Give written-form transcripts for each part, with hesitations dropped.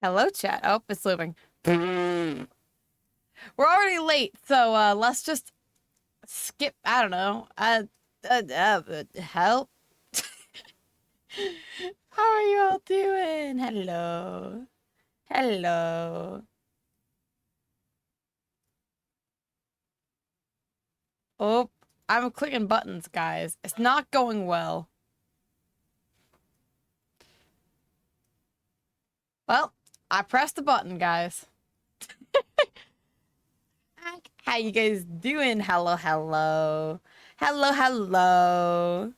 Hello, chat. Oh, it's looping. We're already late, so let's just skip. I don't know. Help. How are you all doing? Hello. Hello. Oh, I'm clicking buttons, guys. It's not going well. Well, I pressed the button, guys. How you guys doing? Hello, hello. Hello, hello.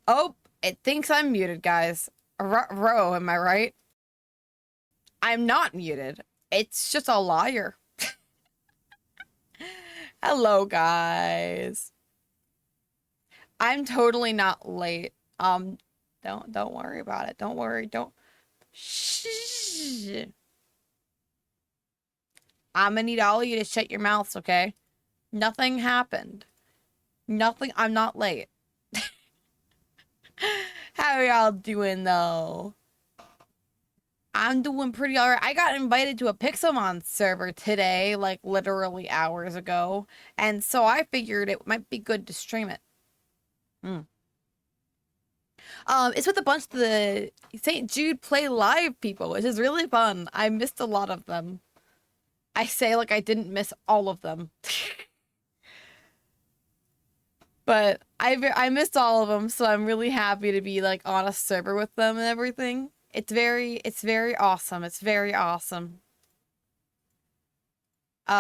Oh, it thinks I'm muted, guys. Ro, am I right? I'm not muted. It's just a liar. Hello, guys. I'm totally not late. Don't worry about it. Don't worry. Don't. Shh. I'm gonna need all of you to shut your mouths, okay? Nothing happened. Nothing. I'm not late. How are y'all doing though? I'm doing pretty alright. I got invited to a Pixelmon server today, like literally hours ago, and so I figured it might be good to stream it. Hmm. It's with a bunch of the St. Jude Play Live people, which is really fun. I missed a lot of them. I say like I didn't miss all of them. But I missed all of them, so I'm really happy to be like on a server with them and everything. It's very awesome. It's very awesome. Uh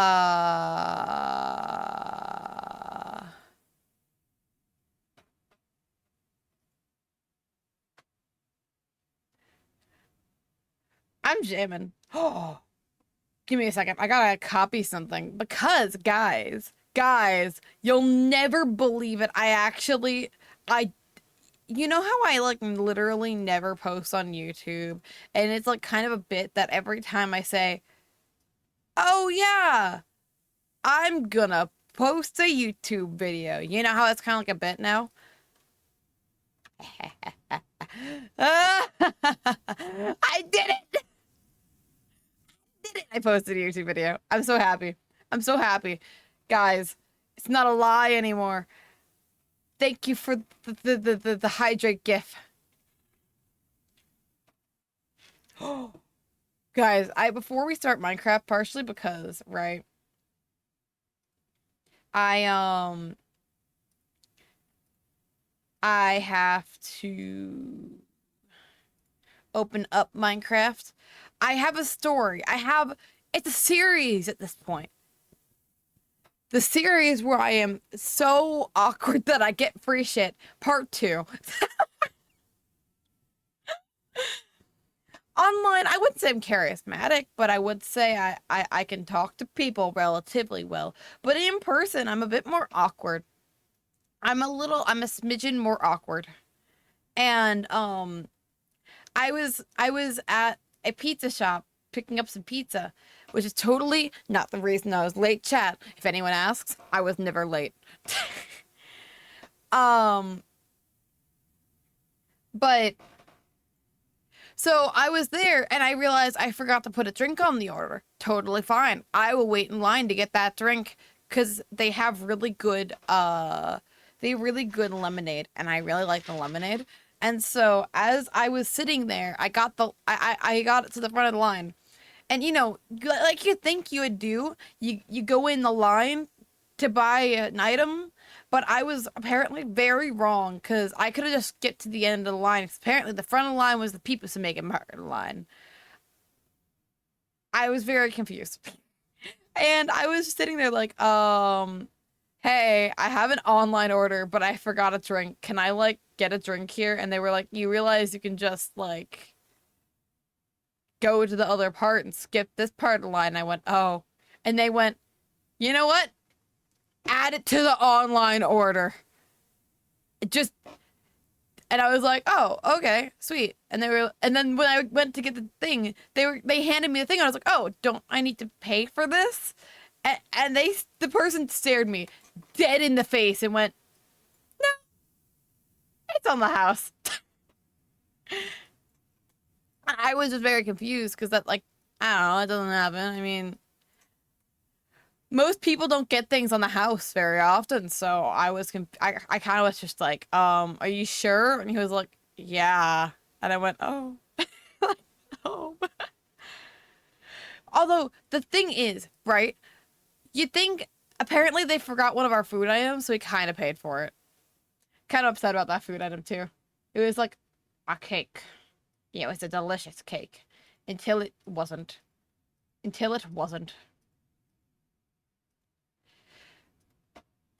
I'm jamming. Oh, give me a second. I gotta copy something because guys, you'll never believe it. I you know how I like literally never post on YouTube, and it's like kind of a bit that every time I say, "Oh yeah, I'm gonna post a YouTube video." You know how it's kind of like a bit now? I did it! Did it! I posted a YouTube video. I'm so happy. I'm so happy. Guys, it's not a lie anymore. Thank you for the hydrate gif. Guys, I before we start Minecraft, partially because, right, I I have to open up Minecraft. I have a story. It's a series at this point. The series where I am so awkward that I get free shit, part 2. Online, I wouldn't say I'm charismatic, but I would say I can talk to people relatively well. But in person, I'm a bit more awkward. I'm a smidgen more awkward. And I was at a pizza shop picking up some pizza, which is totally not the reason I was late, chat. If anyone asks, I was never late. um but so I was there and I realized I forgot to put a drink on the order. Totally fine. I will wait in line to get that drink because they really good lemonade and I really like the lemonade. And so as I was sitting there, I got it to the front of the line. And you know, like you think you would do, you go in the line to buy an item, but I was apparently very wrong because I could have just get to the end of the line. Apparently, the front of the line was the people who make it part of the line. I was very confused, and I was sitting there like, hey, I have an online order, but I forgot a drink. Can I like get a drink here? And they were like, you realize you can just like go to the other part and skip this part of the line. I went, oh, and they went, you know what? Add it to the online order. It just and I was like, "Oh, okay, sweet." And then when I went to get the thing, they handed me the thing. And I was like, "Oh, don't I need to pay for this?" And the person stared me dead in the face and went, "No, it's on the house." I was just very confused because that, like, I don't know, it doesn't happen. I mean, most people don't get things on the house very often, so I kind of was just like, are you sure? And he was like, yeah. And I went, oh, oh. Although the thing is, right? You think apparently they forgot one of our food items, so we kind of paid for it. Kind of upset about that food item too. It was like a cake. Yeah, it was a delicious cake until it wasn't. Until it wasn't.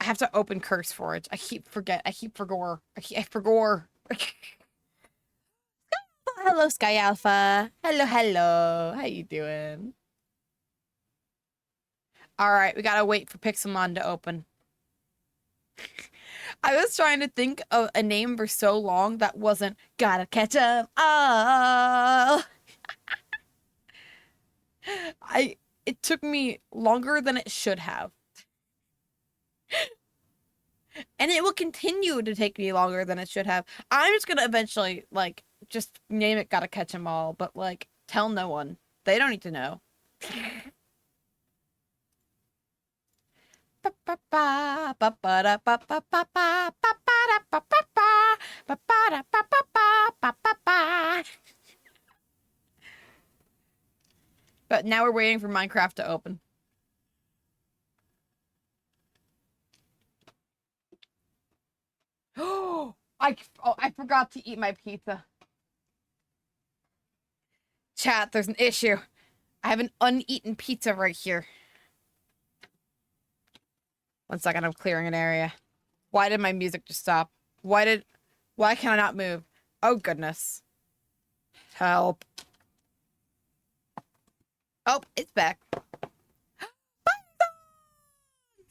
I have to open curse for it. I keep forget. I keep forgore. I forgore. Hello, Sky Alpha. Hello, hello. How you doing? All right, we gotta wait for Pixelmon to open. I was trying to think of a name for so long that wasn't gotta catch up. Oh, it took me longer than it should have. And it will continue to take me longer than it should have. I'm just gonna eventually, like, just name it Gotta Catch 'Em All, but, like, tell no one. They don't need to know. But now we're waiting for Minecraft to open. Oh, I forgot to eat my pizza. Chat, there's an issue. I have an uneaten pizza right here. 1 second, I'm clearing an area. Why did my music just stop? Why can I not move? Oh, goodness. Help. Oh, it's back.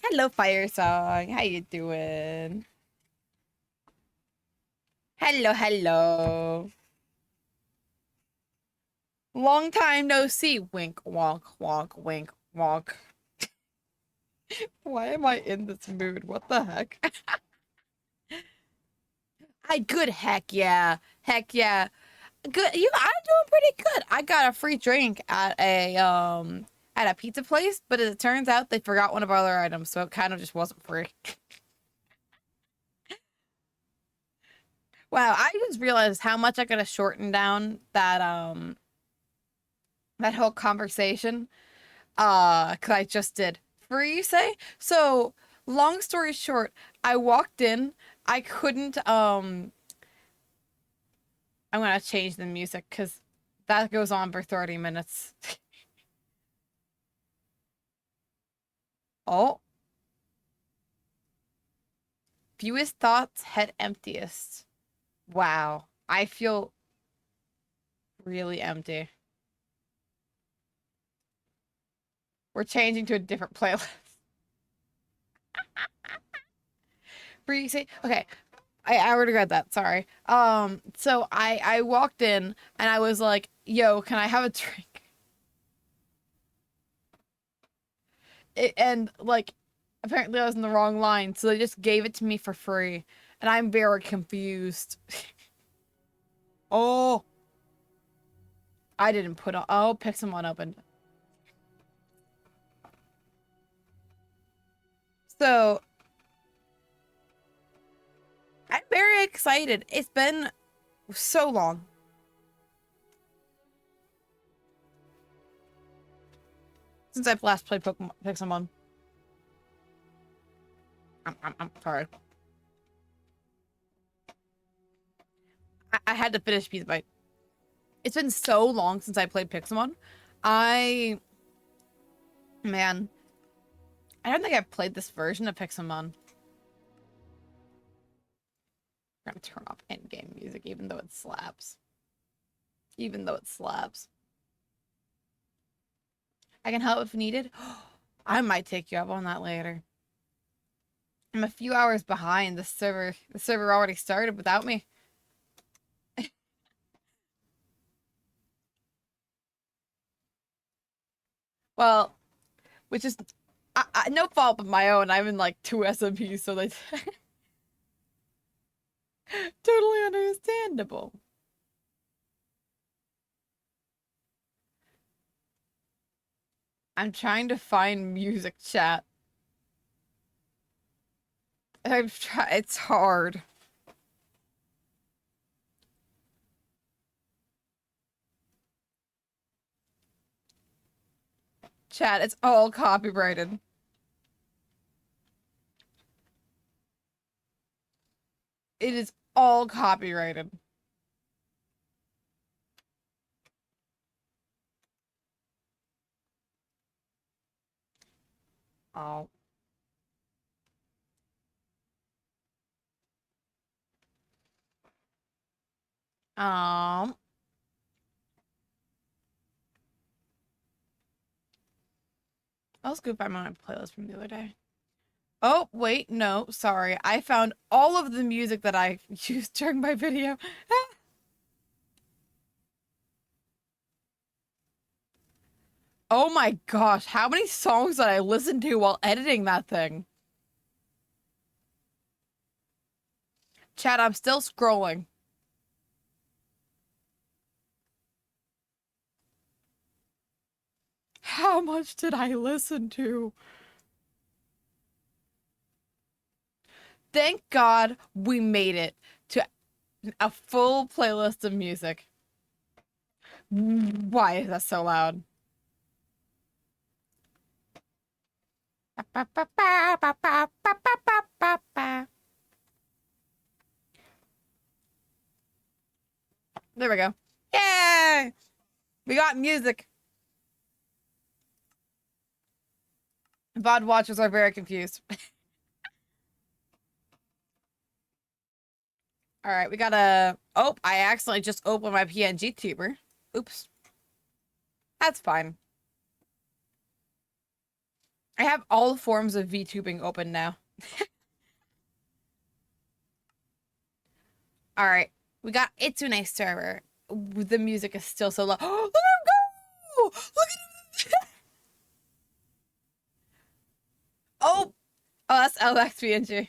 Hello, Fire Song. How you doing? Hello, hello. Long time no see. Wink, wonk, wonk, wink, wonk. Why am I in this mood? What the heck? Good. Heck yeah. Heck yeah. Good. I'm doing pretty good. I got a free drink at a pizza place, but as it turns out they forgot one of our other items, so it kind of just wasn't free. Wow, I just realized how much I could have shortened down that whole conversation. 'Cause I just did. Free, you say? So, long story short, I walked in, I couldn't I'm gonna change the music because that goes on for 30 minutes. Oh. Fewest thoughts, head emptiest. Wow. I feel really empty. We're changing to a different playlist. Free, say, okay. I already read that, sorry. So I walked in and I was like, yo, can I have a drink? And like apparently I was in the wrong line, so they just gave it to me for free. And I'm very confused. Oh, I didn't put on. Oh, pick someone open. So I'm very excited. It's been so long. Since I've last played Pokemon, pick someone. I'm sorry. I had to finish Pizza Bite. It's been so long since I played Pixelmon. Man, I don't think I've played this version of Pixelmon. I'm gonna turn off endgame music, even though it slaps. Even though it slaps. I can help if needed. I might take you up on that later. I'm a few hours behind. The server already started without me. Well, which is no fault of my own. I'm in like 2 SMPs, so they totally understandable. I'm trying to find music chat. It's hard. Chat, it's all copyrighted. It is all copyrighted. Oh. Um, I'll scoop by my playlist from the other day. Oh, wait, no, sorry. I found all of the music that I used during my video. Oh my gosh, how many songs did I listen to while editing that thing? Chat, I'm still scrolling. How much did I listen to? Thank God we made it to a full playlist of music. Why is that so loud? There we go. Yay! We got music. VOD watchers are very confused. All right, we gotta. Oh, I accidentally just opened my PNG tuber. Oops. That's fine. I have all forms of VTubing open now. All right, we got Itsune server. The music is still so low. Look at him go! Look at him! Oh, oh, that's LXPNG.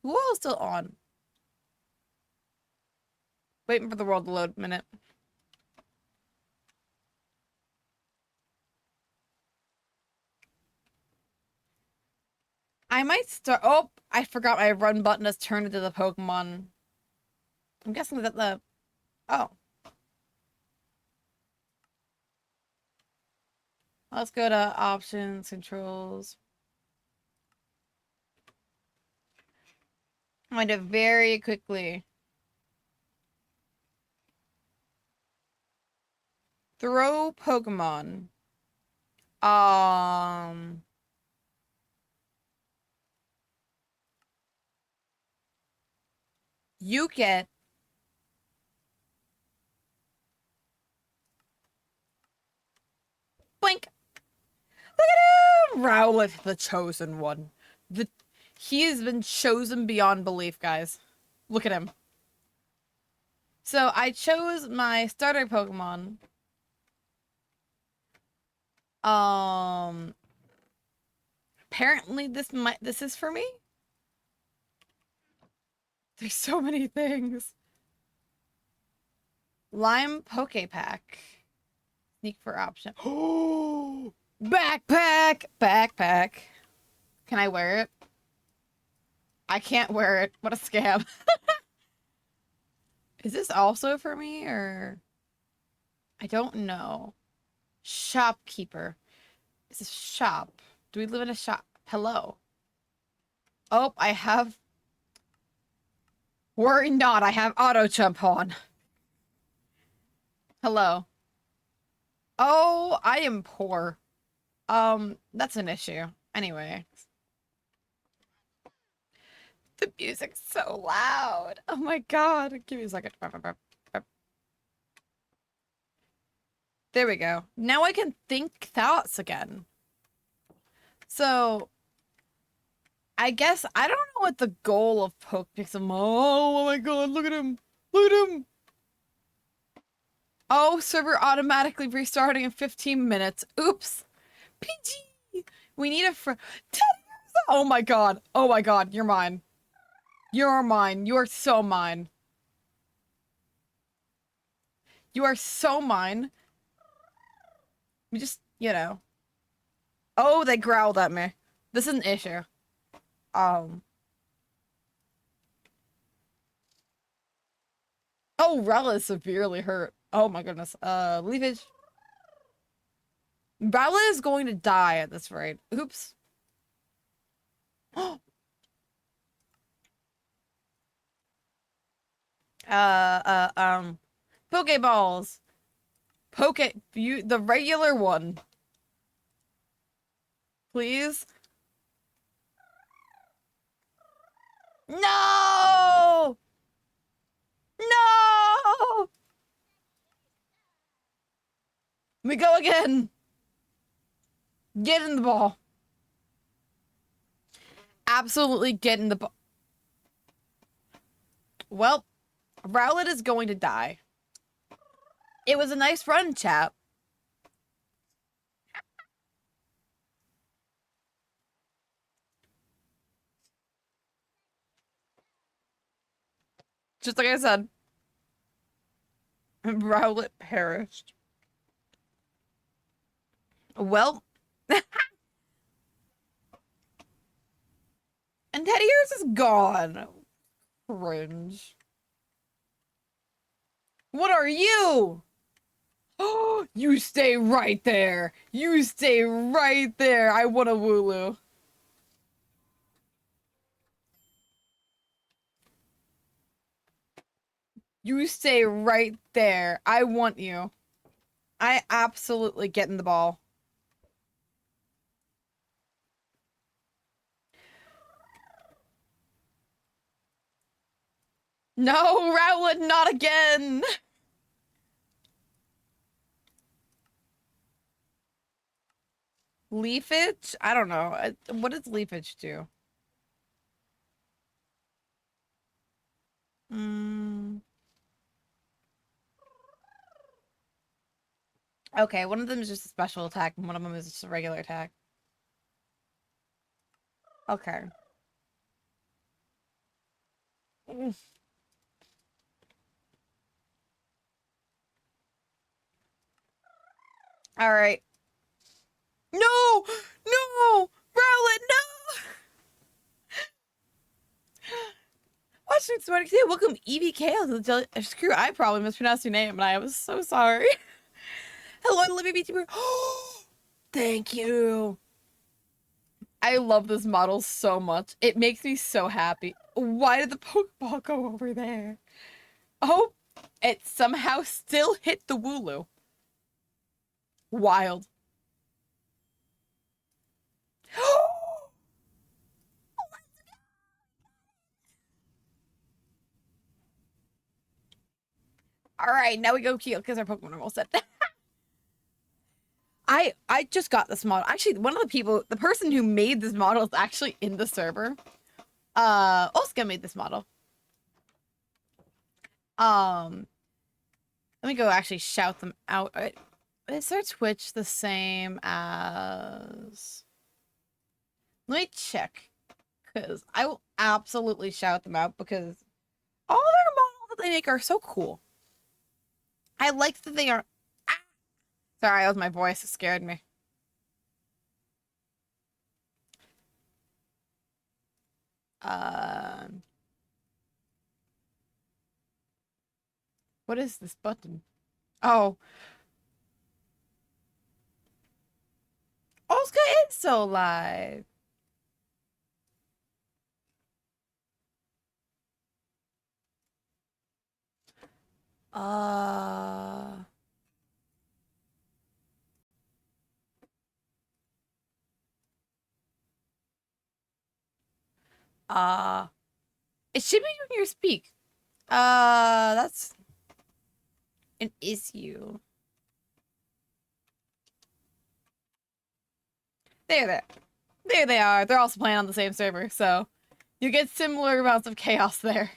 Who all still on? Waiting for the world to load a minute. I might start. Oh, I forgot my run button has turned into the Pokemon. I'm guessing that the. Oh. Let's go to options, controls. I'm going to very quickly throw Pokemon. Um. You get. Blink. Look at him! Rowlet, the chosen one. He has been chosen beyond belief, guys. Look at him. So I chose my starter Pokemon. Um, Apparently this is for me. There's so many things. Lime Poke Pack. Sneak for option. Oh, backpack, backpack. Can I wear it? I can't wear it. What a scam. Is this also for me or I don't know. Shopkeeper. Is this shop? Do we live in a shop? Hello. Oh, I have. Worry not, I have auto jump on. Hello. Oh, I am poor. That's an issue. Anyway. The music's so loud. Oh my god. Give me a second. There we go. Now I can think thoughts again. So, I guess I don't know what the goal of Pokepixel. Oh my god, look at him. Look at him. Oh, server automatically restarting in 15 minutes. Oops. PG. We need a 10 years Oh my god. Oh my god. You're mine. You're mine. You are so mine. You are so mine. We just, you know. Oh, they growled at me. This is an issue. Um. Oh, Rella is severely hurt. Oh my goodness. Leafage. Rella is going to die at this rate. Oops. uh, uh, um. Pokeballs. The regular one. Please. No! No! We go again. Get in the ball. Absolutely get in the ball. Well, Rowlet is going to die. It was a nice run, chap. Just like I said. Rowlet perished. Well, and Teddy Ears is gone. Cringe. What are you? Oh, you stay right there. You stay right there. I want a Wooloo. You stay right there. I want you. I absolutely get in the ball. No, Rowlet, not again. Leafage? I don't know. What does Leafage do? Mm. Okay, one of them is just a special attack, and one of them is just a regular attack. Okay. Mm. All right. No! No! Rowlet, no! Watch me, Smarty. Welcome, EVK. Screw, I probably mispronounced your name, and I was so sorry. Hello, Olivia BT. Thank you. I love this model so much. It makes me so happy. Why did the Pokeball go over there? Oh, it somehow still hit the Wooloo. Wild. All right, now we go kill because our Pokemon are almost dead. I just got this model. Actually, one of the person who made this model is actually in the server. Oscar made this model. Let me go actually shout them out. Is their Twitch the same as? Let me check, because I will absolutely shout them out because all their models that they make are so cool. I like that they are. Ah! Sorry, that was my voice. It scared me. What is this button? Oh, Oscar is so live. Uh, uh, it should be when you speak. That's an issue. There. There they are. They're also playing on the same server, so you get similar amounts of chaos there.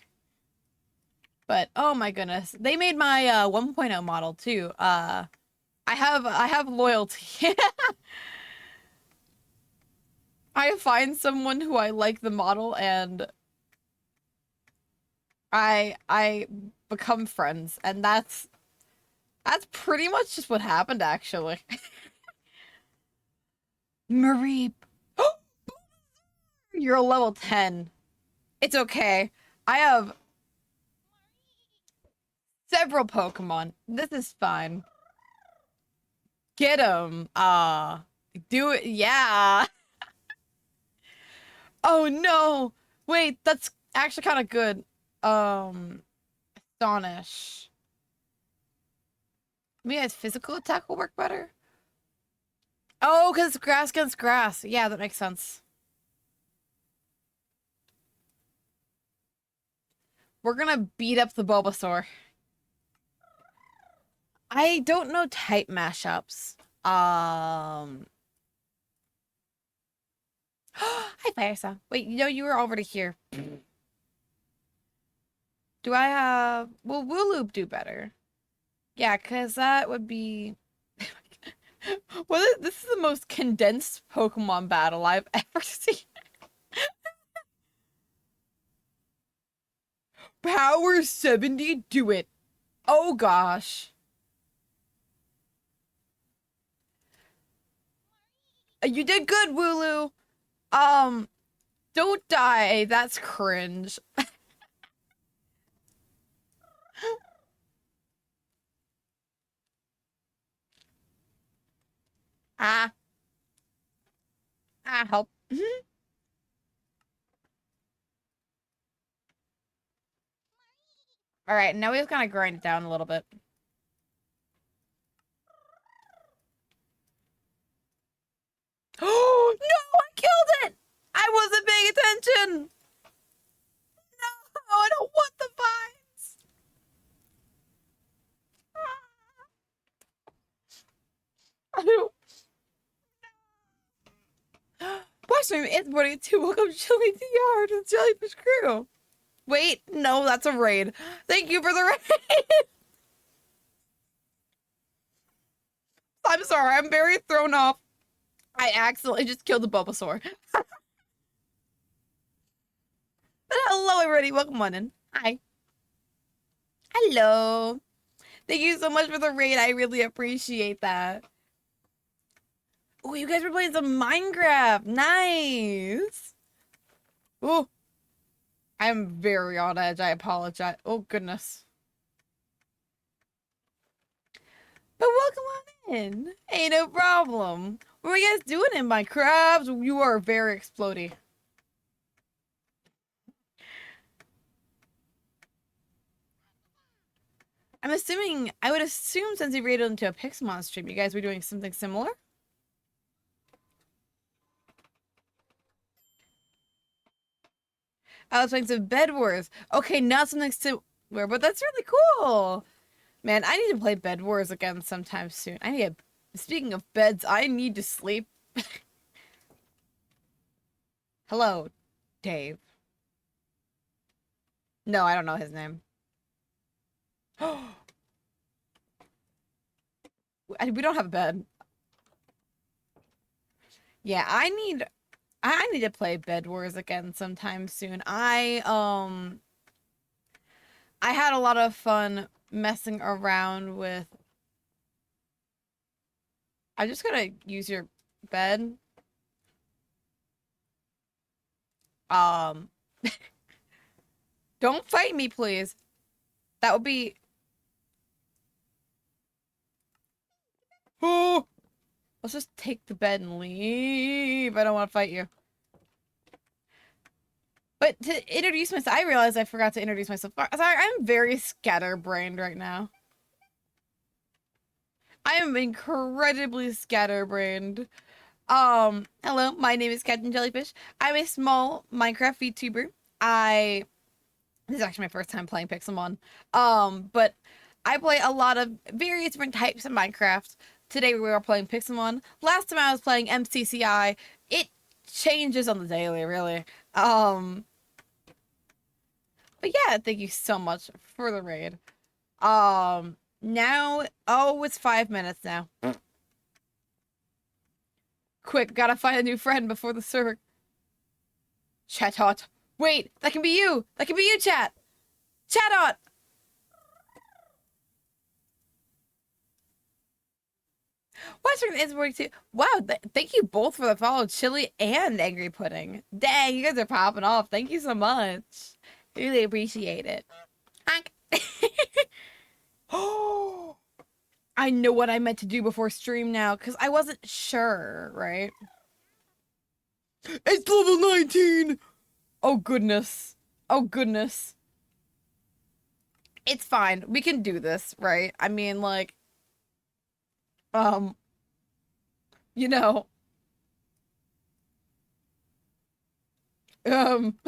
But oh my goodness, they made my 1.0 model too. I have loyalty. I find someone who I like the model and I become friends, and that's pretty much just what happened actually. Mareep. You're a level 10. It's okay. I have several Pokemon. This is fine. Get him. Do it. Yeah. Oh no. Wait, that's actually kind of good. Astonish. Maybe his physical attack will work better. Oh, because it's grass against grass. Yeah, that makes sense. We're gonna beat up the Bulbasaur. I don't know type mashups. Hi, Firesa. Wait, you know you were already here. Do I have... Will Wooloop do better? Yeah, because that would be... Well, this is the most condensed Pokemon battle I've ever seen. Power 70, do it. Oh gosh. You did good, Wooloo. Um, don't die. That's cringe. Ah, help. All right, now we just kind of grind it down a little bit. Oh, no, I killed it! I wasn't paying attention! No, I don't want the vines! I don't... Watch me, it's morning too. Welcome, Chili to Yard and Jellyfish Crew. Wait, no, that's a raid. Thank you for the raid! I'm sorry, I'm very thrown off. I accidentally just killed the Bulbasaur. But hello, everybody. Welcome on in. Hi. Hello. Thank you so much for the raid. I really appreciate that. Oh, you guys were playing some Minecraft. Nice. Oh, I'm very on edge. I apologize. Oh, goodness. But welcome on in. Ain't no problem. What are you guys doing in Minecraft? You are very explodey. I would assume since you raided into a Pixelmon stream, you guys were doing something similar? I was playing some Bed Wars. Okay, not something similar, but that's really cool. Man, I need to play Bed Wars again sometime soon. Speaking of beds, I need to sleep. Hello, Dave. No, I don't know his name. We don't have a bed. Yeah, I need to play Bed Wars again sometime soon. I had a lot of fun messing around with... I'm just gonna use your bed. Um, don't fight me, please. That would be... Oh! Let's just take the bed and leave. I don't want to fight you. But to introduce myself, I realized I forgot to introduce myself. Sorry, I'm very scatterbrained right now. I am incredibly scatterbrained. Hello, my name is Captain Jellyfish. I'm a small Minecraft VTuber. This is actually my first time playing Pixelmon. But I play a lot of various different types of Minecraft. Today we are playing Pixelmon. Last time I was playing MCCI. It changes on the daily, really. But yeah, thank you so much for the raid. Now, oh, it's 5 minutes now. Quick, gotta find a new friend before the server. Chat hot. Wait, that can be you. That can be you, chat. Chat hot. What's from Instagram too? Wow, thank you both for the follow, Chili and Angry Pudding. Dang, you guys are popping off. Thank you so much. Really appreciate it. Honk. Oh, I know what I meant to do before stream now, because I wasn't sure, right? It's level 19! Oh, goodness. Oh, goodness. It's fine. We can do this, right? I mean, like, you know, um,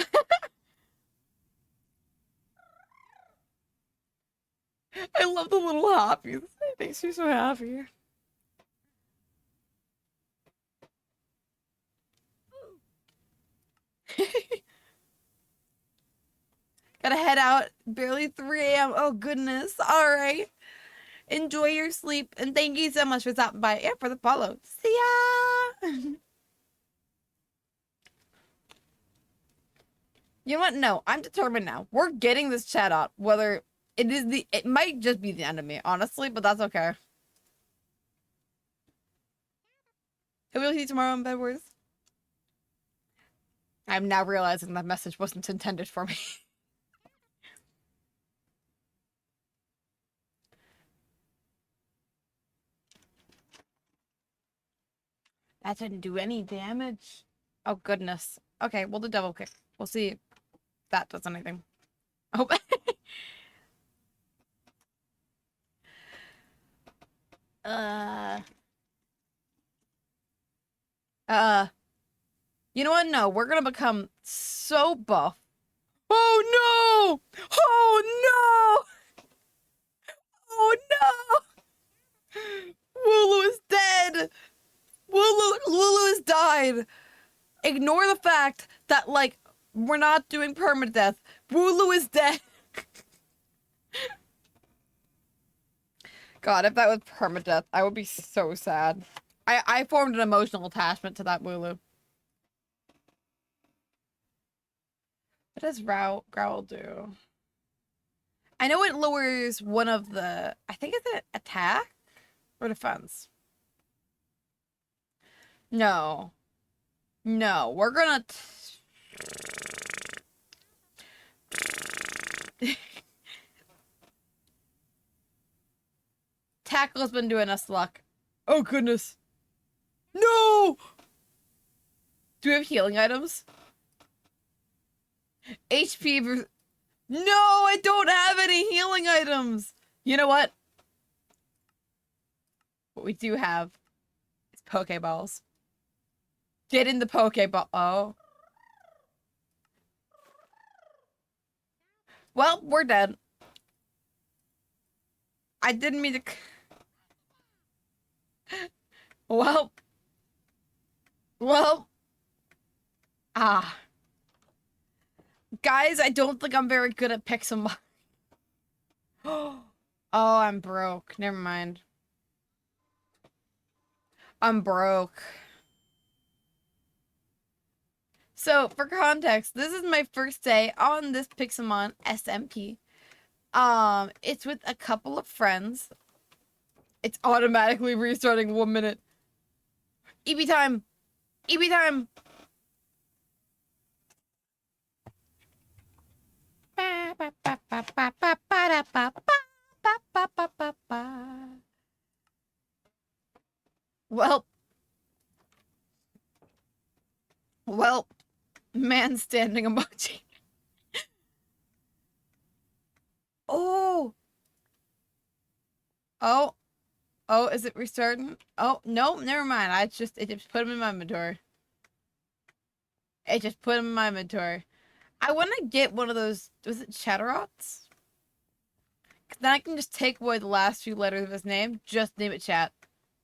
I love the little hoppies. It makes me so happy. Gotta head out. Barely 3 a.m. Oh, goodness. All right. Enjoy your sleep. And thank you so much for stopping by. Yeah, for the follow. See ya. You know what? No, I'm determined now. We're getting this chat out. Whether it might just be the end of me, honestly, but that's okay. We'll see you tomorrow on Bed Wars. I'm now realizing that message wasn't intended for me. That didn't do any damage. Oh, goodness. Okay, we'll do double kick. We'll see if that does anything. Oh. uh. You know what? No, we're gonna become so buff. Oh, no! Oh, no! Oh, no! Wooloo is dead! Wooloo has died! Ignore the fact that, like, we're not doing permadeath. Wooloo is dead! God, if that was permadeath, I would be so sad. I formed an emotional attachment to that Wooloo. What does Growl do? I know it lowers one of the... I think it's an attack? Or defense? No. No, we're gonna... Tackle's been doing us luck. Oh, goodness. No! Do we have healing items? HP... No, I don't have any healing items! You know what? What we do have is Pokeballs. Get in the Pokeball. Oh. Well, we're dead. I didn't mean to... Well. Well. Ah. Guys, I don't think I'm very good at Pixelmon. Oh, I'm broke. Never mind. I'm broke. So, for context, this is my first day on this Pixelmon SMP. It's with a couple of friends. It's automatically restarting 1 minute. EB time! EB time! Well, man standing emoji. Oh! Oh! Oh, is it restarting? Oh, no, never mind. It just put him in my inventory. It just put him in my inventory. I want to get one of those, was it Chatterots? Cause then I can just take away the last few letters of his name, just name it Chat.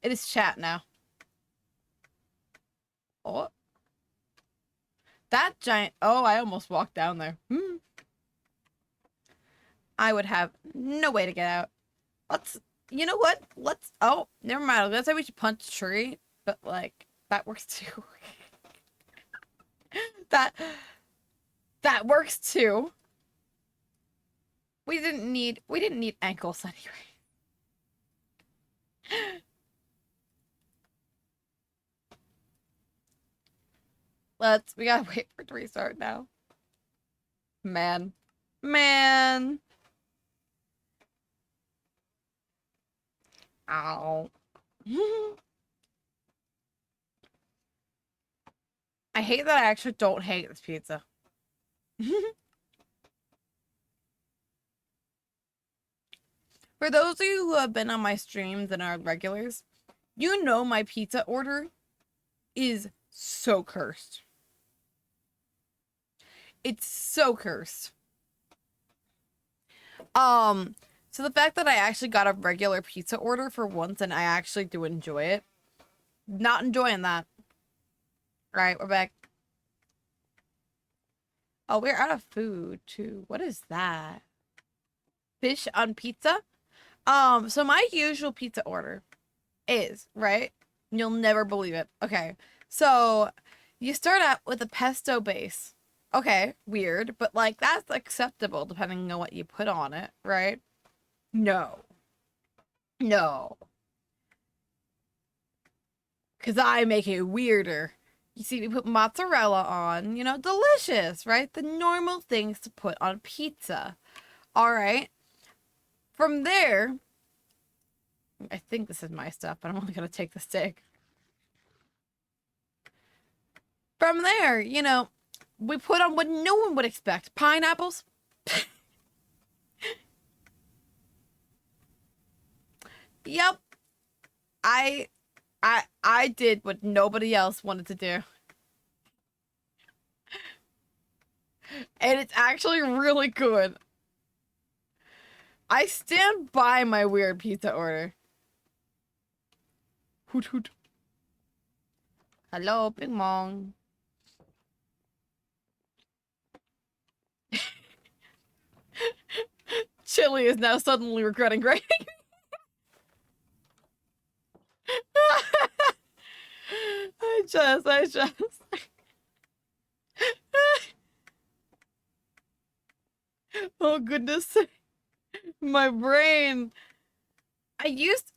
It is Chat now. Oh. That giant, oh, I almost walked down there. I would have no way to get out. You know what? Oh, never mind. That's how we should punch a tree, but like, That works too. that that works too. We didn't need ankles anyway. We gotta wait for it to restart now. Man. Man. Ow. I hate that I actually don't hate this pizza. For those of you who have been on my streams and are regulars, you know my pizza order is so cursed. It's so cursed. So the fact that I actually got a regular pizza order for once and I actually do enjoy it. Not enjoying that. Alright, we're back. Oh, we're out of food too. What is that? Fish on pizza? So my usual pizza order is, right? You'll never believe it. Okay. So you start out with a pesto base. Okay, weird, but like that's acceptable depending on what you put on it, right? No. No. Cause I make it weirder. You see, we put mozzarella on, you know, delicious, right? The normal things to put on pizza. All right. From there, I think this is my stuff, but I'm only gonna take the stick. From there, you know, we put on what no one would expect. Pineapples. Yep. I I did what nobody else wanted to do. And it's actually really good. I stand by my weird pizza order. Hoot hoot. Hello, Bing Mong. Chili is now suddenly regretting writing. I just. Oh goodness. My brain. It used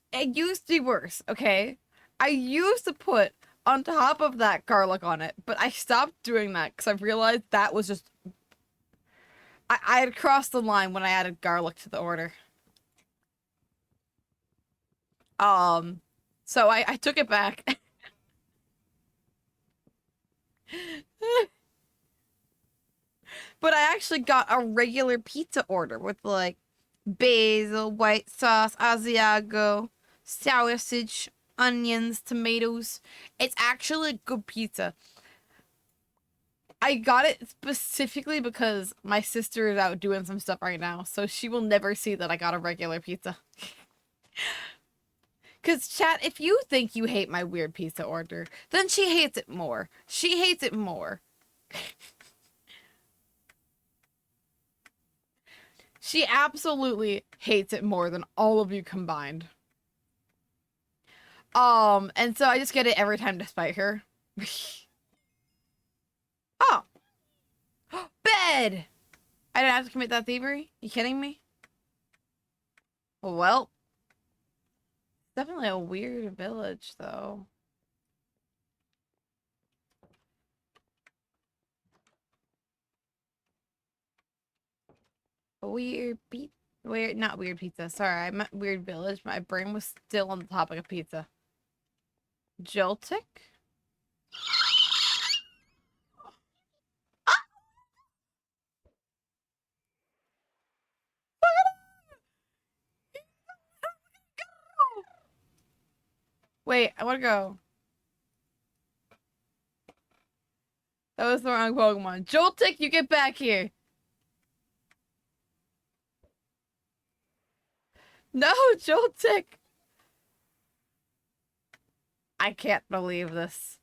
to be worse, okay? I used to put on top of that garlic on it, but I stopped doing that because I realized that was just I had crossed the line when I added garlic to the order. So I took it back. But I actually got a regular pizza order with like basil, white sauce, Asiago, sausage, onions, tomatoes. It's actually good pizza. I got it specifically because my sister is out doing some stuff right now, so she will never see that I got a regular pizza. Because, chat, if you think you hate my weird pizza order, then she hates it more. She hates it more. She absolutely hates it more than all of you combined. And so I just get it every time to spite her. Oh. Bed! I didn't have to commit that thievery? You kidding me? Well. Definitely a weird village, though. Not weird pizza. Sorry, I meant weird village. My brain was still on the topic of pizza. Joltik? Wait, I want to go. That was the wrong Pokemon. Joltik, you get back here. No, Joltik. I can't believe this.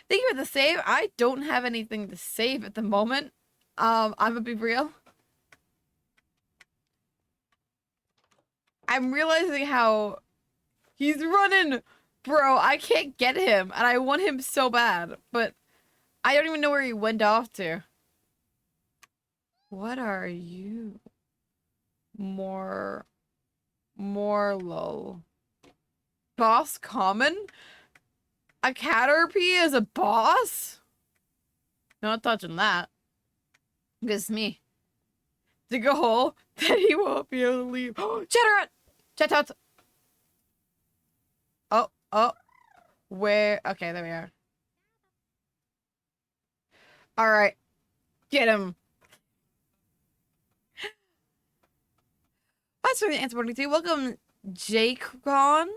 Thank you for the save. I don't have anything to save at the moment. I'm gonna be real. I'm realizing how he's running. Bro, I can't get him, and I want him so bad, but I don't even know where he went off to. What are you? More... More lol. Boss common? A Caterpie is a boss? Not touching that. It's me. Dig a hole, then he won't be able to leave. Chatterat! Chat out! Oh, oh. Where? Okay, there we are. Alright. Get him. That's for the answer 42. Welcome, Jake Ron.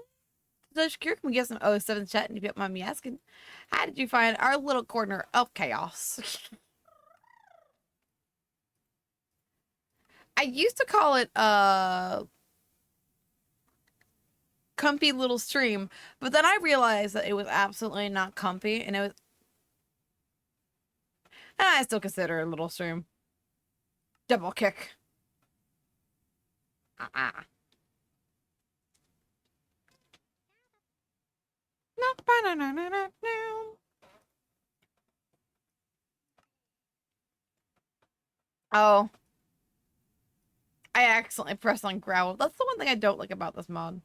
Can we get some 07 chat? And if you don't mind me asking, how did you find our little corner of chaos? I used to call it comfy little stream, but then I realized that it was absolutely not comfy, and I still consider it a little stream. Double kick. Oh. I accidentally pressed on growl. That's the one thing I don't like about this mod.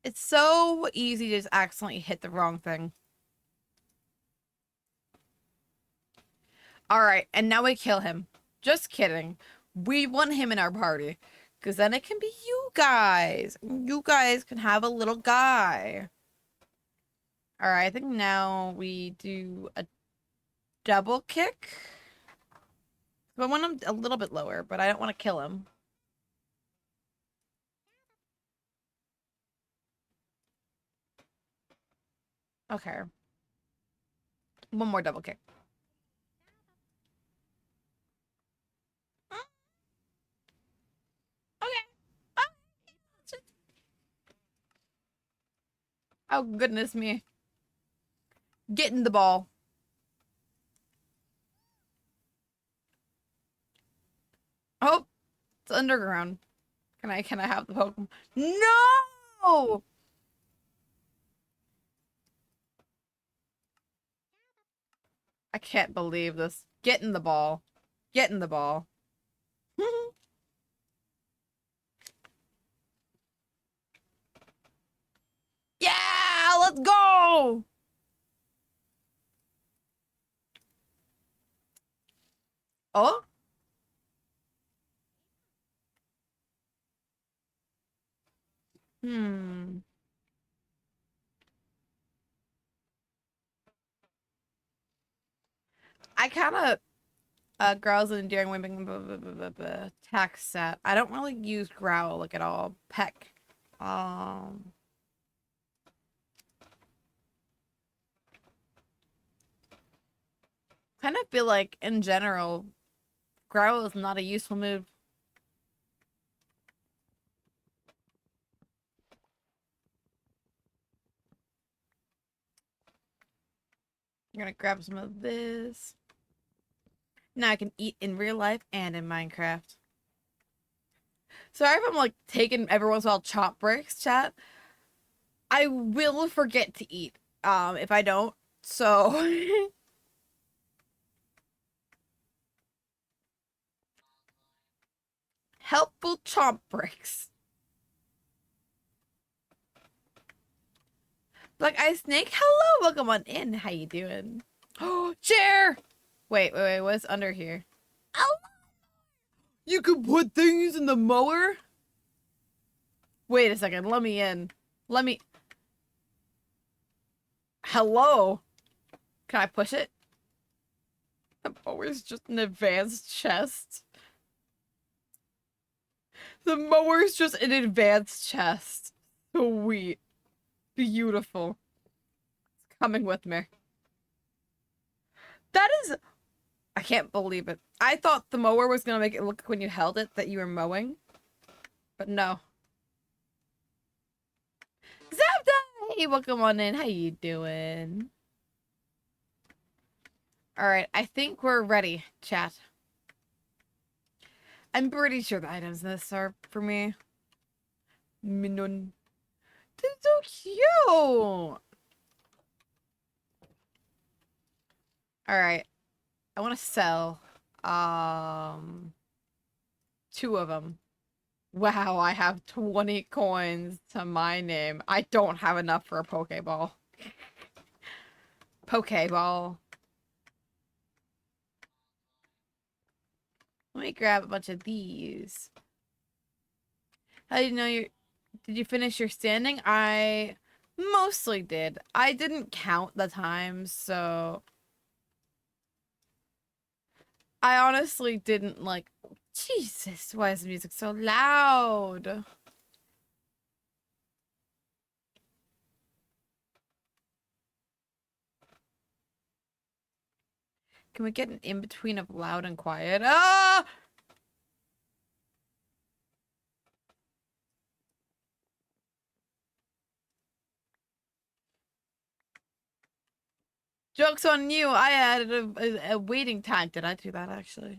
It's so easy to just accidentally hit the wrong thing. Alright, and now we kill him. Just kidding. We want him in our party. Because then it can be you guys. You guys can have a little guy. Alright, I think now we do a double kick. I want him a little bit lower, but I don't want to kill him. Okay. One more double kick. Okay. Oh, goodness me. Get in the ball. Oh, it's underground. Can I have the Pokemon? No! I can't believe this. Get in the ball. Get in the ball. Yeah, let's go! Oh? Hmm. I kind of growls and endearing women attack set. I don't really use growl like at all. Peck. Um kind of feel like in general growl is not a useful move. I'm gonna grab some of this. Now I can eat in real life and in Minecraft. Sorry if I'm like taking every once in a while chop breaks, chat. I will forget to eat. If I don't. So helpful chomp breaks. Black Eye Snake, hello, welcome on in. How you doing? Oh, chair! Wait, what's under here? Oh! You could put things in the mower? Wait a second, let me in. Let me... Hello? Can I push it? The mower's just an advanced chest. The mower's just an advanced chest. Sweet. Beautiful. It's coming with me. That is... I can't believe it. I thought the mower was gonna make it look when you held it that you were mowing. But no. Zapda! Hey, welcome on in. How you doing? Alright, I think we're ready, chat. I'm pretty sure the items in this are for me. Minon. They're so cute! All right. I want to sell two of them. Wow, I have 20 coins to my name. I don't have enough for a Pokeball. Pokeball. Let me grab a bunch of these. How do you know you did you finish your standing? I mostly did. I didn't count the times, so I honestly didn't like Jesus, why is the music so loud? Can we get an in-between of loud and quiet? Ah! Joke's on you. I added a waiting time. Did I do that actually?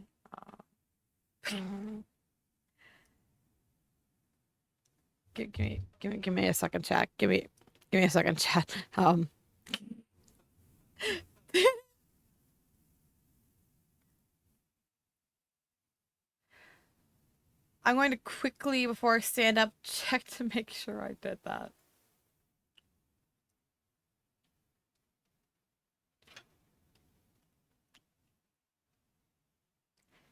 Give me a second, chat. Give me a second, chat. I'm going to quickly, before I stand up, check to make sure I did that.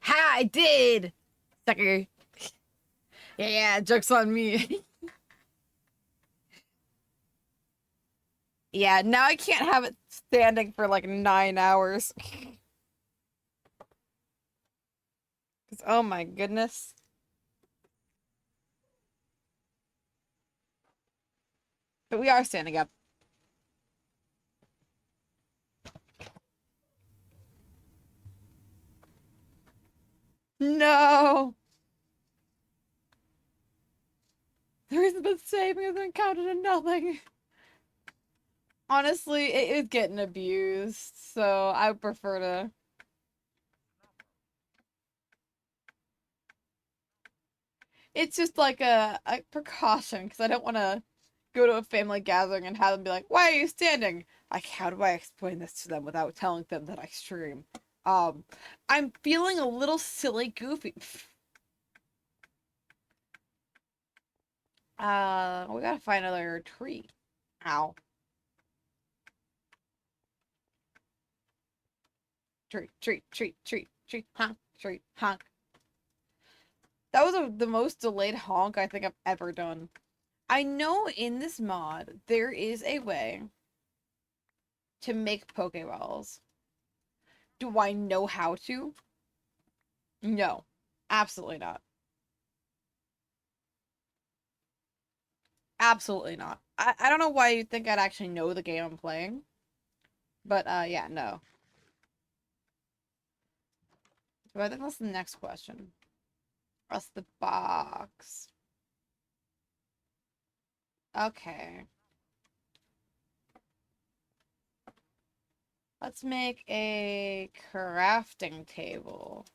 Ha! I did! Sucker. Yeah, joke's on me. Yeah, now I can't have it standing for like 9 hours. 'Cause, oh my goodness. But we are standing up. No! The reason been saving has been counted in nothing. Honestly, it is getting abused, so I prefer to. It's just like a precaution, because I don't want to go to a family gathering and have them be like, "Why are you standing?" Like, how do I explain this to them without telling them that I stream? Um, I'm feeling a little silly goofy. We gotta find another tree. Ow. Tree, honk, tree, honk. That was the most delayed honk I think I've ever done. I know in this mod, there is a way to make Pokeballs. Do I know how to? No. Absolutely not. Absolutely not. I don't know why you think I'd actually know the game I'm playing. But, yeah, no. But I think that's the next question. That's the box. Okay. Let's make a crafting table.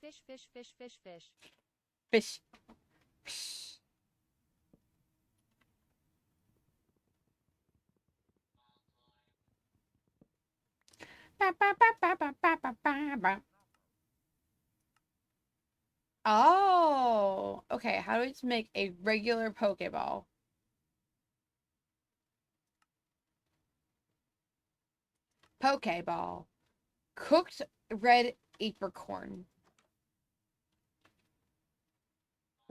Fish, fish, fish, fish, fish. Fish. Oh, okay. How do we just make a regular Pokeball? Pokeball. Cooked red apricorn.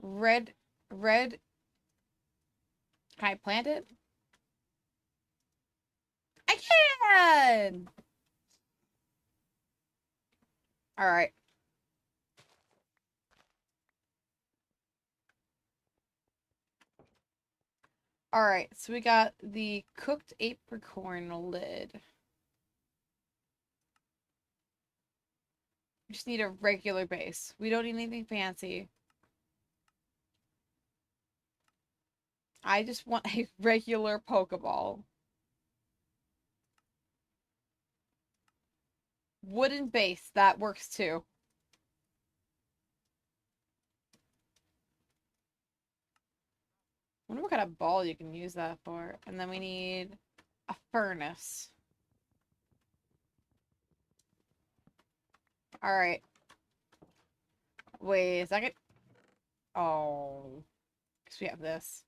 Red, red. Can I plant it? I can! Alright. Alright, so we got the cooked apricorn lid. We just need a regular base. We don't need anything fancy. I just want a regular Pokeball. Wooden base, that works too. I wonder what kind of ball you can use that for. And then we need a furnace. Alright. Wait a second. Oh. Because we have this.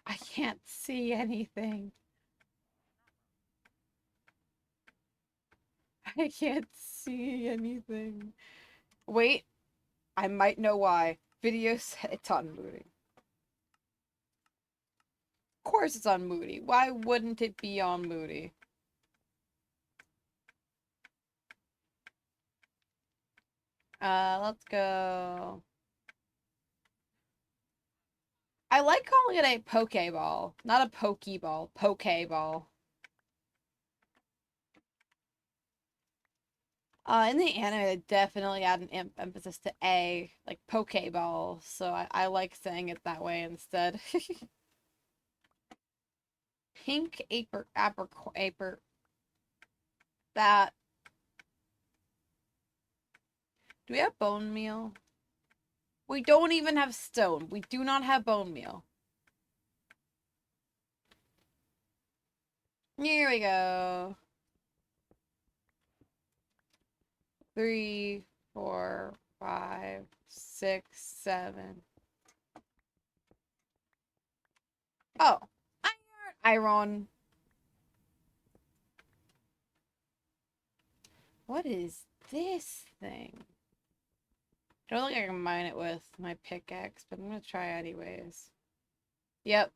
I can't see anything. I can't see anything. Wait. I might know why. Video said it's on Moody. Of course it's on Moody. Why wouldn't it be on Moody? Let's go. I like calling it a Pokeball. Not a Pokeball. Pokeball. In the anime, they definitely add an emphasis to A, like Pokeball, so I like saying it that way instead. Pink apricot. That. Do we have bone meal? We don't even have stone. We do not have bone meal. Here we go. 3, 4, 5, 6, 7. Oh, iron. What is this thing? I don't think I can mine it with my pickaxe, but I'm gonna try anyways. Yep,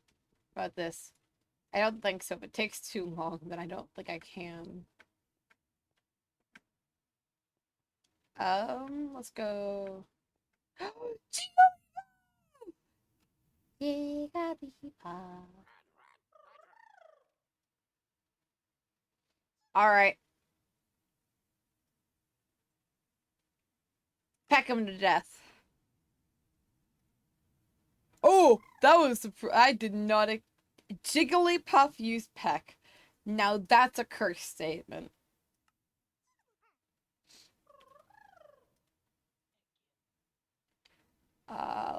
about this. I don't think so. If it takes too long, then I don't think I can. Let's go. Alright. Peck him to death. Oh, that was I did not. Jigglypuff used peck. Now that's a curse statement.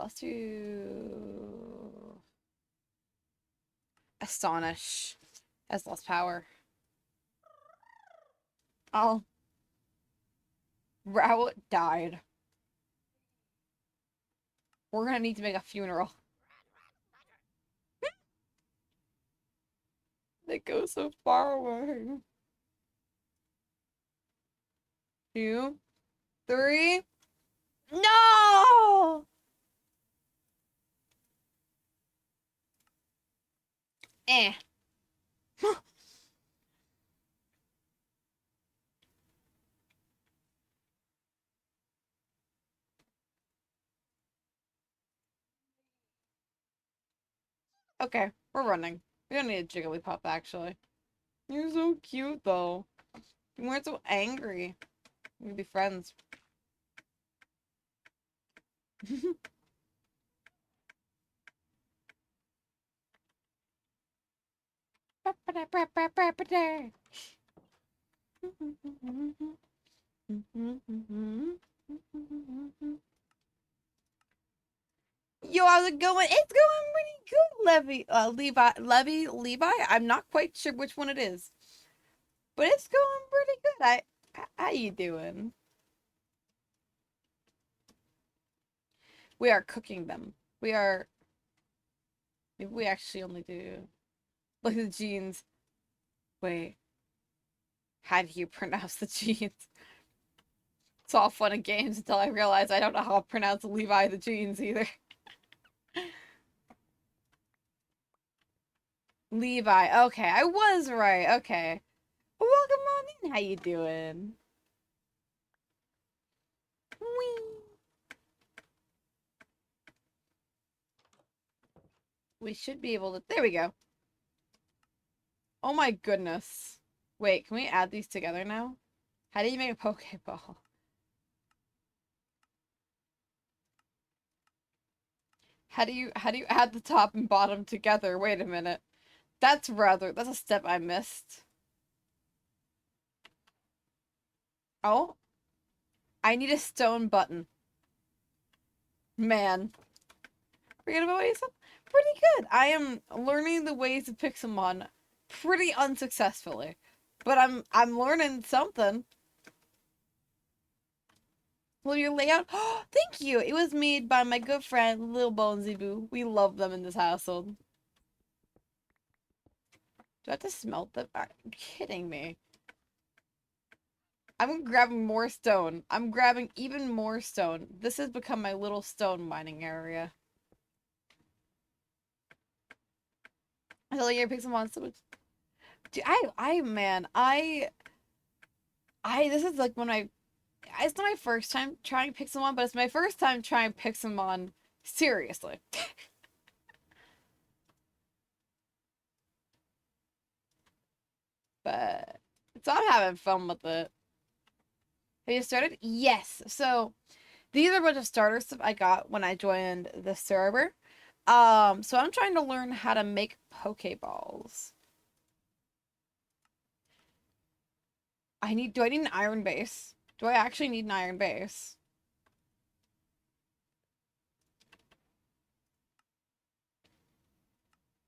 Let's do Astonish. Has less power. Oh. Rowlet died. We're gonna need to make a funeral. They go so far away. 2, 3. No! Eh. Okay, we're running. We don't need a Jigglypuff, actually. You're so cute, though. You weren't so angry. We can be friends. Yo, how's it going? It's going pretty good, Levi. I'm not quite sure which one it is, but it's going pretty good. How you doing? We are cooking them. We are. Maybe we actually only do. Look at the jeans. Wait. How do you pronounce the jeans? It's all fun and games until I realize I don't know how to pronounce Levi the jeans either. Levi. Okay, I was right. Okay. Welcome on in. How you doing? Whee. We should be able to... There we go. Oh my goodness. Wait, can we add these together now? How do you make a Pokeball? How do you add the top and bottom together? Wait a minute. That's a step I missed. Oh. I need a stone button. Man. We're gonna ways pretty good. I am learning the ways of Pixelmon pretty unsuccessfully. but I'm learning something. Well, your layout. Oh, thank you. It was made by my good friend Lil Bonesy Boo. We love them in this household. Do I have to smelt them? Are you kidding me? I'm grabbing more stone. I'm grabbing even more stone. This has become my little stone mining area. I feel like you're pick some monster. Dude, man, this is like when it's not my first time trying Pixelmon, but it's my first time trying Pixelmon seriously. But so I'm having fun with it. Have you started? Yes. So these are a bunch of starter stuff I got when I joined the server. So I'm trying to learn how to make Pokeballs. Do I need an iron base? Do I actually need an iron base?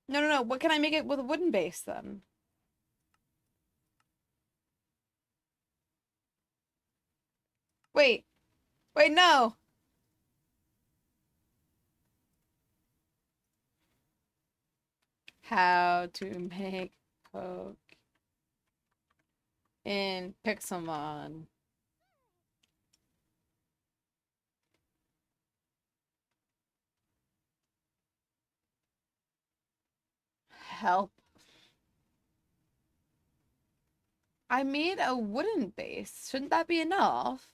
No, no, no. What can I make it with a wooden base then? Wait, wait, no. How to make Poke in Pixelmon. Help. I made a wooden base. Shouldn't that be enough?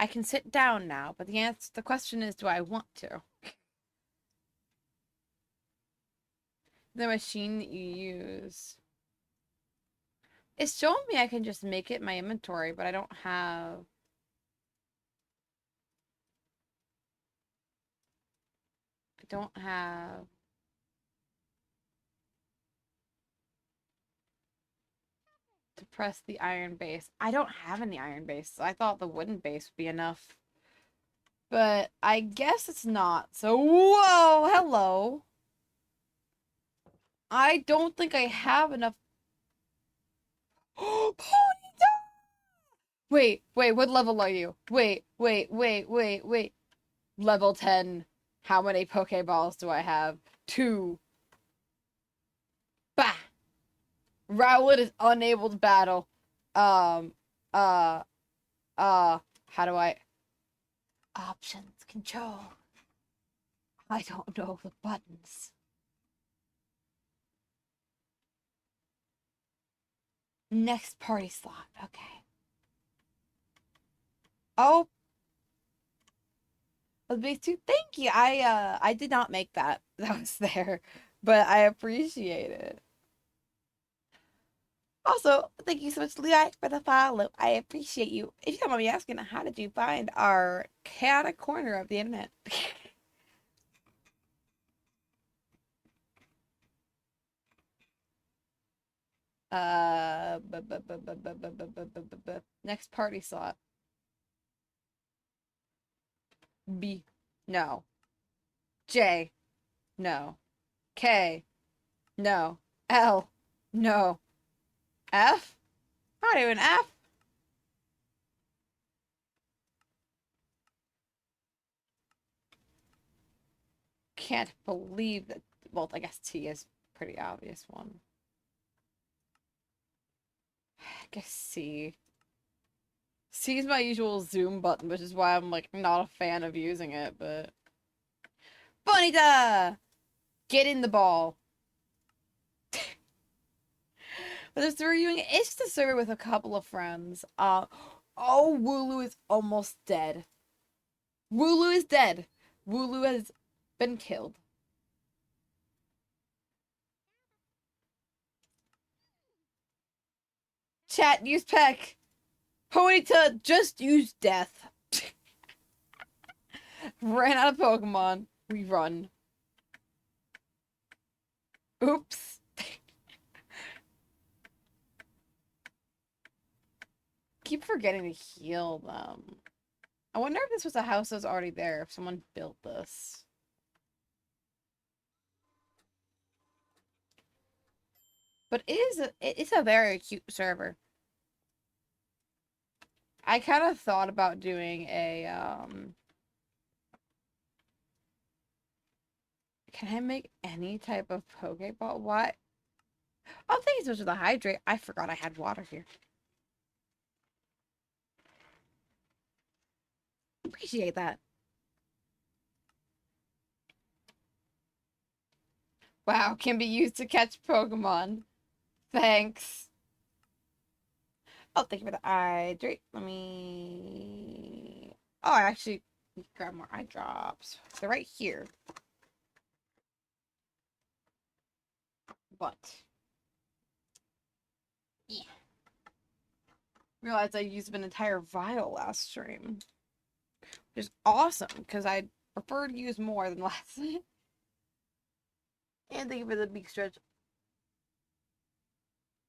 I can sit down now, but the question is, do I want to? The machine that you use. It's showing me I can just make it in my inventory, but I don't have... I don't have... to press the iron base. I don't have any iron base, so I thought the wooden base would be enough. But I guess it's not. So, whoa, hello. I don't think I have enough. Ponyta! Wait, what level are you? Wait. Level 10. How many Pokeballs do I have? 2. Bah! Rowlet is unable to battle. Um, uh, how do I... Options, control. I don't know the buttons. Next party slot. Okay. Oh, base 2. Thank you. I did not make that. That was there, but I appreciate it. Also, thank you so much, Levi, for the follow. I appreciate you. If you don't mind me asking, how did you find our chaotic corner of the internet? Next party slot. B. No. J. No. K. No. L. No. F? Not even F. Can't believe that. Well, I guess T is a pretty obvious one. I guess C. C is my usual zoom button, which is why I'm like not a fan of using it, but Bonita! Get in the ball. But there's reviewing it's the server with a couple of friends. Oh, Wooloo is almost dead. Wooloo is dead. Wooloo has been killed. Chat, use Peck. Ponyta just use death. Ran out of Pokemon. We run. Oops. Keep forgetting to heal them. I wonder if this was a house that was already there, if someone built this. But it's a very cute server. I kind of thought about doing a can I make any type of Pokeball? What? Oh, thank you so much for the hydrate. I forgot I had water here. Appreciate that. Wow, can be used to catch Pokemon. Thanks. Oh, thank you for the hydrate. Let me. Oh, I actually need to grab more eye drops. They're right here. But yeah, realized I used an entire vial last stream, which is awesome because I prefer to use more than less. And thank you for the beak stretch.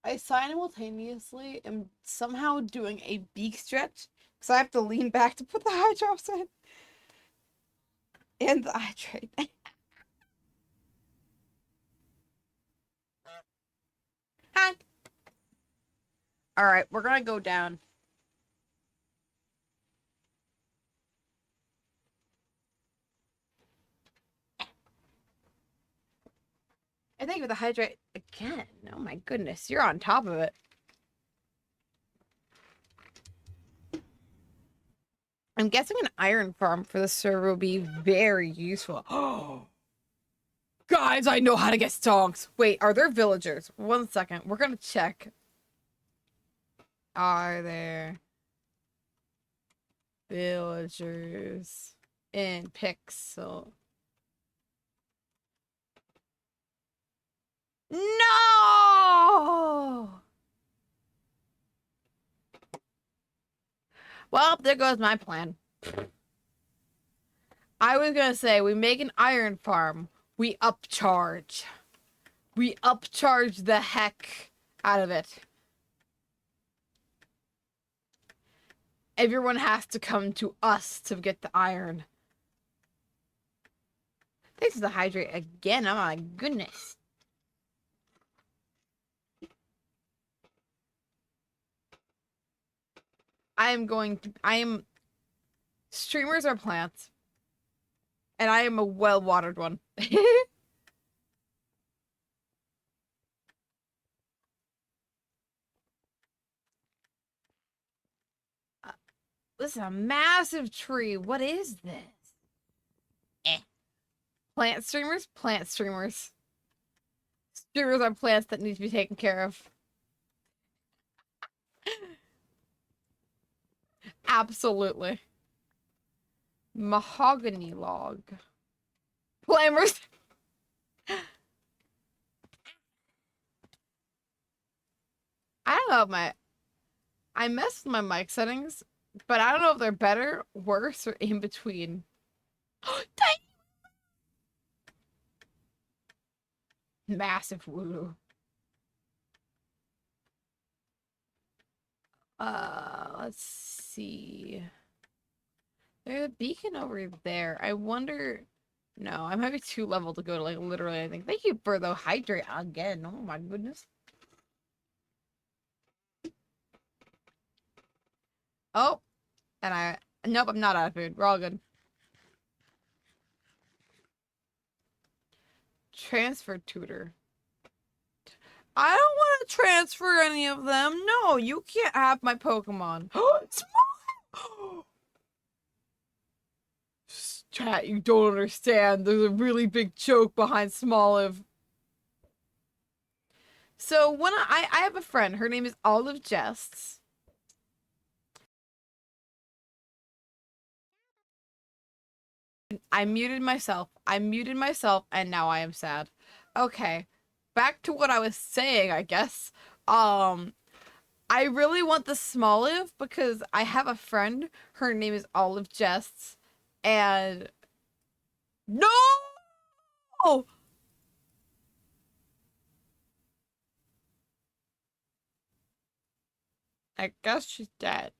I simultaneously am somehow doing a beak stretch because I have to lean back to put the eye drops in and the hydrate. Hi. All right, we're gonna go down. And thank you for the hydrate again. Oh my goodness, you're on top of it. I'm guessing an iron farm for the server will be very useful. Oh, guys, I know how to get stonks. Wait, are there villagers? 1 second, we're gonna check. Are there villagers in Pixel? No! Well, there goes my plan. I was gonna say, we make an iron farm. We upcharge. We upcharge the heck out of it. Everyone has to come to us to get the iron. Thanks for the hydrate again. Oh my goodness. Streamers are plants. And I am a well-watered one. This is a massive tree. What is this? Eh. Plant streamers? Plant streamers. Streamers are plants that need to be taken care of. Absolutely. Mahogany log. Flammers. I don't know if I messed with my mic settings, but I don't know if they're better, worse, or in between. Massive woo. Let's see. There's a beacon over there. I wonder. No, I'm having 2 level to go to like literally anything. Thank you for the hydrate again. Oh my goodness. Oh, and nope, I'm not out of food. We're all good. Transfer tutor. I don't want to transfer any of them. No, you can't have my Pokemon. Small. Chat, you don't understand. There's a really big joke behind Smoliv. So when I have a friend, her name is Olive Jests. I muted myself, and now I am sad. Okay, back to what I was saying, I guess. I really want the Smoliv because I have a friend, her name is Olive Jests, and no! I guess she's dead.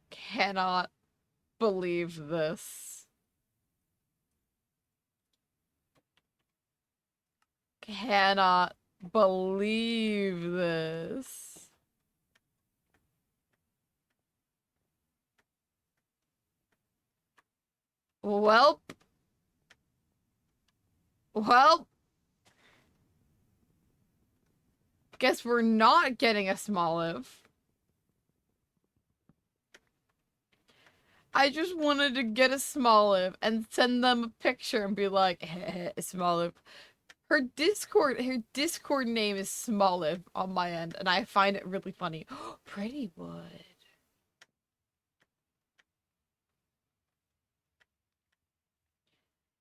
Cannot. believe this. Cannot believe this. Welp. Well, guess we're not getting a Smoliv. I just wanted to get a Smoliv and send them a picture and be like, hey, Smoliv. Her Discord name is Smoliv on my end, and I find it really funny. Pretty wood.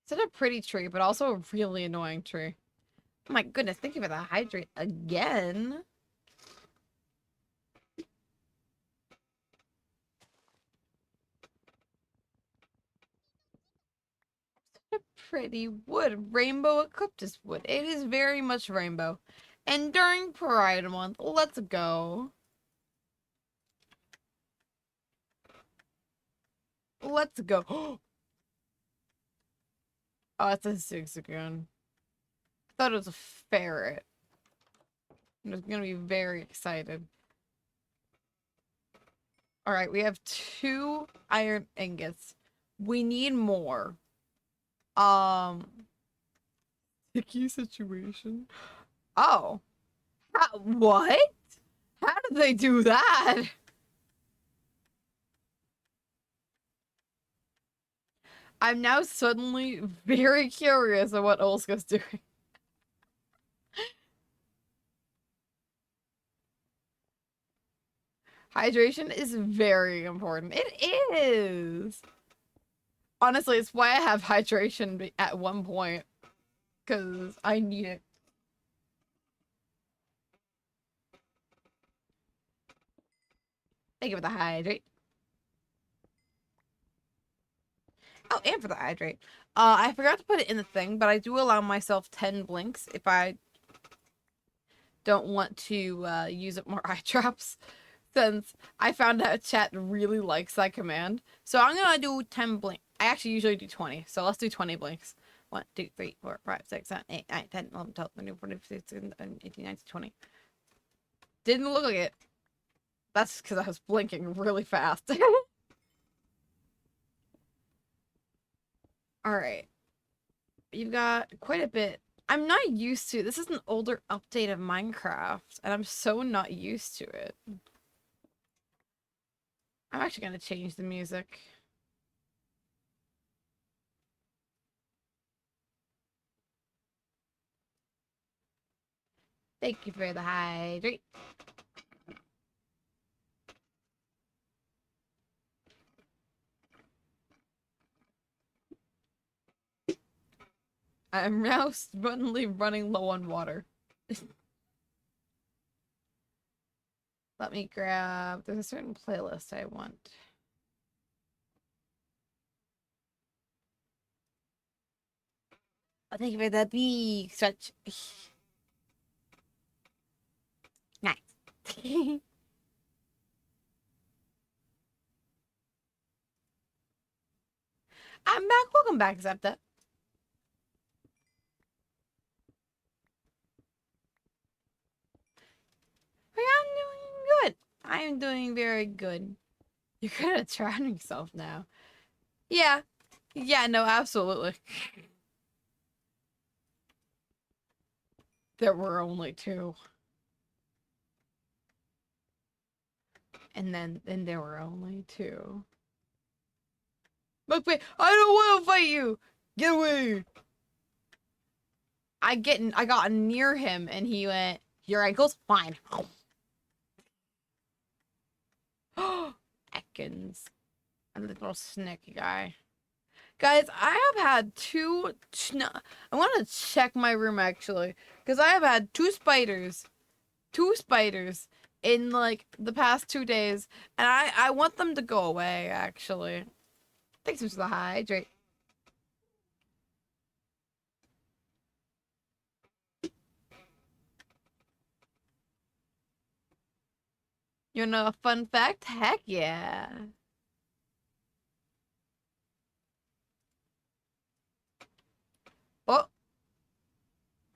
Such a pretty tree, but also a really annoying tree. Oh my goodness, thank you for the hydrate again. A pretty wood. Rainbow Ecliptus wood. It is very much rainbow. And during Pride Month, let's go. Let's go. Oh, it's a Zigzagoon. I thought it was a ferret. I was gonna be very excited. Alright, we have 2 iron ingots. We need more. Sticky situation. Oh. What? How did they do that? I'm now suddenly very curious of what Olska's doing. Hydration is very important. It is. Honestly, it's why I have hydration at one point. Because I need it. Thank you for the hydrate. Oh, and for the hydrate. I forgot to put it in the thing, but I do allow myself 10 blinks if I don't want to use up more eye drops. Since I found out chat really likes that command. So I'm gonna do 10 blink. I actually usually do 20, so let's do 20 blinks. 1, 2, 3, 4, 5, 6, 7, 8, 9, 10, 11, 12, 13, 14, 15, 16, 18, 19, 20. Didn't look like it. That's because I was blinking really fast. Alright. You've got quite a bit. I'm not used to this. Is an older update of Minecraft, and I'm so not used to it. I'm actually gonna change the music. Thank you for the hydrate. I'm now suddenly running low on water. Let me grab... There's a certain playlist I want. Oh, thank you for the big stretch. Nice. I'm back. Welcome back, Zepta. Hey, I'm doing good. I am doing very good. You're good at drowning yourself now. Yeah. Yeah, no, absolutely. There were only 2. And then there were only 2. Look, wait, I don't want to fight you! Get away! I got near him and he went, your ankle's fine. Ekans. A little snicky guy. Guys, I have had 2... I want to check my room, actually. Because I have had 2 spiders. 2 spiders in, like, the past 2 days. And I want them to go away, actually. Thanks for the hydrate. You know a fun fact? Heck yeah.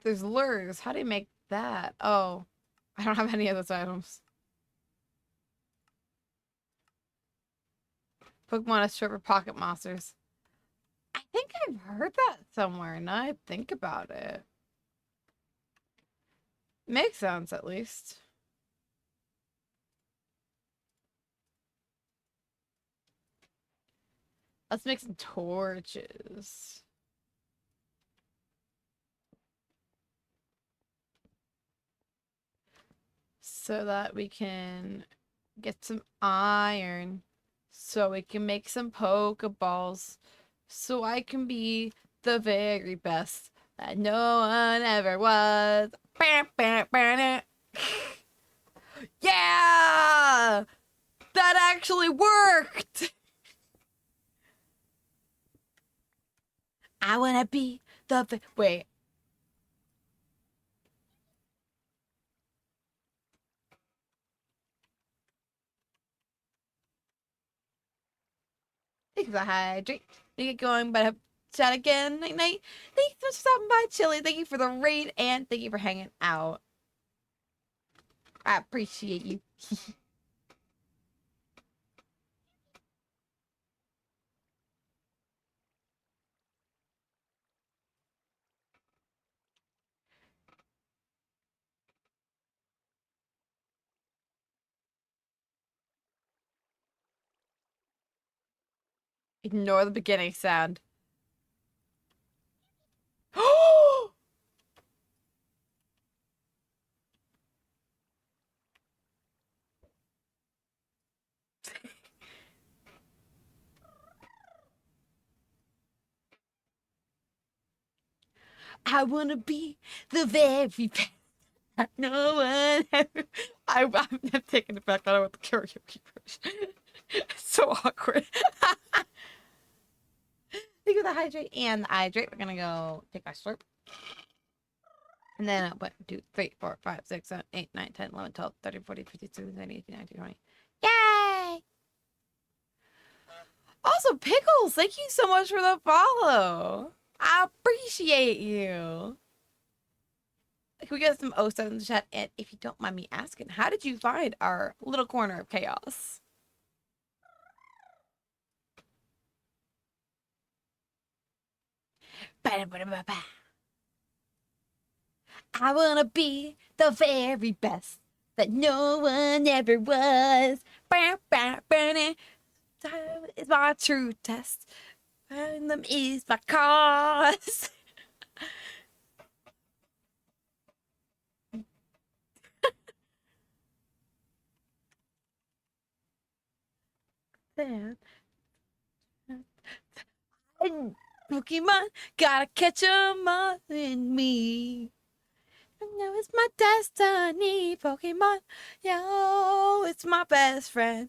There's lures. How do you make that? Oh, I don't have any of those items. Pokemon is short for pocket monsters. I think I've heard that somewhere. Now I think about it. Makes sense, at least. Let's make some torches. So that we can get some iron. So we can make some Pokeballs. So I can be the very best that no one ever was. Yeah! That actually worked! I wanna be the wait. Thanks for the hydrate. You get going, but have chat again. Night night. Thanks for stopping by, Chili. Thank you for the raid and thank you for hanging out. I appreciate you. Ignore the beginning sound. I wanna be the very best. No one ever. I'm taking it back. I don't want the karaoke version. It's so awkward. Think of the hydrate and the hydrate. We're gonna go take our slurp. And then 1, 2, 3, 4, 5, 6, 7, 8, 9, 10, 11, 12, 13, 14, 15, 16, 17, 18, 19, 20. Yay! Also, Pickles, thank you so much for the follow. I appreciate you. Can we get some O7 in the chat? And if you don't mind me asking, how did you find our little corner of chaos? I wanna be the very best that no one ever was. Time is my true test. Find them is my cause. Then, Pokemon, gotta catch 'em all in me. I know it's my destiny, Pokemon. Yo, it's my best friend.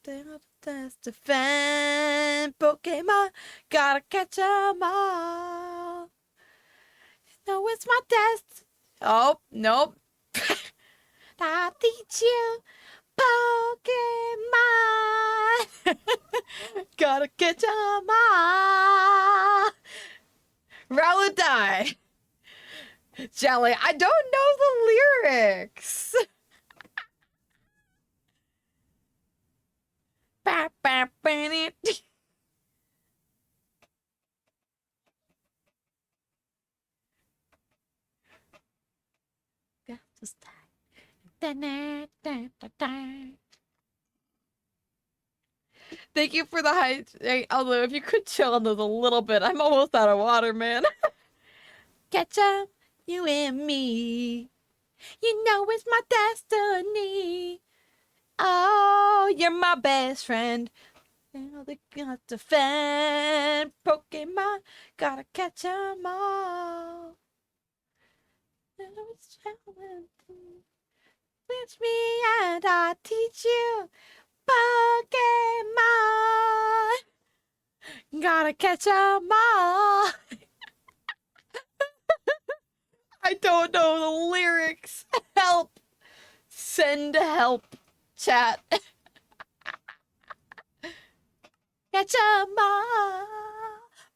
That's to defend Pokemon. Gotta catch 'em all. No, it's my test. Oh, nope. I teach you Pokemon. Gotta catch 'em all. Roll or die. Jelly, I don't know the lyrics. Ba, ba, ba, just thank you for the hydrate. Although, if you could chill on those a little bit, I'm almost out of water, man. Catch up, you and me. You know it's my destiny. Oh, you're my best friend. Now they got to defend Pokemon. Gotta catch 'em all. It's challenging. Teach me and I teach you Pokemon. Gotta catch 'em all. I don't know the lyrics. Help. Send help. Chat. Catch 'em all.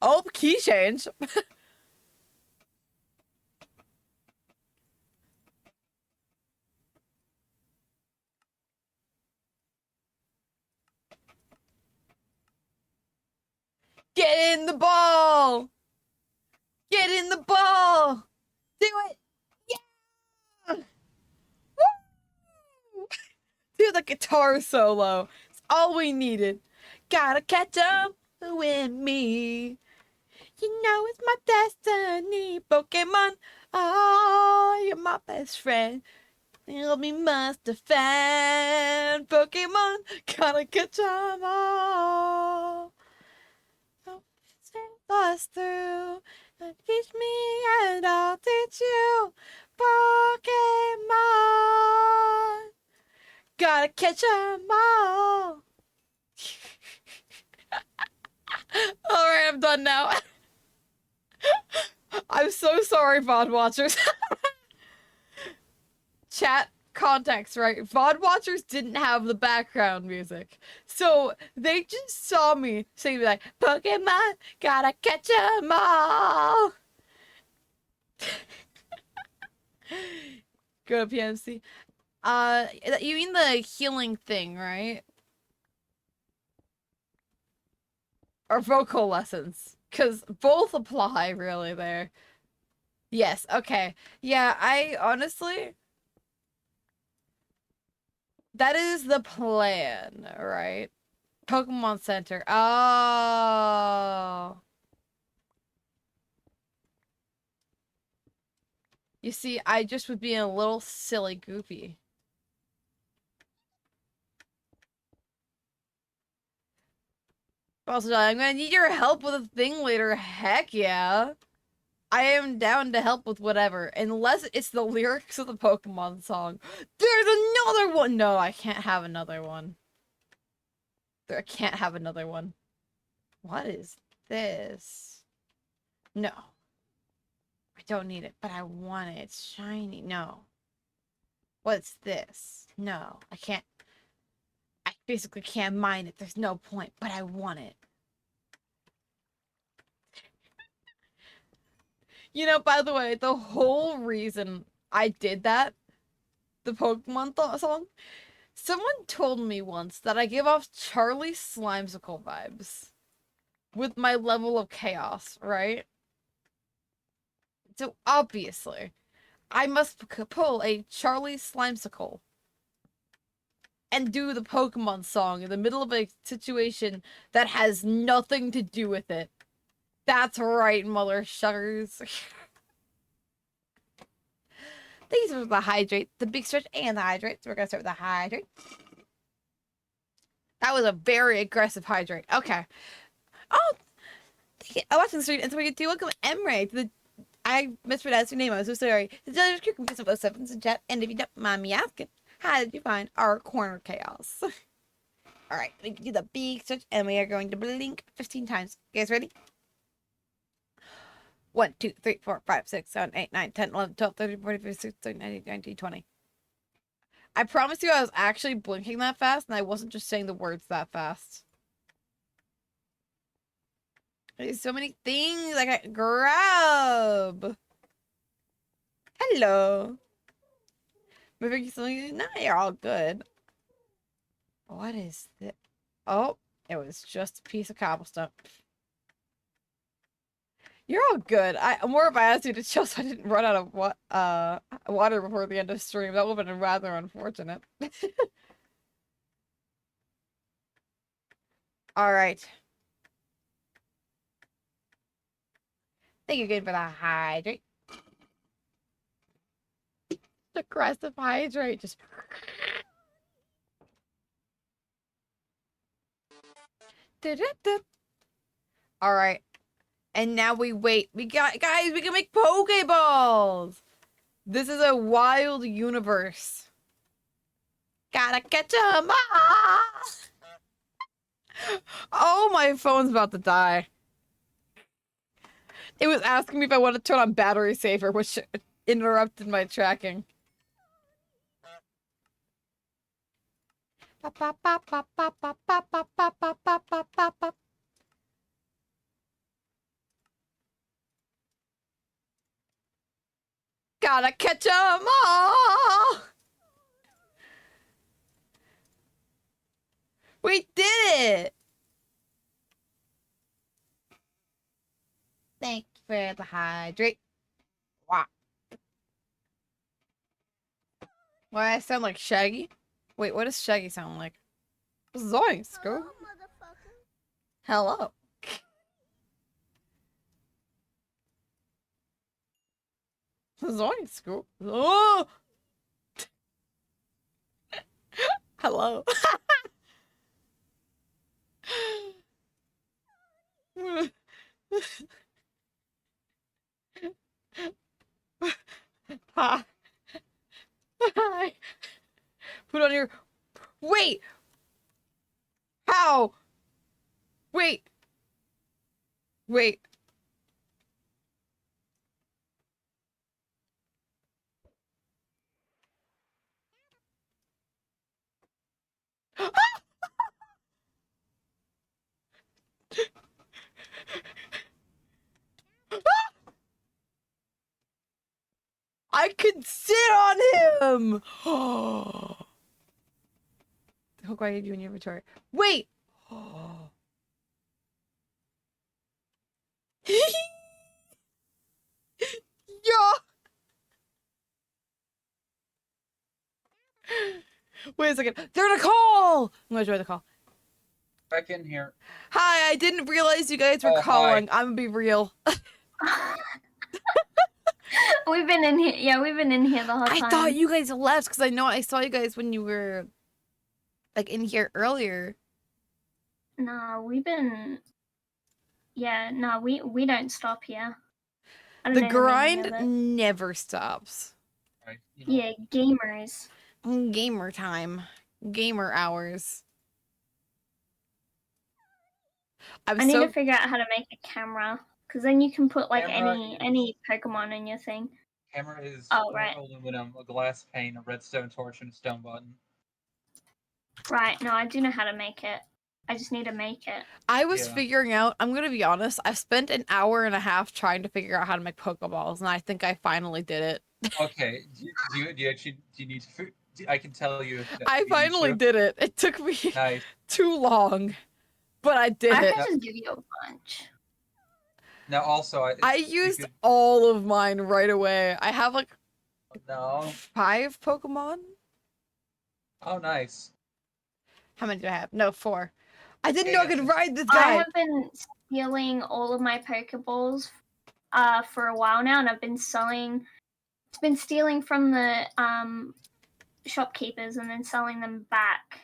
Oh, key change. Get in the ball! Get in the ball! Do it! Yeah! Woo! Do the guitar solo. It's all we needed. Gotta catch up with me. You know it's my destiny. Pokemon, oh, you're my best friend. You'll be must defend. Pokemon, gotta catch 'em all. Don't send us through. Teach me and I'll teach you. Pokemon, gotta catch 'em all. Alright, I'm done now. I'm so sorry, VOD watchers. Chat context, right? VOD watchers didn't have the background music. So they just saw me saying like, Pokemon, gotta catch 'em all. Go to PMC. You mean the healing thing, right? Or vocal lessons. Because both apply, really, there. Yes, okay. Yeah, I honestly... That is the plan, right? Pokemon Center. Oh. You see, I just was being a little silly goofy. Also, I'm gonna need your help with a thing later. Heck yeah. I am down to help with whatever. Unless it's the lyrics of the Pokemon song. There's another one! No, I can't have another one. I can't have another one. What is this? No. I don't need it, but I want it. It's shiny. No. What's this? No, I can't. I basically can't mine it. There's no point, but I want it. You know, by the way, the whole reason I did that, the Pokemon song, someone told me once that I give off Charlie Slimesicle vibes with my level of chaos, right? So obviously, I must pull a Charlie Slimesicle and do the Pokemon song in the middle of a situation that has nothing to do with it. That's right, mother suckers. These are the hydrate, the big stretch and the hydrate. So we're gonna start with the hydrate. That was a very aggressive hydrate. Okay. Oh, I'm watching the stream and so we get to welcome Emre to the. I mispronounced your name. I'm so sorry. The judges can get some of those sevens in chat. And if you don't mind me asking, how did you find our corner chaos? All right, we can do the big stretch and we are going to blink 15 times. You guys ready? 1, 2, 3, 4, 5, 6, 7, 8, 9, 10, 11, 12, 13, 14, 15, 16, 17, 18, 19, 20. I promise you I was actually blinking that fast and I wasn't just saying the words that fast. There's so many things I can grab. Hello. Moving something. No, you're all good. What is this? Oh, it was just a piece of cobblestone. You're all good. More if I asked you to chill so I didn't run out of water before the end of stream. That would have been rather unfortunate. All right. Thank you again for the hydrate. Aggressive hydrate. Just. All right. And now we wait. Guys, we can make Pokeballs. This is a wild universe. Gotta catch 'em all. Oh, my phone's about to die. It was asking me if I wanted to turn on battery saver, which interrupted my tracking. Gotta catch 'em all! We did it! with the hydrate. Wow. Why I sound like Shaggy? Wait, what does Shaggy sound like? Zoinks, go. Hello. Zoinks, go. Oh! Hello. Hi. Hi. Put on your. Wait! How? Wait. Wait. I could sit on him! Hook I gave you in your inventory. Wait! Yeah! Wait a second. They're in a call! I'm gonna join the call. Back in here. Hi, I didn't realize you guys were Oh, hi. calling. I'm gonna be real. We've been in here. Yeah, we've been in here the whole time. I thought you guys left because I know I saw you guys when you were like in here earlier. No, we've been. Yeah, no, we don't stop here. I don't The know the meaning grind of it. never stops. Right. You know, Yeah, gamers. Gamer time. Gamer hours. I'm I need so to figure out how to make a camera, because then you can put like Camera any Pokemon in your thing. Camera is Oh, right. aluminum, a glass pane, a redstone torch, and a stone button. Right. No, I do know how to make it. I just need to make it. I was Yeah. figuring out, I'm gonna be honest, I've spent an hour and a half trying to figure out how to make Pokeballs, and I think I finally did it. Okay. Do you need to? I can tell you. That I you need finally to. did it. It took me Nice. too long, but I did I it. can just give you a bunch. Now also, I you used could- all of mine right away. I have like No. 5 Pokemon. Oh, nice. How many do I have? No, 4. I didn't know I could Yeah. ride this I guy. have been stealing all of my Pokeballs for a while now, and I've been selling. It's been stealing from the shopkeepers and then selling them back.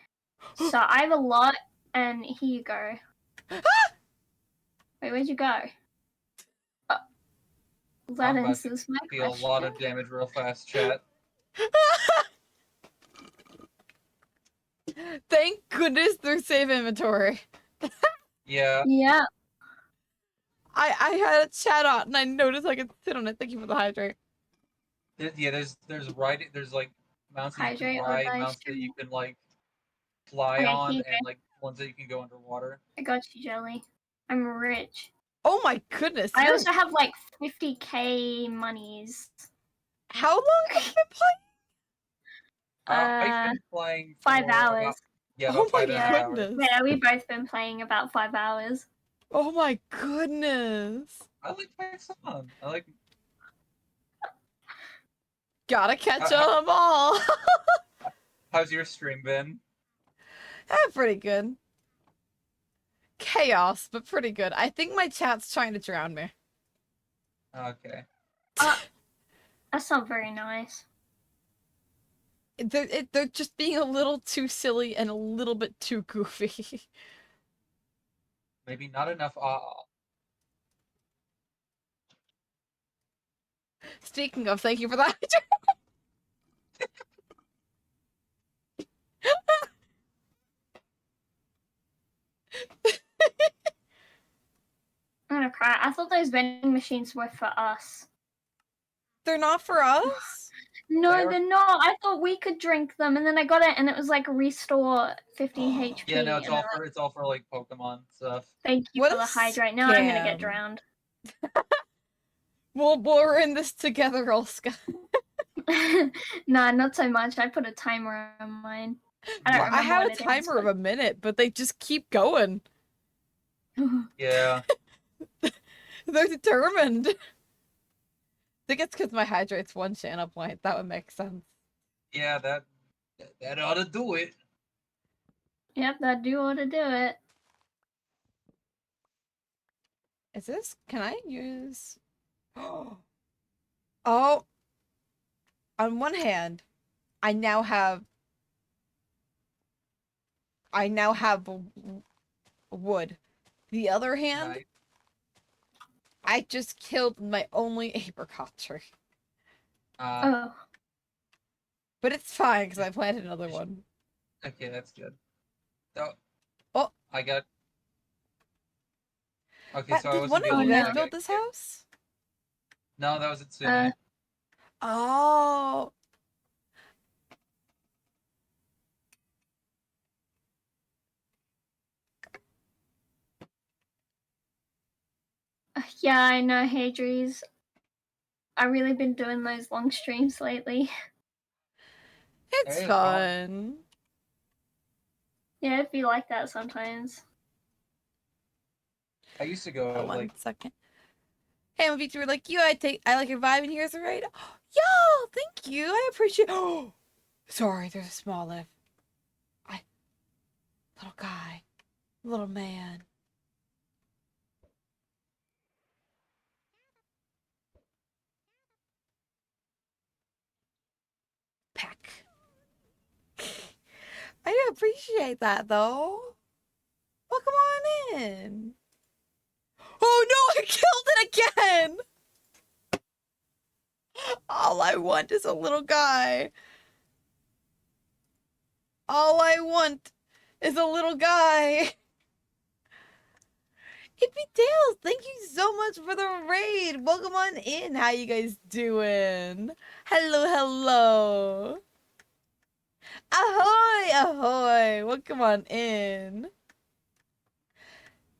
So I have a lot, and here you go. Wait, where'd you go? That I'm about answers my Feel a question. lot of damage real fast, chat. Thank goodness they're save inventory. Yeah. Yeah. I had a chat on and I noticed I could sit on it. Thank you for the hydrate. Yeah. There's like mounts that you Hydrate can or ride, dice mounts that too. you can like fly Okay, on, here you and like ones that you can go underwater. I got you, Jelly. I'm rich. Oh my goodness. I you're- also have like 50k monies. How long have you been playing? I've been playing 5 for hours. About, yeah, Oh about my 5.5 hours. goodness. Yeah, we've both been playing about 5 hours. Oh my goodness. I like playing some. I like. Gotta catch How- them all. How's your stream been? Pretty good. Chaos, but pretty good. I think my chat's trying to drown me. Okay. That's not very nice. They're just being a little too silly and a little bit too goofy. Maybe not enough. Speaking of, thank you for that. I'm gonna cry. I thought those vending machines were for us. They're not for us? No, They are- they're not. I thought we could drink them, and then I got it, and it was like restore 50 HP. Yeah, no, it's and all I'm like, for like Pokemon stuff. thank you What for a the hydrate. Now I'm gonna get scam. drowned. Well, we're in this together, Olska. Nah, not so much. I put a timer on mine. I don't remember I have what a it is, timer of a minute, but they just keep going. Yeah. They're determined. I think it's because my hydrate's one channel point. That would make sense. Yeah, that ought to do it. Yep, that do ought to do it. Is this? Can I use? Oh, on one hand, I now have wood. The other hand, Nice. I just killed my only apricot tree. Uh, Oh, But it's fine because I planted another one. okay, that's good. Oh, Oh, I got. Okay, so I did wasn't one the of Oh, only you one guys no. that build got this hit. house? No, that was uh, Oh, yeah, I know, Hadries. I've really been doing those long streams lately. it's Hey, it's fun. fun. Yeah, it'd be like that sometimes. I used to go One like second. Hey, I'm Victor. Like you, I like your vibe in here. Is it right? Yo, thank you. I appreciate. Oh, sorry. There's a small lift. Little guy, little man. Peck. I appreciate that though. Welcome on in. Oh no, I killed it again. All I want is a little guy. All I want is a little guy. Hippie Tails, thank you so much for the raid. Welcome on in. How you guys doing? Hello, hello. Ahoy, ahoy. Welcome on in.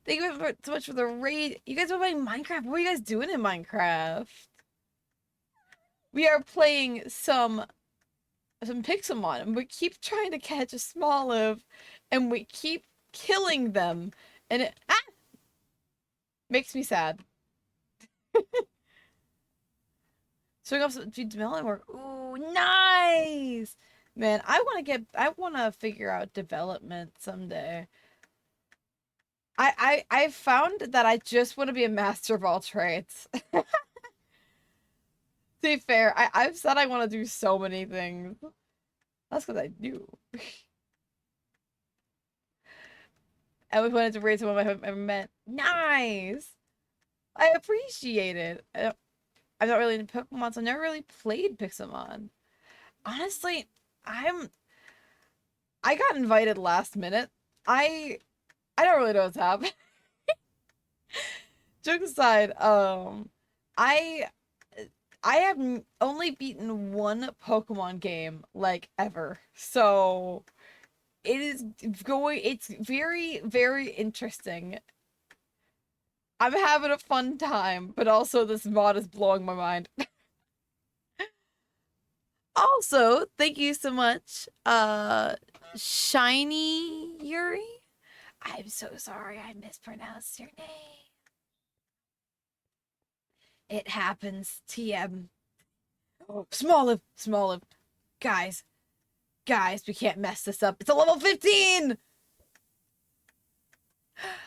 Thank you so much for the raid. You guys are playing Minecraft. What are you guys doing in Minecraft? We are playing some Pixelmon, and we keep trying to catch a small live, and we keep killing them, and it makes me sad. Swing off some development work. Ooh, nice! Man, I wanna figure out development someday. I found that I just want to be a master of all trades. To be fair, I've said I want to do so many things. That's because I do. I always wanted to raise someone I've ever met. Nice! I appreciate it. I'm not really into Pokemon, so I've never really played Pixelmon. Honestly, I got invited last minute. I don't really know what's happening. Jokes aside, I I have only beaten one Pokemon game like ever. So it's very, very interesting. I'm having a fun time, but also this mod is blowing my mind. Also, thank you so much, Shiny Yuri. I'm so sorry I mispronounced your name. It happens, TM. Oh, small live. Guys, we can't mess this up. It's a level 15!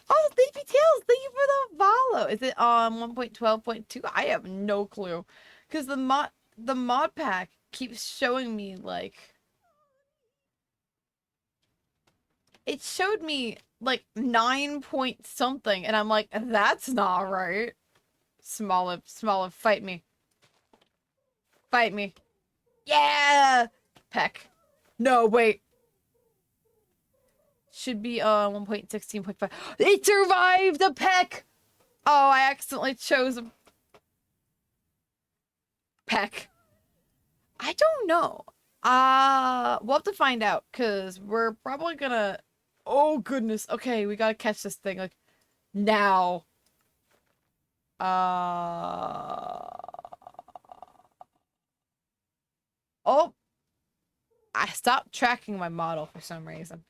Oh, Sleepy Tails, thank you for the follow. Is it on 1.12.2? I have no clue. Because the mod pack keeps showing me like it showed me like 9 point something, and I'm like, that's not right. Small live, fight me. Fight me. Yeah! Peck. No, wait. Should be 1.16.5. It survived the peck! Oh, I accidentally chose a peck. I don't know. We'll have to find out, because we're probably gonna... Oh, goodness. Okay, we gotta catch this thing, like, now. Oh! I stopped tracking my model for some reason.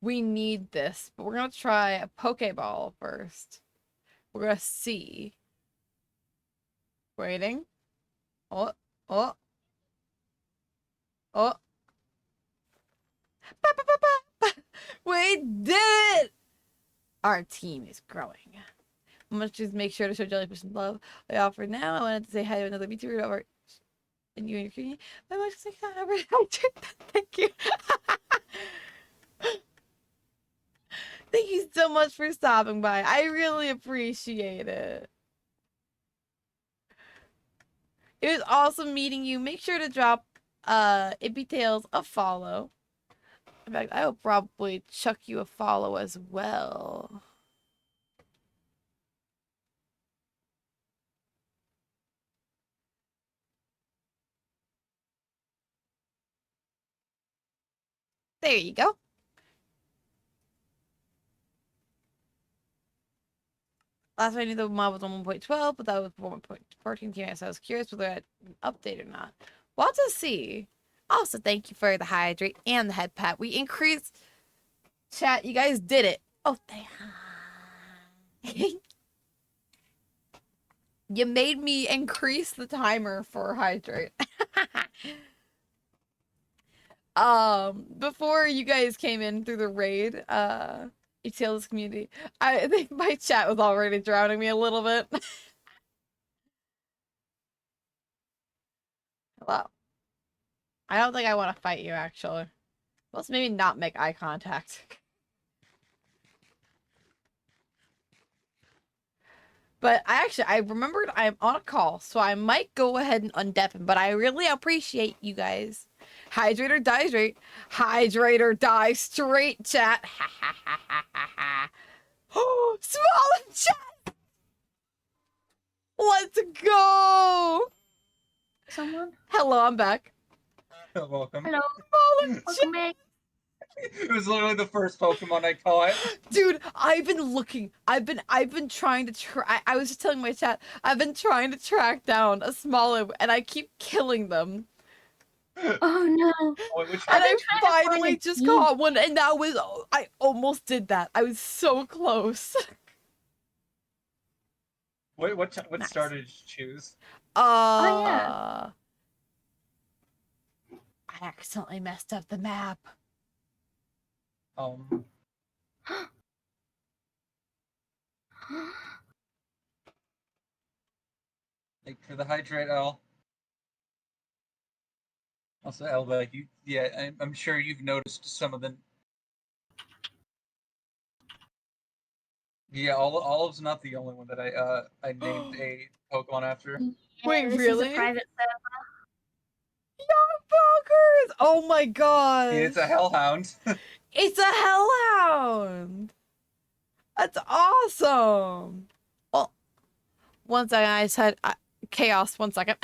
We need this, but we're gonna try a Pokeball first. We're gonna see. Waiting. Oh, oh, oh. Ba, ba, ba, ba. We did it! Our team is growing. I must just make sure to show Jellyfish some love. I offer now. I wanted to say hi to another VTuber over and you and your community. I must say hi. Thank you. Thank you so much for stopping by. I really appreciate it. It was awesome meeting you. Make sure to drop Ippy Tales a follow. In fact, I will probably chuck you a follow as well. There you go. Last I knew the mod was on 1.12, but that was 1.14 TMS. So I was curious whether I'd update or not. Well, to see. Also, thank you for the hydrate and the head pat. We increased chat. You guys did it. Oh, you made me increase the timer for hydrate. Before you guys came in through the raid, Etail's community, I think my chat was already drowning me a little bit. Well, I don't think I want to fight you, actually. Let's maybe not make eye contact. But I remembered I'm on a call, so I might go ahead and undeafen, but I really appreciate you guys. Hydrate or die straight. Hydrate or die straight, chat. Ha ha ha ha ha ha. Oh, small chat! Let's go! Someone? Hello, I'm back. Welcome. Hello. Small chat! Welcome back. It was literally the first Pokemon I caught. Dude, I've been looking. I've been trying to I was just telling my chat, I've been trying to track down a Smoliv and I keep killing them. Oh no. Wait, which And I've I been trying to find finally a just team. caught one and that was I almost did that. I was so close. what Nice. star did you choose? Oh, yeah. I accidentally messed up the map. Like for the hydrate L. Also, L, like you, yeah, I'm sure you've noticed some of the. Yeah, Olive's not the only one that I named a Pokemon after. Yeah, Wait, this really? is a private server. Bonkers! Oh my god. Yeah, it's a Hellhound. It's a hellhound! That's awesome! Oh, one second, I said chaos. 1 second.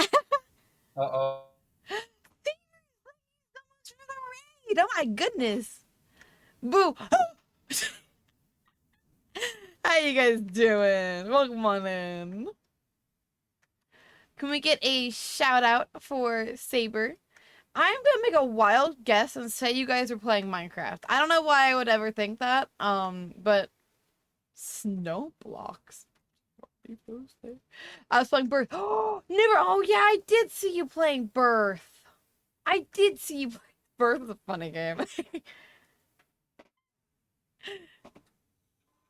Uh-oh. Thank you so much for the raid! Oh my goodness! Boo! How you guys doing? Welcome on in. Can we get a shout out for Saber? I'm gonna make a wild guess and say you guys are playing Minecraft. I don't know why I would ever think that. But snow blocks. I was playing Birth. Oh, never. Oh yeah, I did see you playing Birth. I did see you play Birth. Is a funny game.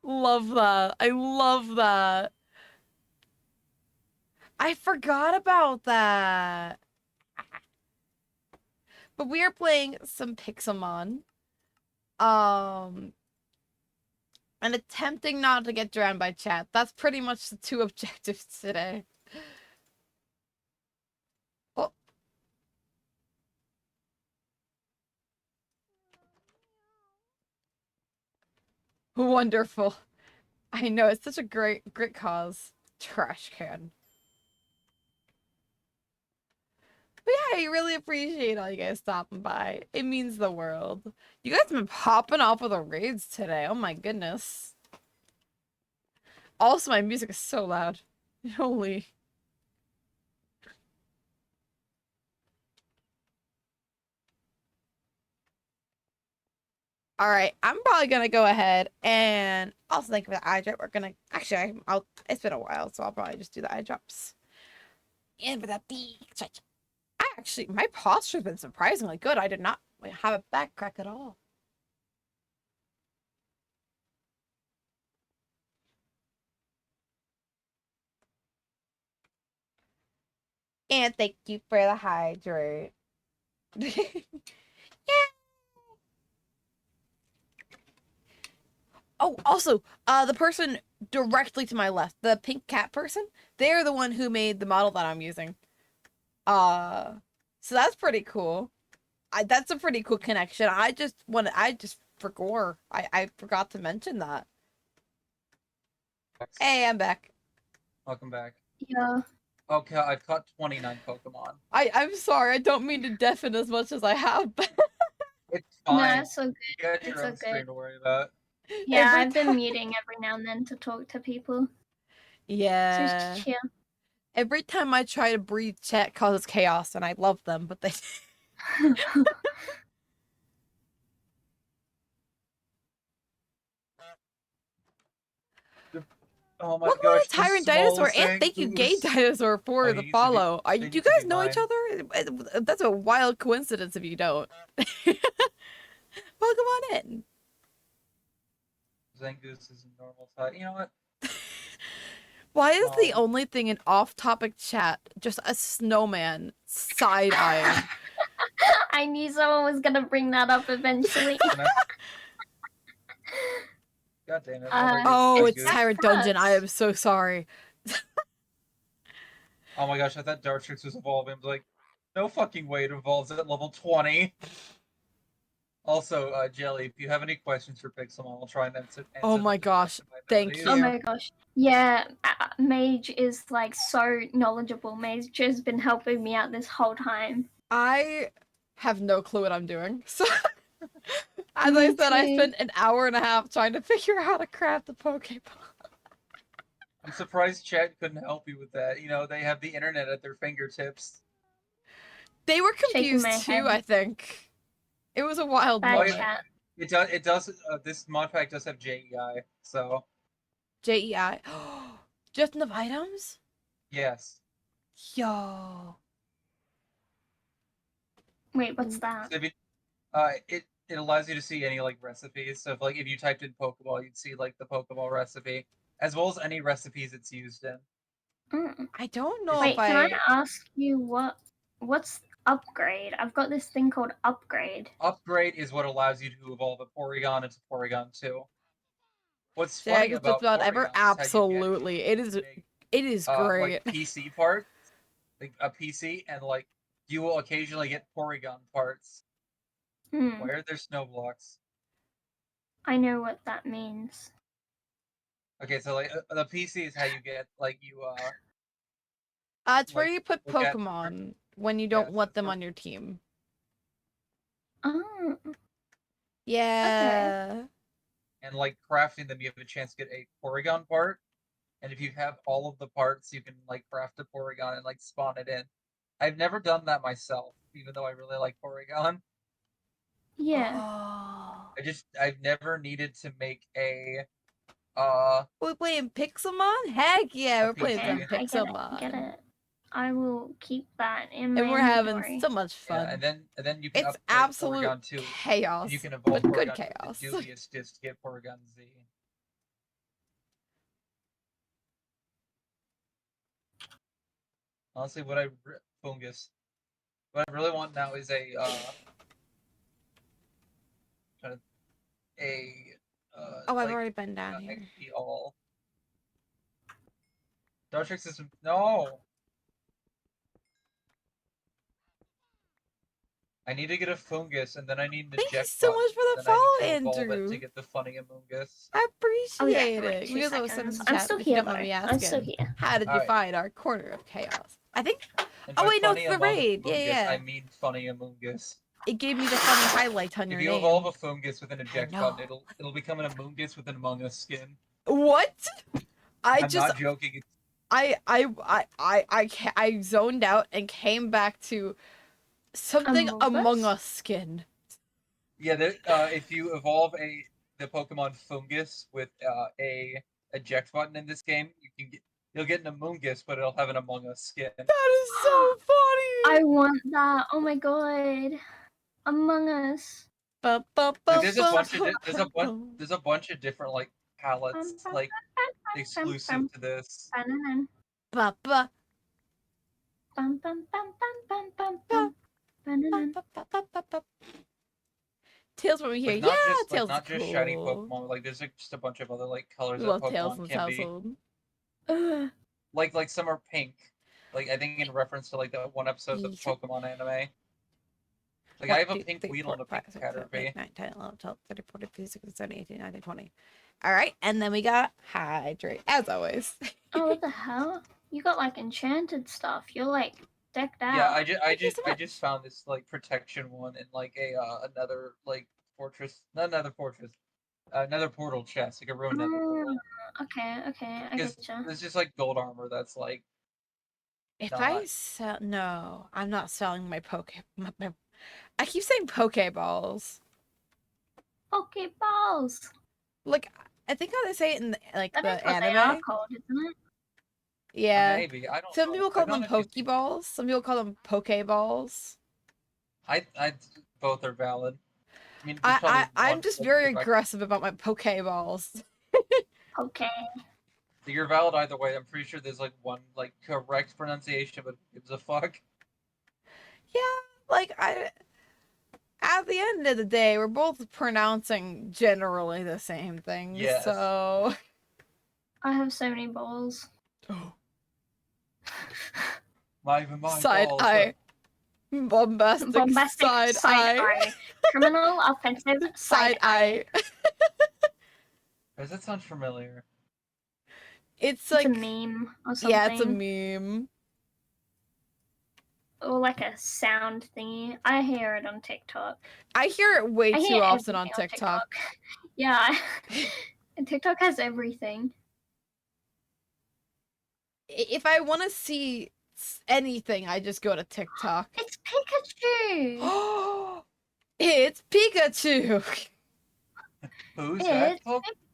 Love that. I love that. I forgot about that. But we are playing some Pixelmon. And attempting not to get drowned by chat. That's pretty much the two objectives today. Oh. Wonderful. I know, it's such a great cause. Trash can. But yeah, I really appreciate all you guys stopping by. It means the world. You guys have been popping off with the raids today. Oh my goodness. Also, my music is so loud. Holy. All right, I'm probably gonna go ahead and also thank you for the eye drop. We're gonna actually, I'll. It's been a while, so I'll probably just do the eye drops. And for that big stretch. I actually, my posture's been surprisingly good. I did not have a back crack at all. And thank you for the hydrate. Yeah. Oh, also, the person directly to my left, the pink cat person, they're the one who made the model that I'm using. Uh, so that's pretty cool. That's a pretty cool connection. I just forgot. I forgot to mention that. Hey, I'm back. Welcome back. Yeah. Okay, I've caught 29 Pokemon. I'm sorry. I don't mean to deafen as much as I have. It's No, fine. it's so good. You got It's your so own screen good. to worry about. Yeah, Every I've been time- muting every now and then to talk to people. So Yeah. it's chill. Every time I try to breathe, chat causes chaos, and I love them, but they. Oh my Welcome gosh, on, the Tyrant Dinosaur, smallest and thing. thank you, Gay Dinosaur, for Oh, the he needs to be- follow. they Do need you to guys be know each mine. other? That's a wild coincidence if you don't. Welcome on in. Zangoose is a normal type. You know what? Why is the No. only thing in off-topic chat just a snowman side-eyeing? I knew someone was gonna bring that up eventually. Can I- God damn it. Uh, Oh, it's Zangoose. Tyrant Dungeon. I am so sorry. Oh my gosh, I thought Dartrix was evolving. I was like, no fucking way it evolves at level 20. Also, Jelly, if you have any questions for Pixelmon, I'll try and answer Oh them my to the gosh, best of my thank abilities. Oh you. my gosh. Yeah, Mage is like so knowledgeable. Mage has been helping me out this whole time. I have no clue what I'm doing. So, as Me I said, I too. spent an hour and a half trying to figure out how to craft a Pokeball. I'm surprised chat couldn't help you with that. You know, they have the internet at their fingertips. They were Shaking confused my too, head. I think. It was a wild Bad Oh, moment. chat. It does. It does. This mod pack does have JEI, so JEI. Just enough items? yes. Yo. Wait, what's that? So if you, it allows you to see any like recipes. So if you typed in Pokeball, you'd see like the Pokeball recipe, as well as any recipes it's used in. Mm. I don't know Wait, if can I ask you what's upgrade? I've got this thing called upgrade. Upgrade is what allows you to evolve a Porygon into Porygon 2. What's say I funny could just about about ever. Porygon is how you get Absolutely. It is great. like PC parts, like a PC, and like you will occasionally get Porygon parts. Hmm, Why are there snow blocks? I know what that means. Okay, so like the PC is how you get like It's where like you put look at Pokemon when you don't yes, want that's them where on your team. Oh, okay. Yeah. and like crafting them, you have a chance to get a Porygon part. And if you have all of the parts, you can like craft a Porygon and like spawn it in. I've never done that myself, even though I really like Porygon. Yeah. Oh. I've never needed to make We're playing Pixelmon? Heck yeah, a we're playing PC. some Yeah, I get it. I get Pixelmon. it. I will keep that in my And we're having inventory. so much Yeah, fun. and then you can It's upgrade absolute Porygon 2, and you chaos, can evolve but good Porygon chaos. into Dubious just to get Porygon Z. Honestly, fungus. What I really want now is kind of a Oh, I've like already been down here. XP all. Star Trek system. No, I need to get a fungus, and then I need an Thank you eject so button, much for and the then I need follow, to evolve it to Andrew. get the funny Amoongus. I Oh yeah, appreciate wait it. 2 Because I was saying seconds. in I'm chat, still if you here don't though. mind me I'm still asking, here. how did you Alright. find our corner of chaos? I think. And Oh by wait, no, it's funny the among raid. Yeah, Amoongus, yeah. I mean funny Amoongus. It gave me the funny highlight on If your you evolve name. a fungus with an I eject know. button, it'll become an Amoongus with an Among Us skin. What? I I'm just not joking. I zoned out and came back to something Among Among Us? Us skin. Yeah, if you evolve the Pokemon Fungus with a eject button in this game, you'll get an Amoonguss, but it'll have an Among Us skin. That is so I funny. want that. Oh my god. Among Us. Ba, ba, Like, ba, ba, ba, ba, ba. there's a bunch of different like Bum, palettes bum, like bum, exclusive bum, to this. bum, Ba, ba, bum, bum, bum, bum, bum, ba, bum, bum, ba, ba, ba, ba, ba. Tails from here. Like Yeah, like Tails is not just shiny cool. Pokemon, like there's like just a bunch of other like colors We that love Tails Pokemon in this can be. household. Ugh. Like some are pink. Like I think in reference to like that one episode of the Yeesh. Pokemon anime. Like I One, have a two, pink three, Weedle four, and a five, pink six, seven, Caterpie. 8, 9, 10, 11, 12, 13, 14, 15, 16, 17, 18, 19, 20. All right, and then we got Hydrate, as always. Oh, what the hell? You got like enchanted stuff. You're like decked Yeah, out. Thank you so I just much. found this like protection one in like a another like fortress, not another fortress, another portal chest, like a ruined nether portal. Okay, okay, I Because getcha. there's just like gold armor that's like If not. I sell, no, I'm not selling my I keep saying Pokeballs. Pokeballs. Like, I think how they say it in like That is the what they are anime. called, isn't it? Yeah. Maybe I don't Some know. people I call don't them actually see. Pokeballs. Some people call them Pokeballs. I both are valid. I mean, there's I, probably I one I'm just like very correct. aggressive about my Pokeballs. Okay. So you're valid either way. I'm pretty sure there's like one like correct pronunciation, but who gives a fuck? Yeah, like I at the end of the day, we're both pronouncing generally the same thing. Yes. So I have so many balls. My side balls. eye. Bombastic Bombastic side side eye. eye. Criminal offensive Side side eye. eye. Does that sound familiar? It's It's a like meme or yeah, it's a something. meme. Or like a sound thingy. I hear it on TikTok. I hear it way I hear too often everything on TikTok. Yeah. And TikTok has everything. If I want to see anything, I just go to TikTok. It's Pikachu! It's Pikachu. Who's that? It's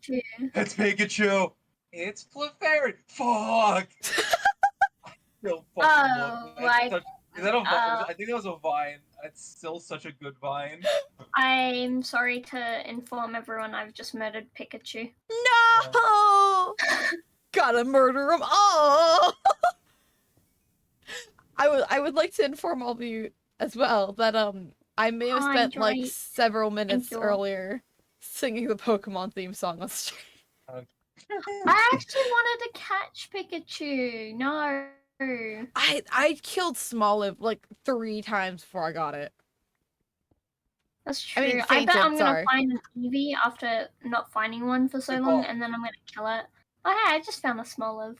Pikachu. It's Pikachu. It's Clefairy. Fuck. Still fucking love Oh, it. like, Is that a vine? uh, I think that was a vine. It's still such a good vine. I'm sorry to inform everyone I've just murdered Pikachu. No! Gotta murder them all. I would like to inform all of you as well that I may have spent like Hydrate. several minutes you. earlier singing the Pokemon theme song on stream. I actually wanted to catch Pikachu. No. I killed Smoliv like 3 times before I got it. That's I true. mean, I bet fainted, I'm gonna sorry. find an Eevee after not finding one for so Good long, ball. and then I'm gonna kill it. Oh hey, I just found a Smoliv.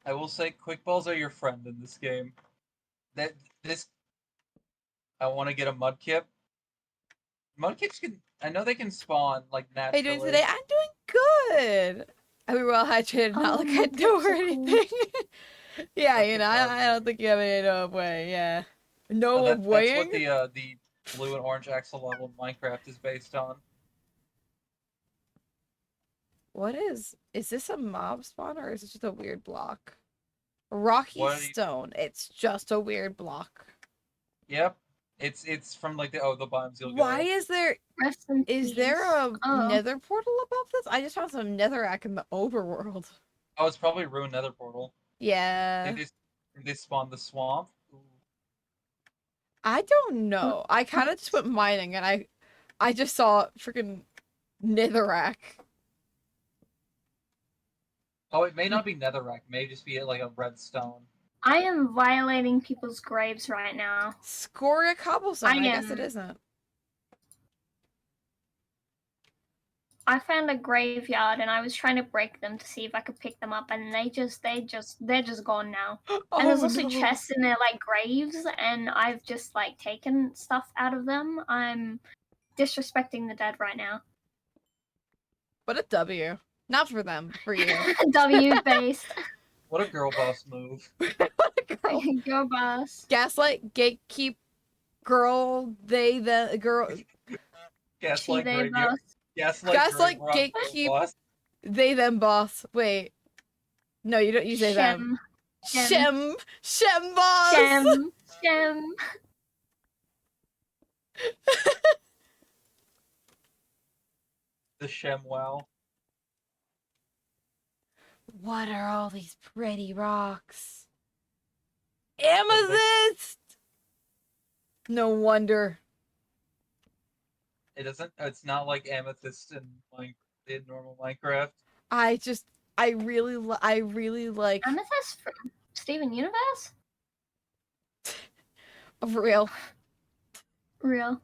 I will say, quick balls are your friend in this game. That this, I want to get a Mudkip. Mudkips can, I know they can spawn like How you doing naturally. today? I'm doing good. I mean, well hydrated, not like I Mudkips know or are cool. anything. Yeah, you know, Mudkips are I don't think you have any no way. Yeah, no Oh, that's what weighing. the blue and orange axle level in Minecraft is based on. What is this a mob spawn or is it just a weird block? Rocky What are you- stone. It's just a weird block. Yep, it's from like the biomes you'll Why go. is there Rest in is peace. there a Oh, nether portal above this? I just found some netherrack in the overworld. Oh, it's probably ruined Nether portal. Yeah. Did they spawn the swamp? Ooh. I don't know. I kind of just went mining and I just saw freaking netherrack. Oh, it may not be netherrack. It may just be like a redstone. I am violating people's graves right now. Scoria cobblestone. I guess it am- isn't. I found a graveyard and I was trying to break them to see if I could pick them up, and they're just gone now. Oh And there's also no. chests in their like graves, and I've just like taken stuff out of them. I'm disrespecting the dead right now. What a W. Not for them, for you. W based. What a girl boss move. Girl. Go boss. Gaslight, gatekeep, girl, they, the girl. Gaslight they graveyard. both. Gaslight Gaslight, graveyard gatekeep. boss. They them boss. Wait. No, you don't use they them. Shem. Shem boss. Shem. The Shem wow. What are all these pretty rocks? Amethyst! No wonder. It doesn't. It's not like amethyst in normal Minecraft. I really like Amethyst from Steven Universe? for real. Real.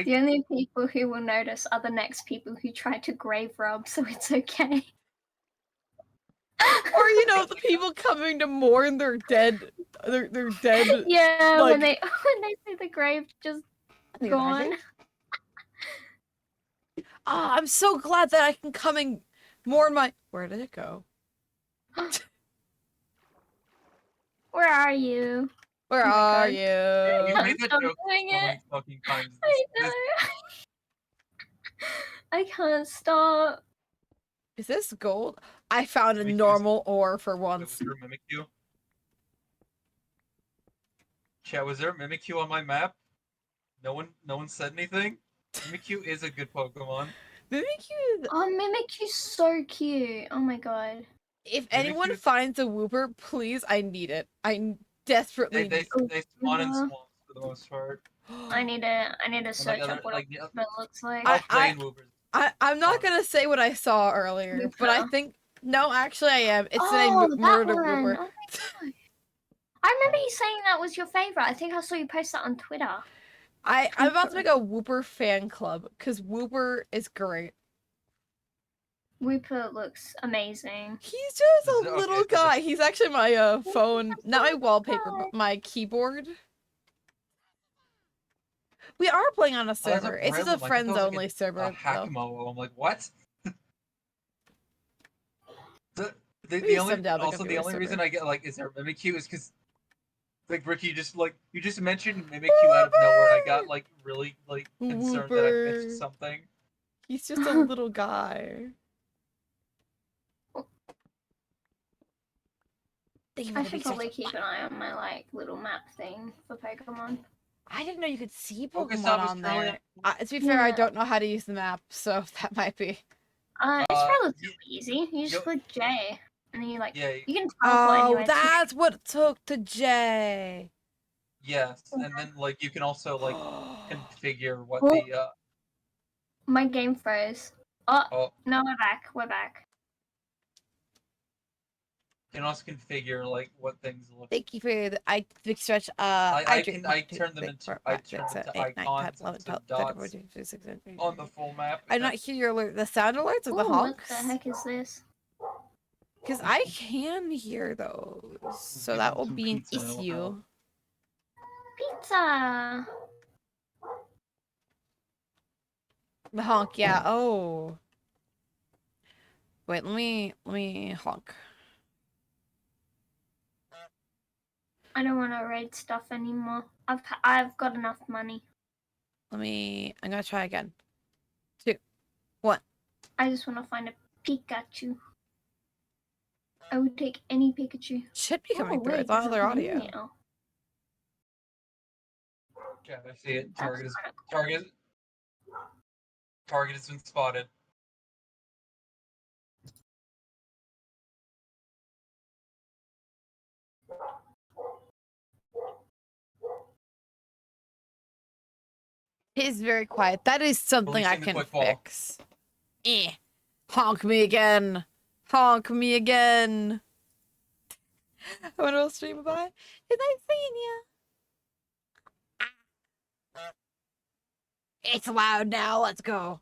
The only people who will notice are the next people who try to grave rob, so it's okay. Or the people coming to mourn their dead. They're dead. Yeah, like- when they see the grave just gone. Ah, I'm so glad that I can come and mourn my. Where did it go? Where are you? Where Oh my are God. you? We've made that Stop joke doing so it. many fucking times. I This- know. I can't stop. Is this gold? I found a Mimikyu is- normal ore for Was once. there a Mimikyu? Chat, was there a Mimikyu on my map? No one said anything? Mimikyu is a good Pokemon. Mimikyu. Oh, Mimikyu's so cute. Oh my God. If anyone Mimikyu- finds a Wooper, please, I need it. I desperately They need. they spawn in yeah. swamps for the most part. I need to And search like other up what like it looks like. I- plane movers. I'm not gonna say what I saw earlier, but I Wooper. think no, actually I am. It's Oh, a that murder one. Wooper. Oh my God. I remember you saying that was your favorite. I think I saw you post that on Twitter. I'm about to make a Wooper fan club because Wooper is great. Wooper looks amazing. He's just a Okay, little so the- guy. He's actually my phone, that's not my so wallpaper, cute. but my keyboard. We are playing on a Oh, that's server. It's just a Breloom. I thought friends that was like only a server. though. Hakamo. I'm like, what? the Maybe only someday I'll become also the your only reason server. I get like is there Mimikyu is because like Ricky you just mentioned Mimikyu out of nowhere and I got like really like concerned that I Wooper. missed something. He's just a little guy. Thank you for I the should big probably search. keep an eye on my little map thing for Pokemon. I didn't know you could see Pokemon Pokestop is on currently there. To be fair, I Yeah. don't know how to use the map, so that might be. It's Uh, relatively easy. You just yo- click J, and then you Yeah, you can teleport Oh, anywhere. that's what it took to J. yes, and then like you can also like configure what Oh. the My game froze. Oh, oh no, we're back. We're back. you can also configure like what things look. Thank you for the big stretch. I drink can- I 1, 2, turn them 3, into- 4, I 5, turn 6, them 7, to 8, 9, 10, icons 11, and 12, to 13, dots 14, 15, 16, 17, on the full map. I not hear your alert, the sound alerts of the Ooh, what honks? the heck is this? Because I can hear those, so Give that them will some be an pizza, it'll issue. help. Pizza. The honk, yeah. Oh. Wait, let me honk. I don't want to raid stuff anymore. I've got enough money. I'm gonna try again. 2, 1. I just want to find a Pikachu. I would take any Pikachu. Should be coming Oh, through. wait, It's on there's other a audio. Meow. Yeah, I see it. That's Target kinda cool. Target has been spotted. It is very quiet. That is something I Releasing the can quick ball. fix. Honk me again. Honk me again. I want to stream about. It's nice seeing you. It's loud now. Let's go.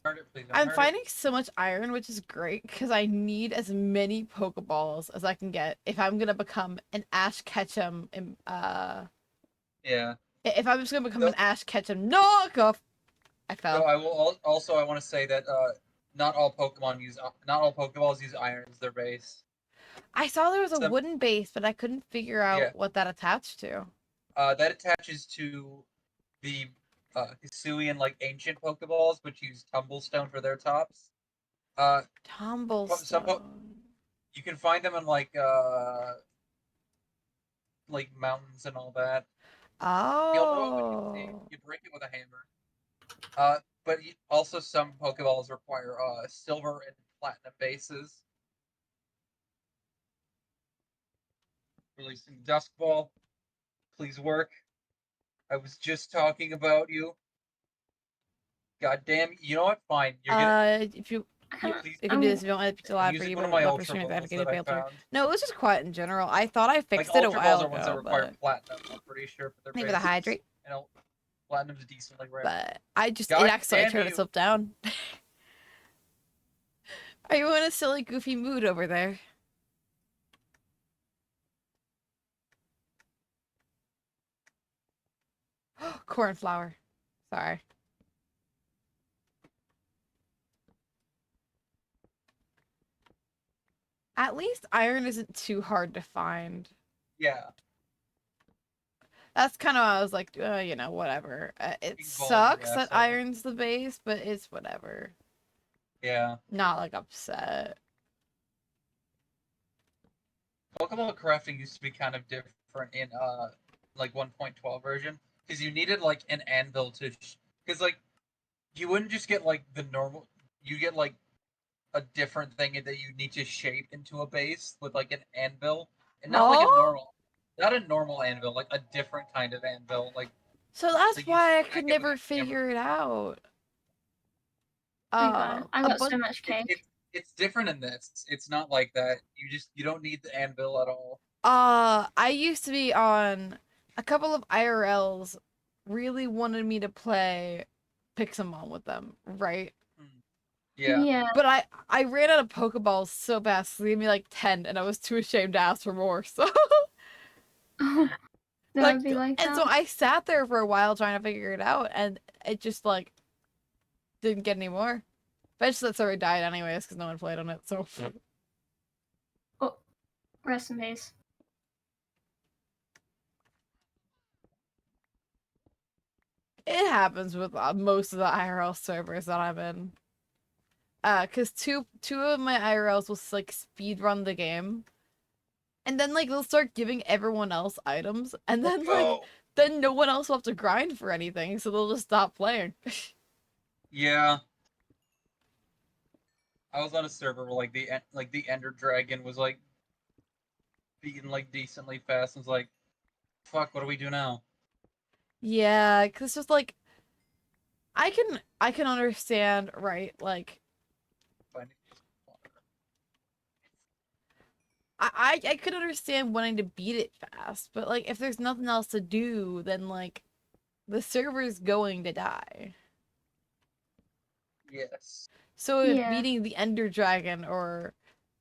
Heard it, please don't I'm hurt it. finding so much iron, which is great because I need as many Pokeballs as I can get if I'm gonna become an Ash Ketchum. Yeah. If I'm just gonna become Nope. an Ash Ketchum knockoff. I So fell. I will also I want to say that not all Pokeballs use iron as their base. I saw there was a Some wooden base, but I couldn't figure yeah, out what that attached to. that attaches to the Hisuian like ancient Pokeballs, which use Tumblestone for their tops. Uh, some Tumblestone. you can find them in like mountains and all that. You'll know it when you see it. Oh. You break it with a hammer. But also some Pokeballs require silver and platinum bases. Releasing Dusk Ball. Please work. I was just talking about you. God damn, you know what? Fine. You're gonna If you I you, can't. please. you can do I'm this if you don't want it to I'm live for using you, one of but my love for Ultra streaming Balls that that I failed through. found. No, it was just quiet in general. I thought I Like fixed it a Ultra Balls while are ones that ago, require but platinum. I'm pretty sure for their maybe the bases. hydrate. You know, platinum's decently rare. But I just it God accidentally damn turned you! itself down. Are you in a silly, goofy mood over there? Cornflower. Sorry. At least iron isn't too hard to find. Yeah, That's kind of why I was like, whatever. It big balls your sucks that ass off. iron's the base, but it's whatever. Yeah. Not like upset. Pokeball crafting used to be kind of different in like 1.12 version because you needed like an anvil to because like you wouldn't just get like the normal you get like a different thing that you need to shape into a base with like an anvil and not like a Oh, normal not a normal anvil like a different kind of anvil so that's like you why I smack could it with never a hammer. figure it out. my god. I A got bunch. so much cake. It's different in this. It's not like that. You don't need the anvil at all. I used to be on a couple of IRLs. Really wanted me to play Pixelmon with them, right? Hmm. Yeah. Yeah. But I ran out of Pokeballs so fast. So they gave me like 10, and I was too ashamed to ask for more. So That would be like and so that. I sat there for a while trying to figure it out, and it just like didn't get any more. Eventually, that server died anyways because no one played on it. So Oh, rest in peace. it happens with most of the IRL servers that I'm in. Cause two of my IRLs will like speed run the game, and then like they'll start giving everyone else items, and then like Oh. then no one else will have to grind for anything, so they'll just stop playing. Yeah. I was on a server where like the Ender Dragon was like beating like decently fast and was like, fuck, what do we do now? Yeah, cause it's just like I can understand, right? Like Finding I could understand wanting to beat it fast, but like if there's nothing else to do, then like the server's going to die. yes. So if Yeah. beating the Ender Dragon or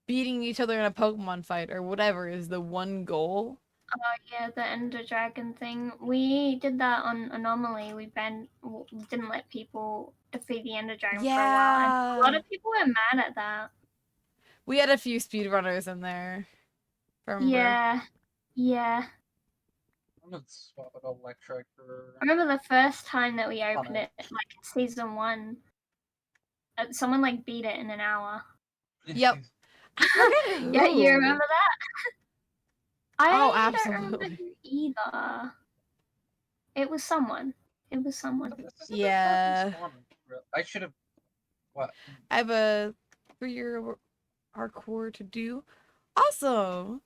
beating each other in a Pokemon fight or whatever is the one goal. Oh yeah, the Ender Dragon thing. We did that on Anomaly. We didn't let people defeat the Ender Dragon for a while, and a lot Yeah. of people were mad at that. We had a few speedrunners in there. If I remember. Yeah, yeah. I'm gonna swap it electric for I remember the first time that we opened Hunter. it, like in season 1. Someone like beat it in an hour. Yep. I forget who. Yeah, you remember that? Oh, I don't remember absolutely. who either. It was someone. It was someone. This isn't a fucking Yeah. storm. I should have what? I have a 3-year hardcore to do. Awesome.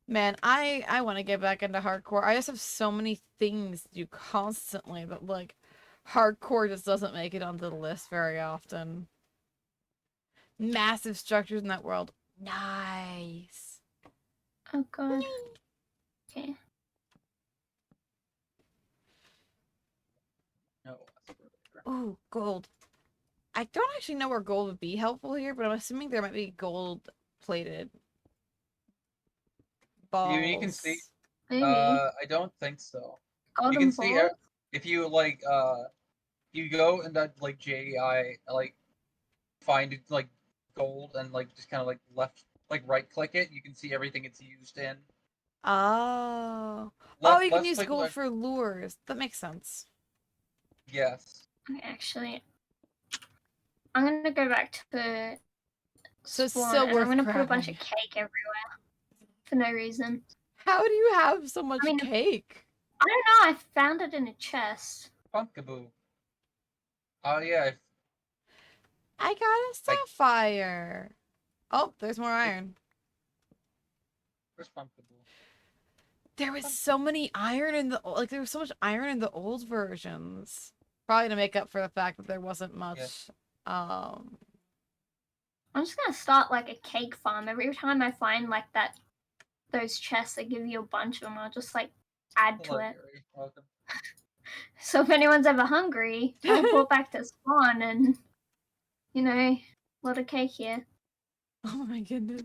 Man, I want to get back into hardcore. I just have so many things to do constantly that like hardcore just doesn't make it onto the list very often. Massive structures in that world. Nice. Oh god. Okay. No. Oh, gold. I don't actually know where gold would be helpful here, but I'm assuming there might be gold plated You can see. Maybe. I don't think so. You Golden can see balls? if you like You go and that like JI like find like gold and like just kind of like left like right click it. You can see everything it's used in. Oh. Oh, Left you can left use click gold for lures. That makes sense. yes. Okay, actually, I'm gonna go back to the So it's spawn still and I'm worth gonna put a bunch grabbing. of cake everywhere for no reason. How do you have so much I mean, cake? I don't know. I found it in a chest. Pumpkaboo. Oh yeah. I got a I, sapphire. Oh, there's more iron. where's Pumpkaboo? There was so many iron in the like there was so much iron in the old versions. Probably to make up for the fact that there wasn't much. Um I'm just gonna start like a cake farm. Every time I find like those chests that give you a bunch of them, I'll just like add to Hello, it. Gary. Welcome. So if anyone's ever hungry, teleport back to spawn and a lot of cake here. Oh my goodness.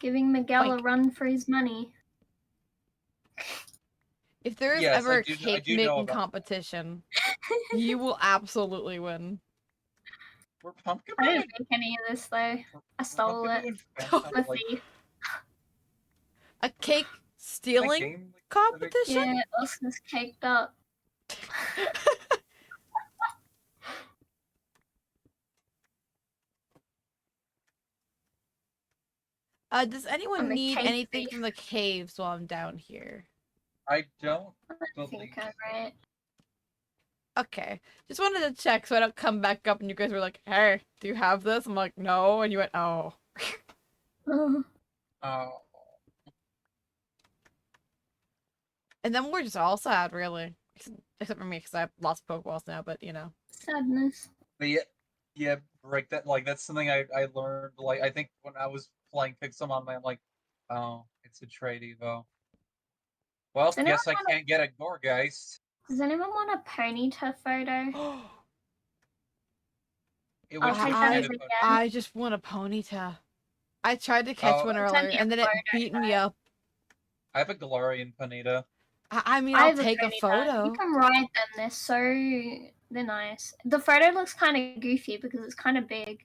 Giving Miguel a Like run for his money. if there is Yes, ever a I cake do know making about that. competition, you will absolutely win. Were I Pumpkaboo didn't and make any of this though. I were stole Pumpkaboo it. and Fence Oh, kind I'm a of like thief. A cake that stealing game like competition? Yeah, Oscar's caked up. Does anyone I'm a need cake anything thief. from the caves while I'm down here? I don't I don't believe think I'm right. Okay. Just wanted to check so I don't come back up and you guys were like, hey, do you have this? I'm like, no. And you went, oh. Oh, oh And then we're just all sad, really. Except for me, because I have lots of Pokeballs now, but you know. sadness. but yeah, break that like that's something I learned like I think when I was playing Pixelmon I'm like, oh, it's a trade Evo. Well, Does anyone guess I want can't get a Gorgeist. Does anyone want a ponyta photo? It I'll which take that as Ponyta a photo? yes. I just want a Ponyta. I tried to catch Oh, one Send earlier, me a and then it photo, beat me up. I have a Galarian Ponyta. I mean, I I'll have a take a ponyta. You photo. can ride them. They're nice. The photo looks kind of goofy because it's kind of big.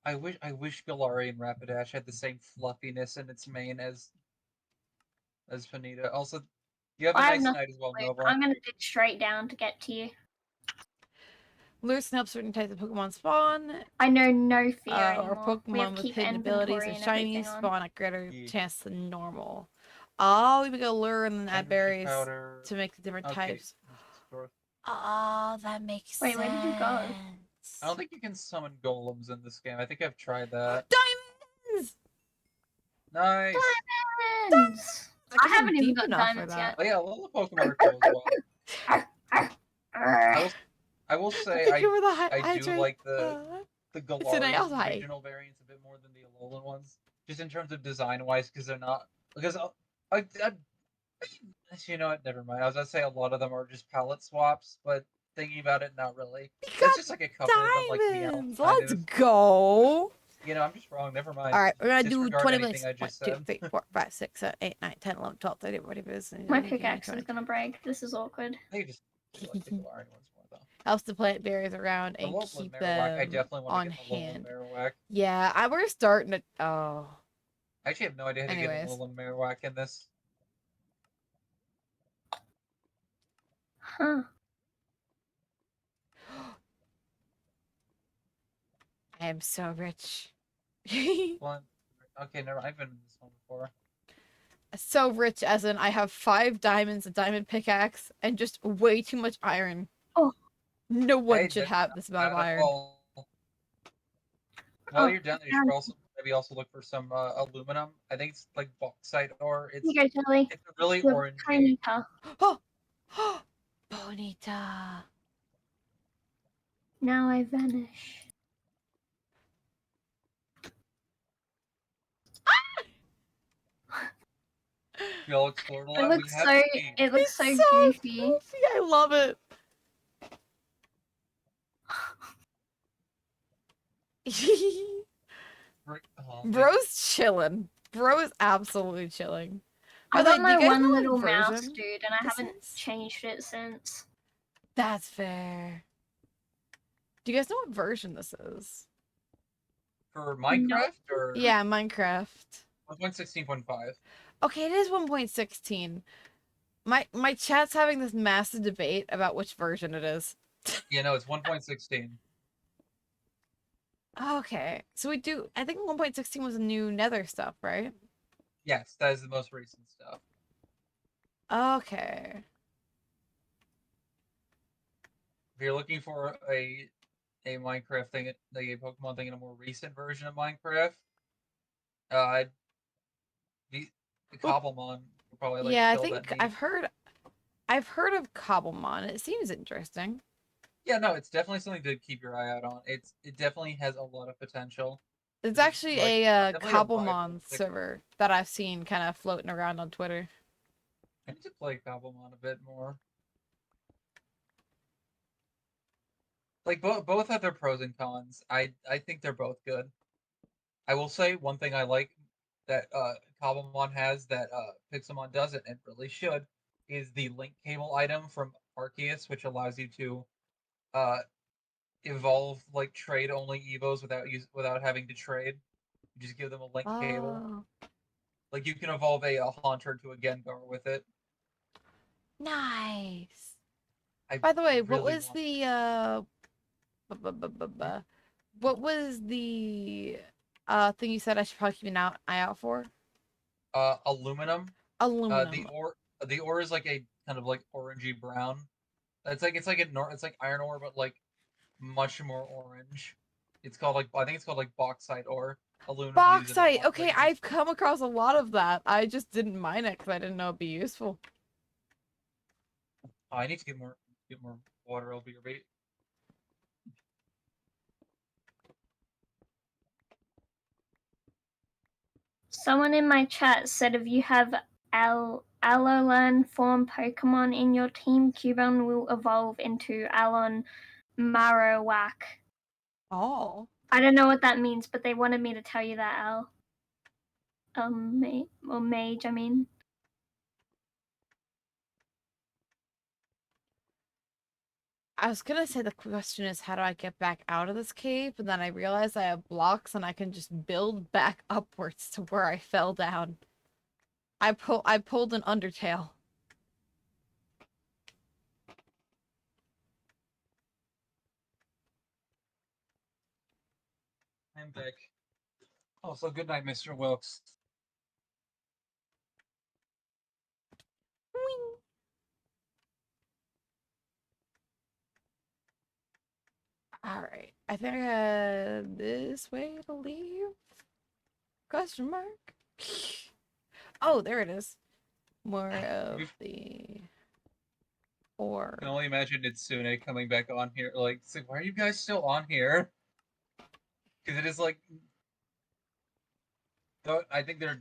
I wish Galarian Rapidash had the same fluffiness in its mane as Ponyta. Also, you have a I have nice nothing night as well, to lose. Nova. I'm gonna dig straight down to get to you. Lures can help certain types of Pokemon spawn, I know no fear or anymore. We have Pokemon to with keep hidden abilities inventory and and everything shinies on. spawn at greater Yeah. chance than normal. Oh, we make a lure and then add Energy berries powder. to make the different Okay. types. I Oh, that makes Wait, where did you go? sense. don't think you can summon golems in this game. I think I've tried that. Diamonds! Nice. Diamonds! I guess I'm haven't even deep got enough for diamonds that. Oh yeah, a lot of Pokemon are cool as well. I will say Thank you for the I do hydrate. like the Today I was Galarian hype. regional variants a bit more than the Alolan ones, just in terms of design wise, because they're not because I you know what? Never mind. I was gonna say a lot of them are just palette swaps, but thinking about it, not really. We That's got just like a couple of them, like Meowth, diamonds. kind Let's of. go. You know, I'm just wrong. Never mind. All right, we're gonna do Disregard 20 anything minutes. I 1, just 2, said. 3, 4, 5, 6, 7, 8, 9, 10, 11, 12, 13, 14, 15, My pickaxe is gonna break. This is awkward. I just like the Galarian ones more though. Helps to plant berries around The and Alolan keep Marowak, I them definitely want to on get the Alolan hand. Marowak. Yeah, we're starting to. Oh. I actually have no idea how to get Anyways. Alolan Marowak in this. Huh. I am so rich. One. Okay, never. I've been in this one before. So rich, as in I have 5 diamonds, a diamond pickaxe, and just way too much iron. Oh. No one Hey, should that's have this amount of bad at iron. all. While Oh, you're down there, you should maybe also look for some aluminum. I think it's like bauxite ore. here you go, Jelly. It's a really The orangey. ponyta. Oh! Bonita. Now I vanish. We all explored a It lot. We looks have so. seen. It looks so It's goofy. goofy. I love it. Bro's chilling. Bro is absolutely chilling. I By the way, got do you my guys one know little what mouse, version dude, and I this haven't is? changed it since. That's fair. Do you guys know what version this is? For No. Minecraft or Yeah, Minecraft. 1.16.5. Okay, it is 1.16. My chat's having this massive debate about which version it is. Yeah, no, it's 1.16. Okay, so I think 1.16 was the new Nether stuff, right? Yes, that is the most recent stuff. Okay. If you're looking for a Minecraft thing, like a Pokemon thing in a more recent version of Minecraft, uh, the Well, Cobblemon will probably like yeah, I fill that think need. I've heard of Cobblemon. It seems interesting. Yeah, no, it's definitely something to keep your eye out on. It definitely has a lot of potential. There's 'Cause it's actually like a definitely a rival. Cobblemon server that I've seen kind of floating around on Twitter. I need to play Cobblemon a bit more. Like both have their pros and cons. I think they're both good. I will say one thing I like that Cobblemon has that Pixelmon doesn't and really should is the link cable item from Arceus, which allows you to uh evolve like trade only Evos without having to trade. You just give them a link cable. Oh, Like you can evolve a Haunter to a Gengar with it. nice. I By the way, what really was want the what was the thing you said I should probably keep an eye out for? aluminum. The Aluminum. ore is like a kind of like orangey brown. It's like iron ore, but like much more orange. It's called like I think it's called like bauxite ore. Aluminum used in a Bauxite. lot Okay, like I've come across a lot of that. I just didn't mine it because I didn't know it'd be useful. I need to get more water. I'll be right. Someone in my chat said if you have Alolan form Pokemon in your team, Cubone will evolve into Alon Marowak. Oh. I don't know what that means, but they wanted me to tell you that, Al. Mage, I mean. I was gonna say the question is how do I get back out of this cave, but then I realized I have blocks and I can just build back upwards to where I fell down. I pulled an Undertale. I'm back. Also, good night, Mr. Wilkes. Wing. Alright. I think I had this way to leave. Question mark. Oh, there it is. More of the I can ore. only imagine Nitsune coming back on here. Like, it's like, why are you guys still on here? Because it is like, I think they're.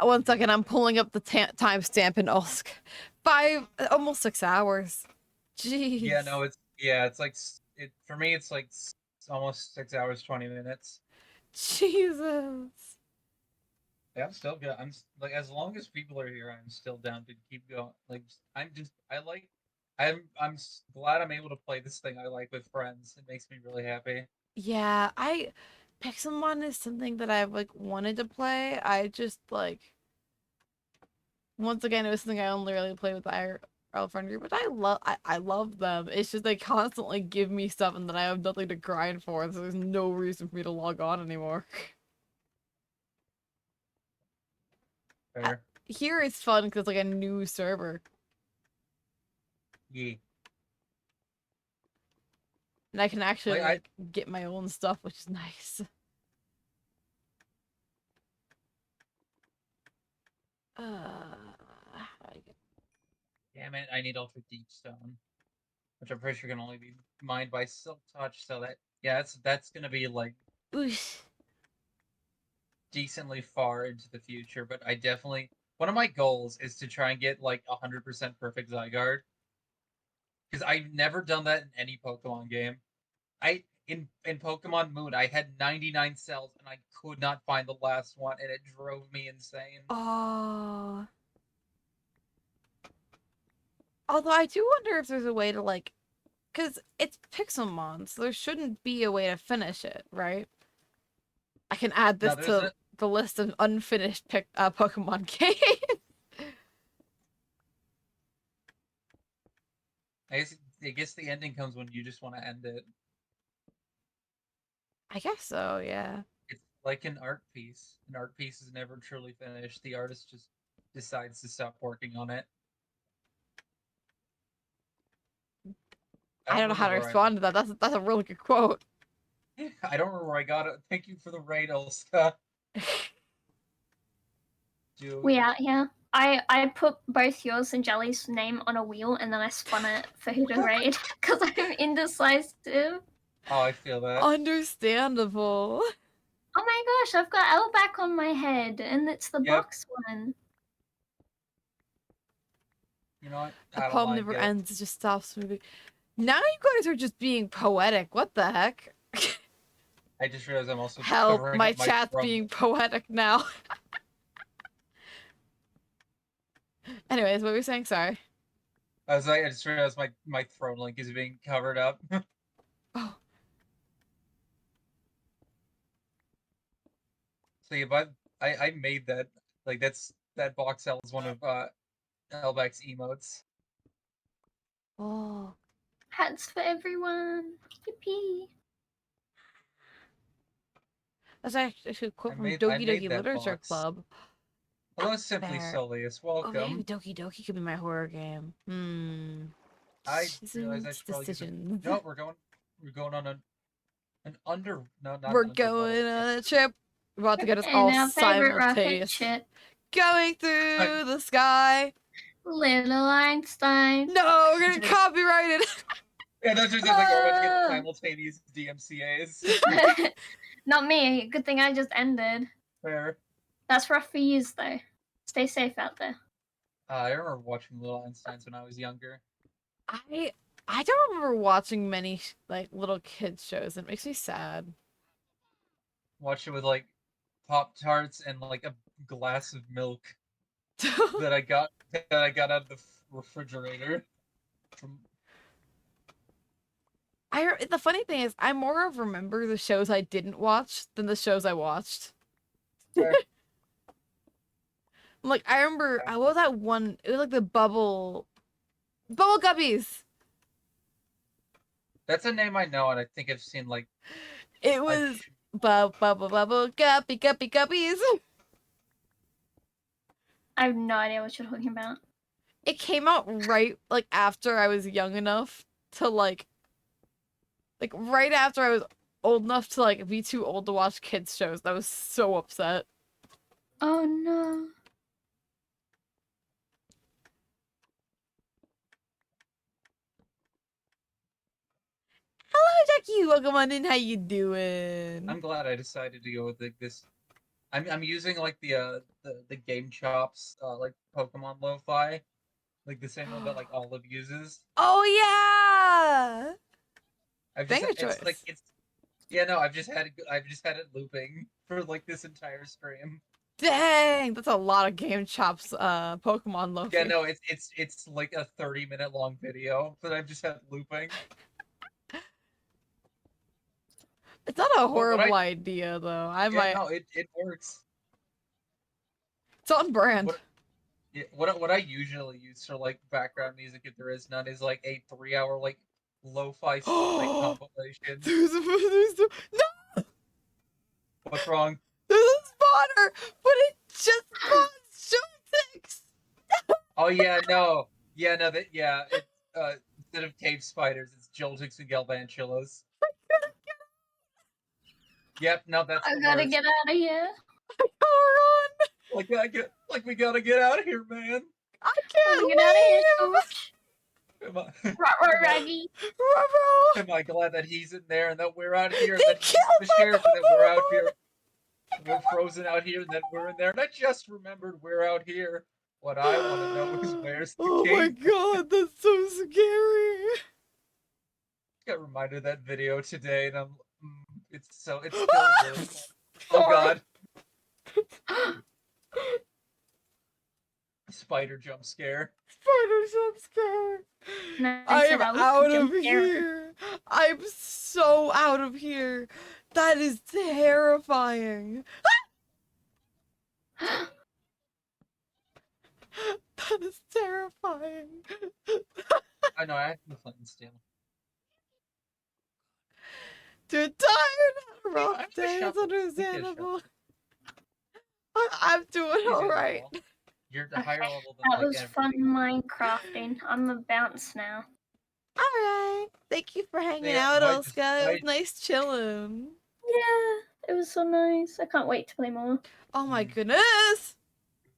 1 second, I'm pulling up the timestamp in Ulsk. Almost 6 hours. Yeah, Jeez. no, it's like it for me. It's like almost 6 hours 20 minutes. Jesus. Yeah, I'm still good. Like as long as people are here, I'm still down to keep going. Like I like. Glad I'm able to play this thing I like with friends. It makes me really happy. Yeah, Pixelmon is something that I've like wanted to play. I just like once again it was something I only really play with our friend group, but I love them. It's just they constantly give me stuff and then I have nothing to grind for, so there's no reason for me to log on anymore. Fair. Here it's fun because it's like a new server. Yeah. And I can actually Like I like get my own stuff, which is nice. How do I get... damn it, I need Ultra Deep Stone, which I'm pretty sure can only be mined by Silk Touch. So that yeah, that's gonna be like Oosh. decently far into the future. But I definitely one of my goals is to try and get like 100% perfect Zygarde because I've never done that in any Pokemon game. In Pokemon Moon, I had 99 cells and I could not find the last one, and it drove me insane. Oh. Although I do wonder if there's a way to like, because it's Pixelmon, so there shouldn't be a way to finish it, right? I can add No, this there's to a the list of unfinished Pokemon games. I guess the ending comes when you just want to end it. I guess so, yeah. It's like an art piece. An art piece is never truly finished. The artist just decides to stop working on it. I I don't don't know how remember to where I respond to that. That's a really good quote. I don't remember where I got it. Thank you for the raid, Elska. Dude. We out here. I put both yours and Jelly's name on a wheel and then I spun it for who to raid because I'm indecisive. Oh, I feel that. Understandable. Oh my gosh, I've got L back on my head and it's the Yep. box one. You know what? A I don't poem mind never it. ends, it just stops moving. Now you guys are just being poetic. What the heck? I just realized I'm also Help, covering my up my chat's throat. being poetic now. Anyways, what were you saying? Sorry. I just realized my throat link is being covered up. Oh, So yeah, but I made that. Like that box L is one of Elbac's emotes. oh. Hats for everyone. Yippee. That's actually a quote from I Doki made Doki that Literature box. Club. Hello, Simply There. Soleus. Oh, maybe Welcome. Doki Doki could be my horror game. I realized I Decisions, should probably use it. decisions. No, we're going on an under no not We're an underwater. going on a trip. We're about to get us And all our favorite rocket simultaneous. ship, Going through the sky. Little Einstein. No, we're gonna copyright it. Yeah, that's just like we're about to get Ah. simultaneous DMCA's. Not me. Good thing I just ended. Fair. That's rough for yous though. Stay safe out there. I remember watching Little Einsteins when I was younger. I don't remember watching many like little kids shows. It makes me sad. Watched it with like Pop Tarts and like a glass of milk that I got out of the refrigerator. From The funny thing is, I more of remember the shows I didn't watch than the shows I watched. Fair. Like I remember, what was that one? It was like the Bubble Guppies. That's a name I know, and I think I've seen like It was Bubble Guppy Guppies. I have no idea what you're talking about. It came out right like after I was young enough to like right after I was old enough to like be too old to watch kids shows. I was so upset. Oh no. Hello, Jackie. Welcome on in. How you doing? I'm glad I decided to go with this. I'm using like the Game Chops like Pokemon Lo-Fi, like the same one that like Olive uses. Oh yeah. Banger It's like choice. it's I've just had it looping for like this entire stream. Dang, that's a lot of Game Chops Pokemon Lofi. Yeah, no, it's like a 30-minute long video that I've just had looping. It's not a But horrible idea though. no, it works. It's on brand. What I usually use for like background music, if there is none, is like a 3-hour like lo-fi like compilation. No, What's wrong? there's a spawner, but it just spawns joysticks. Oh yeah, no, it's instead of cave spiders, it's Joltix and Galvantulas. Yep, no, that's I the gotta worst. get out of here. Oh, run! We gotta get out of here, man. I Gotta can't get out of here, leave. Shoosh. Am Raggy. Ruh-roh. I glad that he's in there and that we're out here, and They that he's killed the my sheriff, and that we're out Pokemon. here. We're frozen out here, and then we're in there. And I just remembered we're out here. What I want to know is where's the Oh my cave? god, that's so scary. Got reminded of that video today, and it's still really cool. Oh god, spider jump scare. Spider I'm scared. And I I said am I was out of jump scare. here. I'm so out of here. That is terrifying. That is terrifying. I know, I have the flint and steel. Dude, tired. I Rough have a day. It's shovel. Give me a understandable. shovel. I'm doing Easy all as right. well. You're the Okay, higher level than that like was fun everybody. Minecrafting. I'm a bounce now. All right. Thank you for hanging Yeah, out, why just Elska. It was why nice chilling. Yeah, it was so nice. I can't wait to play more. Oh my Mm. goodness.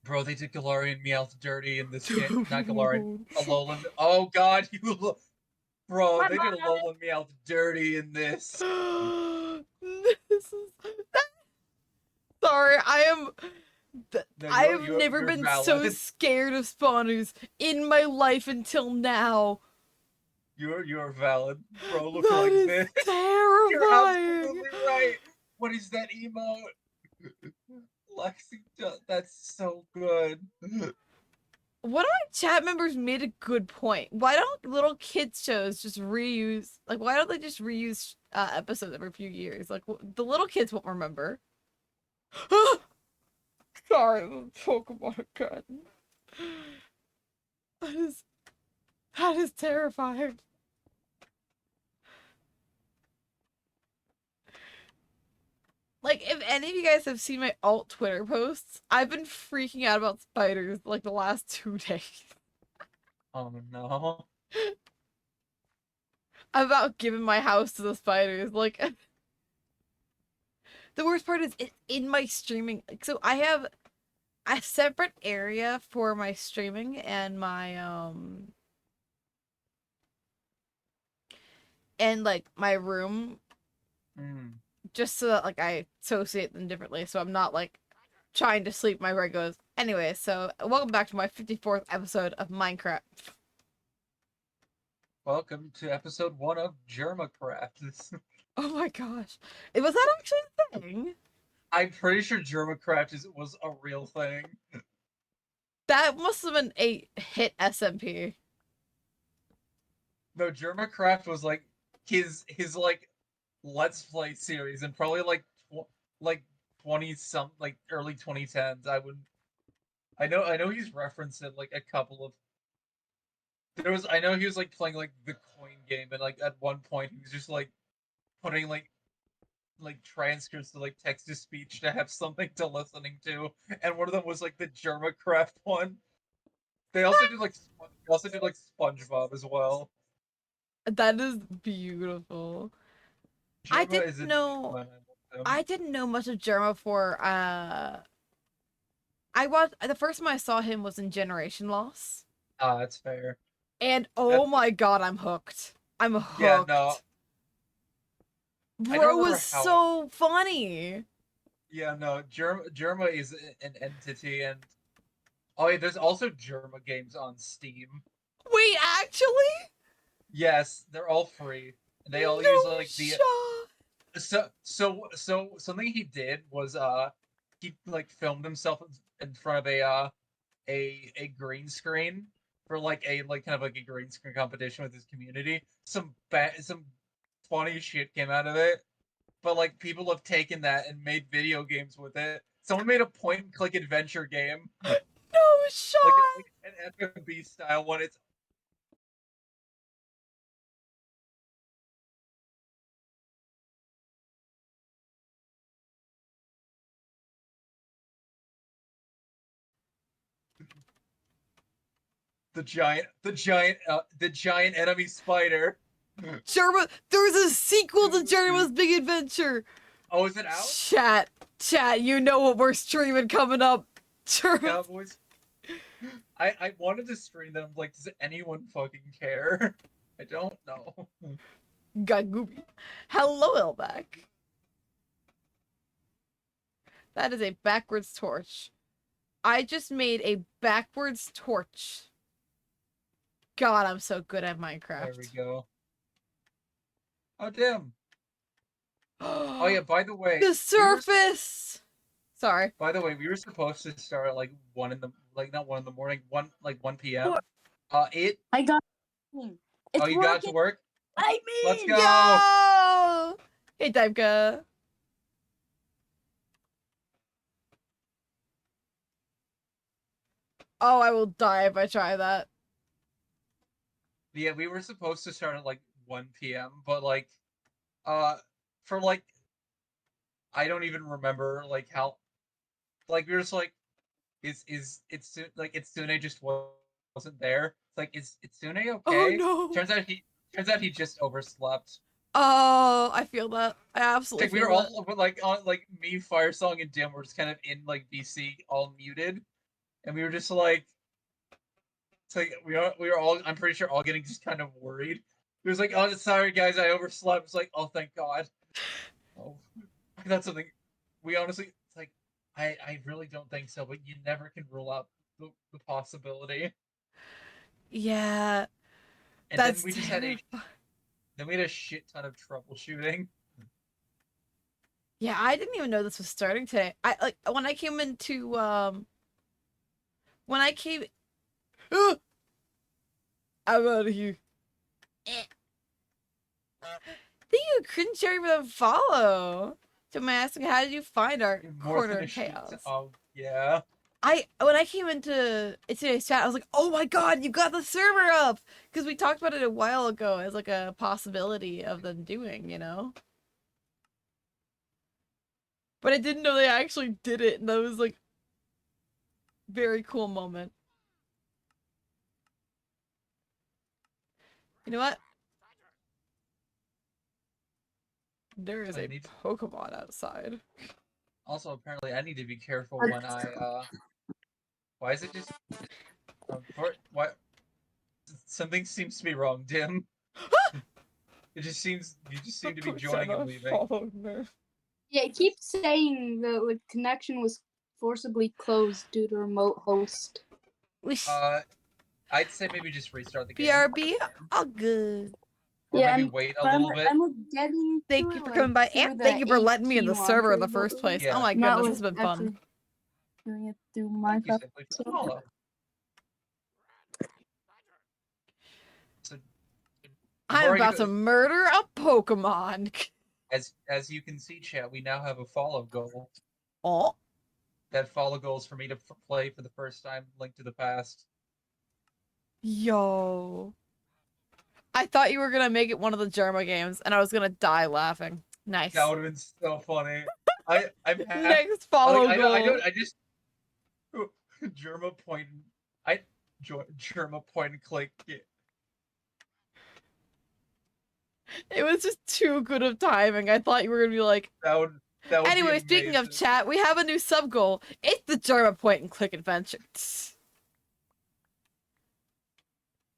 Bro, they did Galarian Meowth dirty in this game. Not Galarian. Dude. Alolan. Oh god, you look. Bro, My they did bad. Alolan Meowth dirty in this. This is. Sorry, I am. No, I've never you're been so valid. scared of spawners in my life until now. You're valid. Bro, look That like is this. You're terrifying. absolutely right. What is that emote? Lexington. That's so good. One of my chat members made a good point. Why don't little kids shows just reuse? Like, why don't they just reuse episodes every few years? Like, the little kids won't remember. Sorry, the Pokemon again. That is that is terrifying. Like, if any of you guys have seen my alt Twitter posts, I've been freaking out about spiders like the last 2 days. Oh no. I'm about giving my house to the spiders. Like, the worst part is it's in my streaming. So I have a separate area for my streaming and like my room, Mm. just so that like I associate them differently, so I'm not like trying to sleep my brain goes. Anyway, so welcome back to my 54th episode of Minecraft. Welcome to episode 1 of Germacraft. Oh my gosh. Was that actually a thing? I'm pretty sure Germacraft was a real thing. That must have been a hit SMP. No, Germacraft was like his like Let's Play series, and probably like 20 some like early 2010s. I know he's referenced it like a couple of. I know he was like playing like the coin game, and like at one point he was just like putting like transcripts to like text to speech to have something to listening to, and one of them was like the Germacraft one. They also did like SpongeBob as well. That is beautiful. I Germa didn't is a know man. I love him. I didn't know much of Germa for I watched the first time I saw him was in Generation Loss. Ah, that's fair. And oh That's my god, I'm hooked. I'm yeah, no, hooked. I don't Bro remember was how. so funny. Yeah, no, Germa is an entity, and oh yeah, there's also Germa games on Steam. Wait, actually? Yes, they're all free. They all use No like the shot. so something he did was he like filmed himself in front of a green screen for like a like kind of like a green screen competition with his community. Some funny shit came out of it, but like people have taken that and made video games with it. Someone made a point and click adventure game, No shot. like an FMB style one. It's the giant enemy spider. Germa, there's a sequel to Germa's Big Adventure. Oh, is it out? Chat, you know what we're streaming coming up. Germa. Cowboys. I wanted to stream them. Like, does anyone fucking care? I don't know. Got goopy. Hello, Elback. That is a backwards torch. I just made a backwards torch. God, I'm so good at Minecraft. There we go. Oh damn. Oh yeah. By the way, The surface. Sorry. by the way, we were supposed to start at like 1 in the like not 1 in the morning, 1 p.m. It. I got. It's Oh, you got it to working. work. I Let's mean, go. Yo! Hey, Diveka. Oh, I will die if I try that. Yeah, we were supposed to start at like 1 p.m., but like, uh, for like, I don't even remember like how, like we were just like, it's like Itsune just wasn't there. It's like, is Itsune Oh okay? no. Turns out he just overslept. Oh, I feel that. I absolutely Like we feel were that. all like on like me, Firesong, and Dim were just kind of in like BC, all muted, and we were just like, it's like we were all, I'm pretty sure, all getting just kind of worried. He was like, "Oh, sorry guys, I overslept." It's like, "Oh, thank God." Oh, that's something we honestly. It's like, I really don't think so, but you never can rule out the possibility. Yeah, And then that's we just had a terrifying. then we had a shit ton of troubleshooting. Yeah, I didn't even know this was starting today. I like when I came into when I came I'm out of here. Eh. Thank you, Cringe Cherry, for the follow. So my asking, how did you find our More than quarter a shit. chaos? Oh yeah. I when I came into today's chat, I was like, oh my god, you got the server up! Because we talked about it a while ago as like a possibility of them doing, you know? But I didn't know they actually did it, and that was like very cool moment. You know what? There is So I a need to, Pokemon outside. also apparently I need to be careful when I Why is it just for what? Something seems to be wrong, Dim. It just seems you just seem to be joining and Persona leaving. followed me. yeah, it keeps saying the connection was forcibly closed due to remote host. Uh, I'd say maybe just restart the game, BRB, all good. or Yeah, maybe wait a but little bit. I'm getting Thank to you it for like coming by, and through the thank you for letting me in AP the server in the launcher, first place. Yeah. Oh my not goodness, like this has been actually fun. doing it through Thank you Minecraft. simply for the follow. So I'm before I about get to murder a Pokemon. as you can see, chat, we now have a follow goal. Oh, That follow goal is for me to play for the first time Link to the Past. yo. I thought you were gonna make it one of the Germa games, and I was gonna die laughing. Nice. That would have been so funny. I'm half Next like follow I goal. don't I just Germa point I Germa point and click. It was just too good of timing. I thought you were gonna be like. That would be Anyway, speaking of amazing. chat, we have a new sub goal. It's the Germa point and click adventure.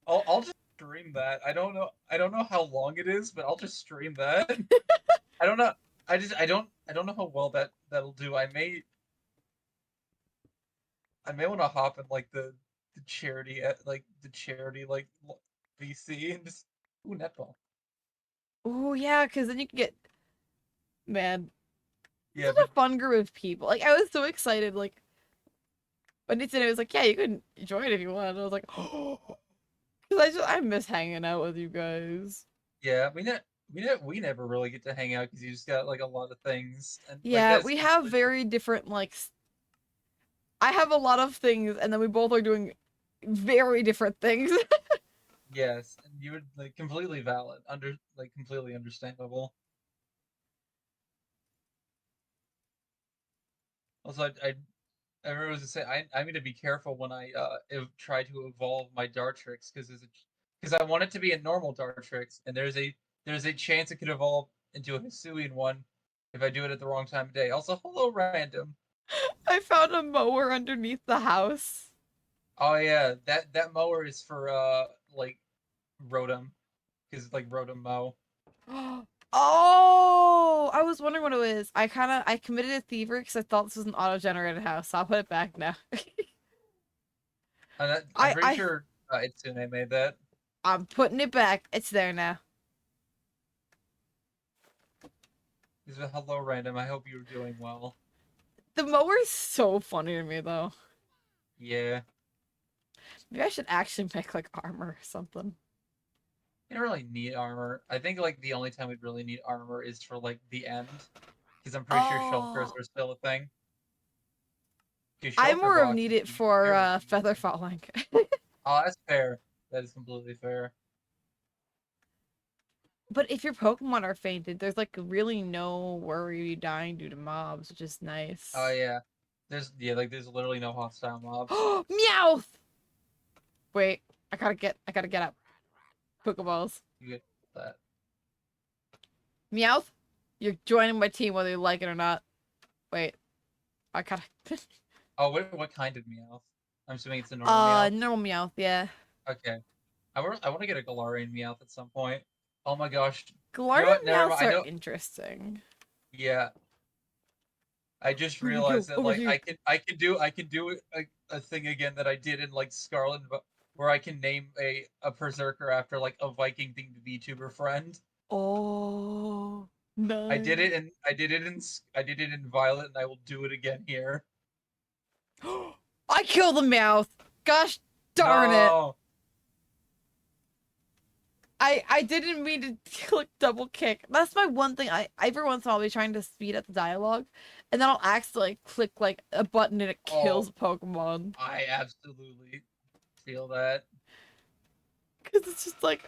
I'll just stream that. I don't know how long it is, but I'll just stream that. I don't know. I don't know how well that'll do. I may want to hop in like the charity at like the charity like VC and just ooh netball. Oh yeah, because then you can get man. It's Yeah, such but a fun group of people. Like I was so excited. Like when it said it was like, yeah, you can join if you want. And I was like, oh, because I miss hanging out with you guys. yeah, we never really get to hang out because you just got like a lot of things and like Yeah, that's we have completely very different like. I have a lot of things, and then we both are doing very different things. yes, and you would like completely valid completely understandable. Also, I remember was to say I'm going to be careful when I try to evolve my Dartrix because I want it to be a normal Dartrix and there's a chance it could evolve into a Hisuian one if I do it at the wrong time of day. Also, hello random. I found a mower underneath the house. Oh yeah, that mower is for like Rotom because like Rotom mow. Oh, I was wondering what it was. I committed a thievery because I thought this was an auto-generated house, so I'll put it back now. And I'm I, pretty I, sure Itsune made that. I'm putting it back. It's there now. He's a hello random. I hope you're doing well. The mower's so funny to me though. Yeah. Maybe I should actually make like armor or something. You don't really need armor. I think like the only time we'd really need armor is for like the end, because I'm pretty sure shulkers Oh, are still a thing. Because I shulker more of blocks need would it be for very feather easy. falling. Oh, that's fair. That is completely fair. But if your Pokemon are fainted, there's like really no worry of you dying due to mobs, which is Oh nice. yeah. There's literally no hostile mobs. Meowth! Wait, I gotta get up. Pokeballs. You get that. Meowth, you're joining my team whether you like it or not. Wait, I gotta. Oh, what kind of Meowth? I'm assuming it's a normal Meowth. Normal Meowth, yeah. Okay. I want to get a Galarian Meowth at some point. Oh my gosh. You know Galarian what? Never mind. Meowths I are know. interesting. Yeah. I just Here we go, realized that over like here. I can do a thing again that I did in like Scarlet, where I can name a berserker after like a Viking themed VTuber friend. Oh, nice. I did it in Violet, and I will do it again here. I killed the Meowth. Gosh darn it. No. I didn't mean to click double kick. That's my one thing. I every once in a while I'll be trying to speed up the dialogue, and then I'll accidentally click like a button and it Oh, kills a Pokemon. I absolutely feel that. Cause it's just like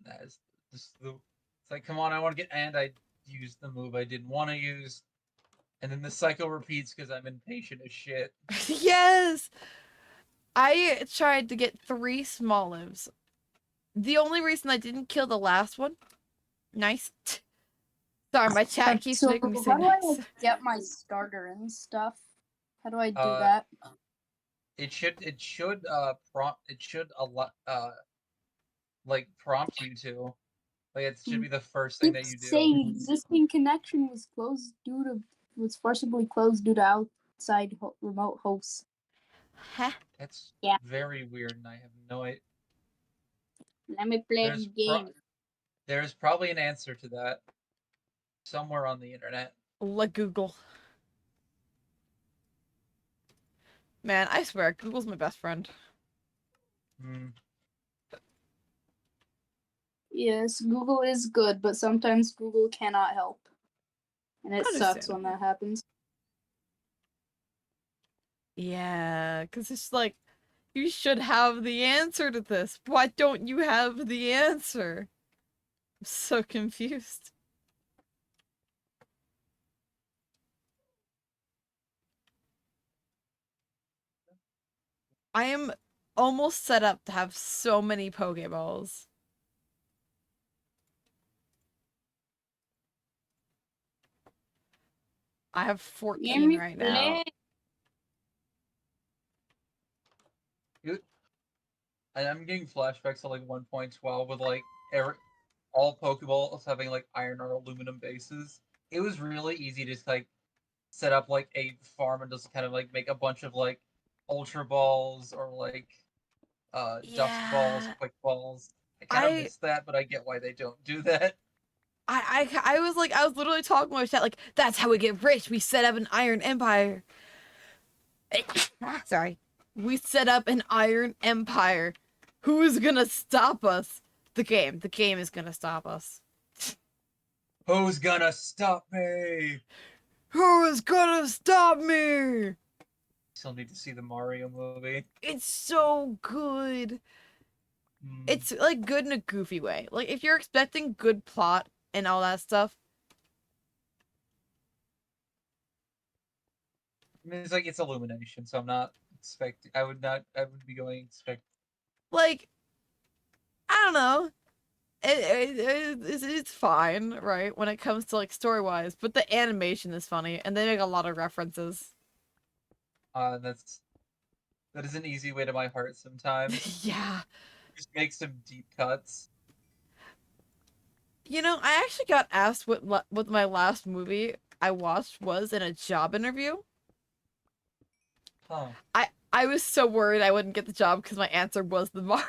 That's just the. It's like, come on, I want to get, and I used the move I didn't want to use, and then the cycle repeats because I'm impatient as shit. yes. I tried to get 3 small lives. The only reason I didn't kill the last one. Nice. Sorry, my chat keeps So making me say how do I nice. get my starter and stuff? How do I do Uh, that? it should a lot like prompt you to, like it should be the first thing that Keeps you do. saying existing connection was forcibly closed due to outside remote hosts. Huh? That's Yeah. very weird, and I have no idea. Let me play There's the game. there's probably an answer to that somewhere on the internet. Like Google. Man, I swear, Google's my best friend. Hmm. Yes, Google is good, but sometimes Google cannot help. And it sucks when Understandable. that happens. Yeah, because it's like, you should have the answer to this. Why don't you have the answer? I'm so confused. I am almost set up to have so many Pokeballs. I have Let 14 me right play. now. And I'm getting flashbacks to like 1.12 with like all Pokeballs having like iron or aluminum bases. It was really easy to like set up like a farm and just kind of like make a bunch of like ultra balls or like dust balls, Yeah, quick balls. I kind of I miss that, but I get why they don't do that. I was like, I was literally talking to my chat like, that's how we get rich. We set up an iron empire. Sorry. We set up an iron empire. Who is gonna stop us? The game. The game is gonna stop us. Who's gonna stop me? Who is gonna stop me? Still need to see the Mario movie. It's so good. Hmm. It's like good in a goofy way. Like if you're expecting good plot and all that stuff, I mean, it's like it's Illumination, so I'm not expecting. I would not. I would be going expect. like I don't know. It's fine, right? When it comes to like story wise, but the animation is funny, and they make a lot of references. That's that is an easy way to my heart sometimes. Yeah, Just make some deep cuts. you know, I actually got asked what my last movie I watched was in a job interview. Huh. I was so worried I wouldn't get the job because my answer was the Mario.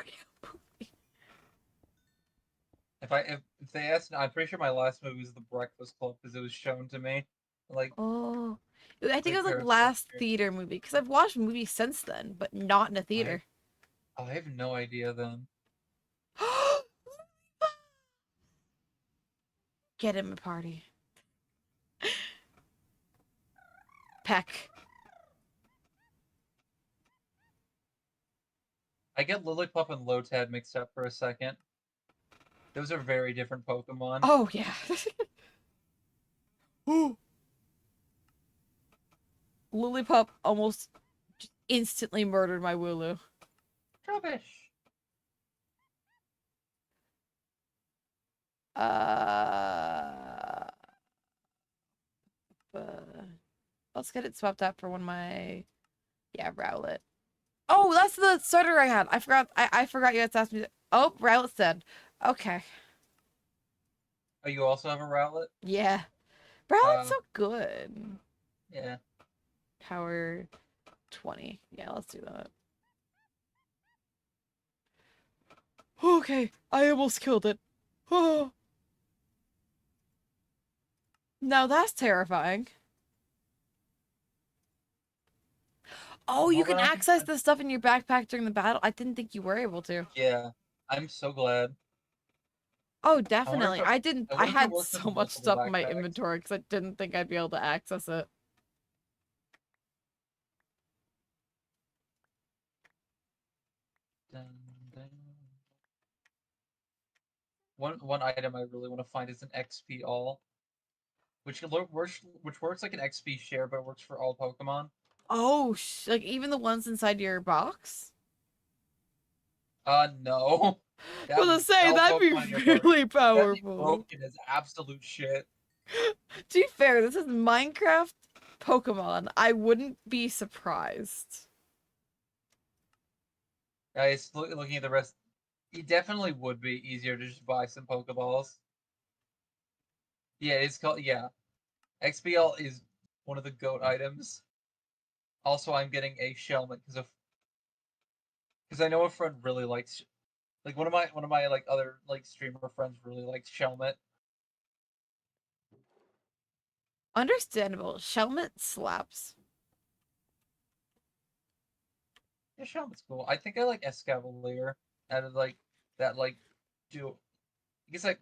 If they asked, I'm pretty sure my last movie was The Breakfast Club because it was shown to me. Like, Oh, I think it was like pair of last sneakers. theater movie because I've watched movies since then, but not in a theater. I have no idea then. Get him a party. Peck. I get Lillipup and Lotad mixed up for a second. Those are very different Pokemon. Oh yeah. Ooh. Lillipup almost just instantly murdered my Wooloo. Rubbish. Uh, uh, let's get it swapped out for one of my, yeah, Rowlet. Oh, that's the starter I had. I forgot. I forgot you had to ask me. Oh, Rowlet's dead. Okay. Oh, you also have a Rowlet? Yeah. Rowlet's Uh, so good. yeah. Power 20. Yeah, let's do that. Okay, I almost killed it. Oh. Now that's terrifying. Oh, you Well, can then I think access the stuff in your backpack during the battle. I didn't think you were able to. yeah. I'm so glad. Oh, I wonder if definitely. it, I didn't. I I wonder if it had works with so much multiple stuff in my backpacks. inventory because I didn't think I'd be able to access it. Dun, dun. One item I really want to find is an XP all, which works like an XP share, but it works for all Pokemon. Oh, like even the ones inside your box? No. I was gonna say, All that'd Pokemon in be your party. really That'd be powerful. broken as absolute shit. To be fair, this is Minecraft Pokemon. I wouldn't be surprised. Guys, looking at the rest, it definitely would be easier to just buy some Pokeballs. Yeah, it's called XPL is one of the goat items. Also, I'm getting a Shelmet because I know a friend really likes like one of my like other like streamer friends really likes Shelmet. Understandable. Shelmet slaps. Yeah, Shelmet's cool. I think I like Escavalier out of like that like do I guess like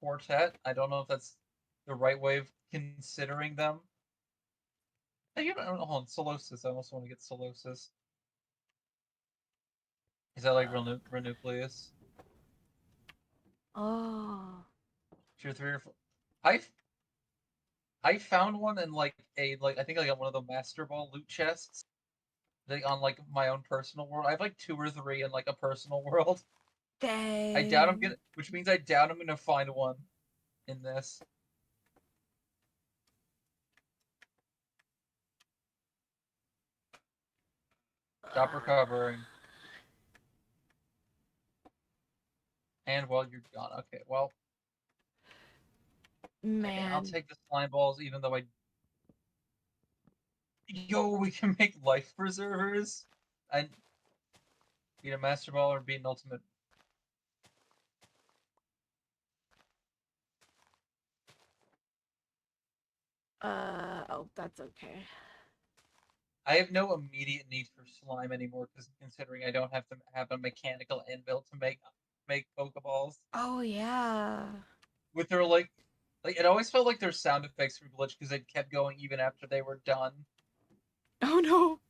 quartet. I don't know if that's the right way of considering them. I don't know. Hold on, Solosis. I also want to get Solosis. Is that like Renucleus? Oh. Tier 3 or 4. I I found one in like a like I think like on one of the Master Ball loot chests. Like on like my own personal world. I have like 2 or 3 in like a personal world. I doubt I'm Dang. gonna, which means I doubt I'm gonna find one in this. Stop recovering. And well, you're gone. Okay, well, I'll Man. take the slime balls, even though I. Yo, we can make life preservers. I beat a master ball or beat an ultimate. Oh, that's okay. I have no immediate need for slime anymore because considering I don't have to have a mechanical anvil to make Pokeballs. Oh, yeah. With their like it always felt like their sound effects were glitched because they kept going even after they were done. Oh, no.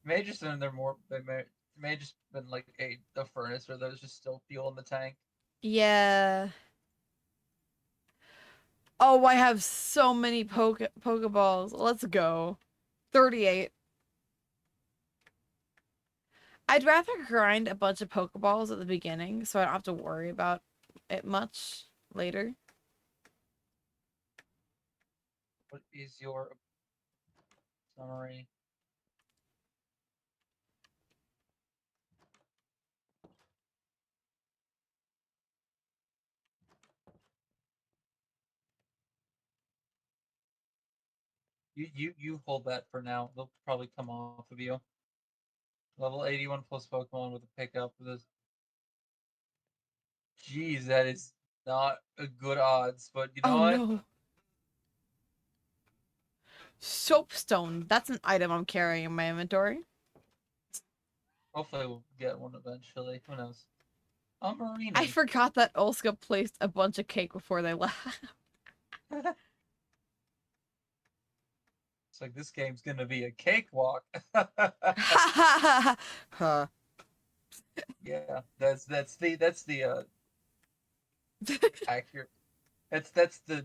May have just been there more. They may have just been like a furnace where there's just still fuel in the tank. Yeah. Oh, I have so many Pokeballs. Let's go. 38. I'd rather grind a bunch of Pokeballs at the beginning so I don't have to worry about it much later. What is your summary? You hold that for now. They'll probably come off of you. Level 81 plus Pokemon with a pickup with this. Jeez, that is not a good odds, but you know Oh what? no. Soapstone. That's an item I'm carrying in my inventory. Hopefully we'll get one eventually. Who knows? Marina. I forgot that Olska placed a bunch of cake before they left. It's like this game's gonna be a cakewalk. Huh. Yeah, that's the accurate. That's the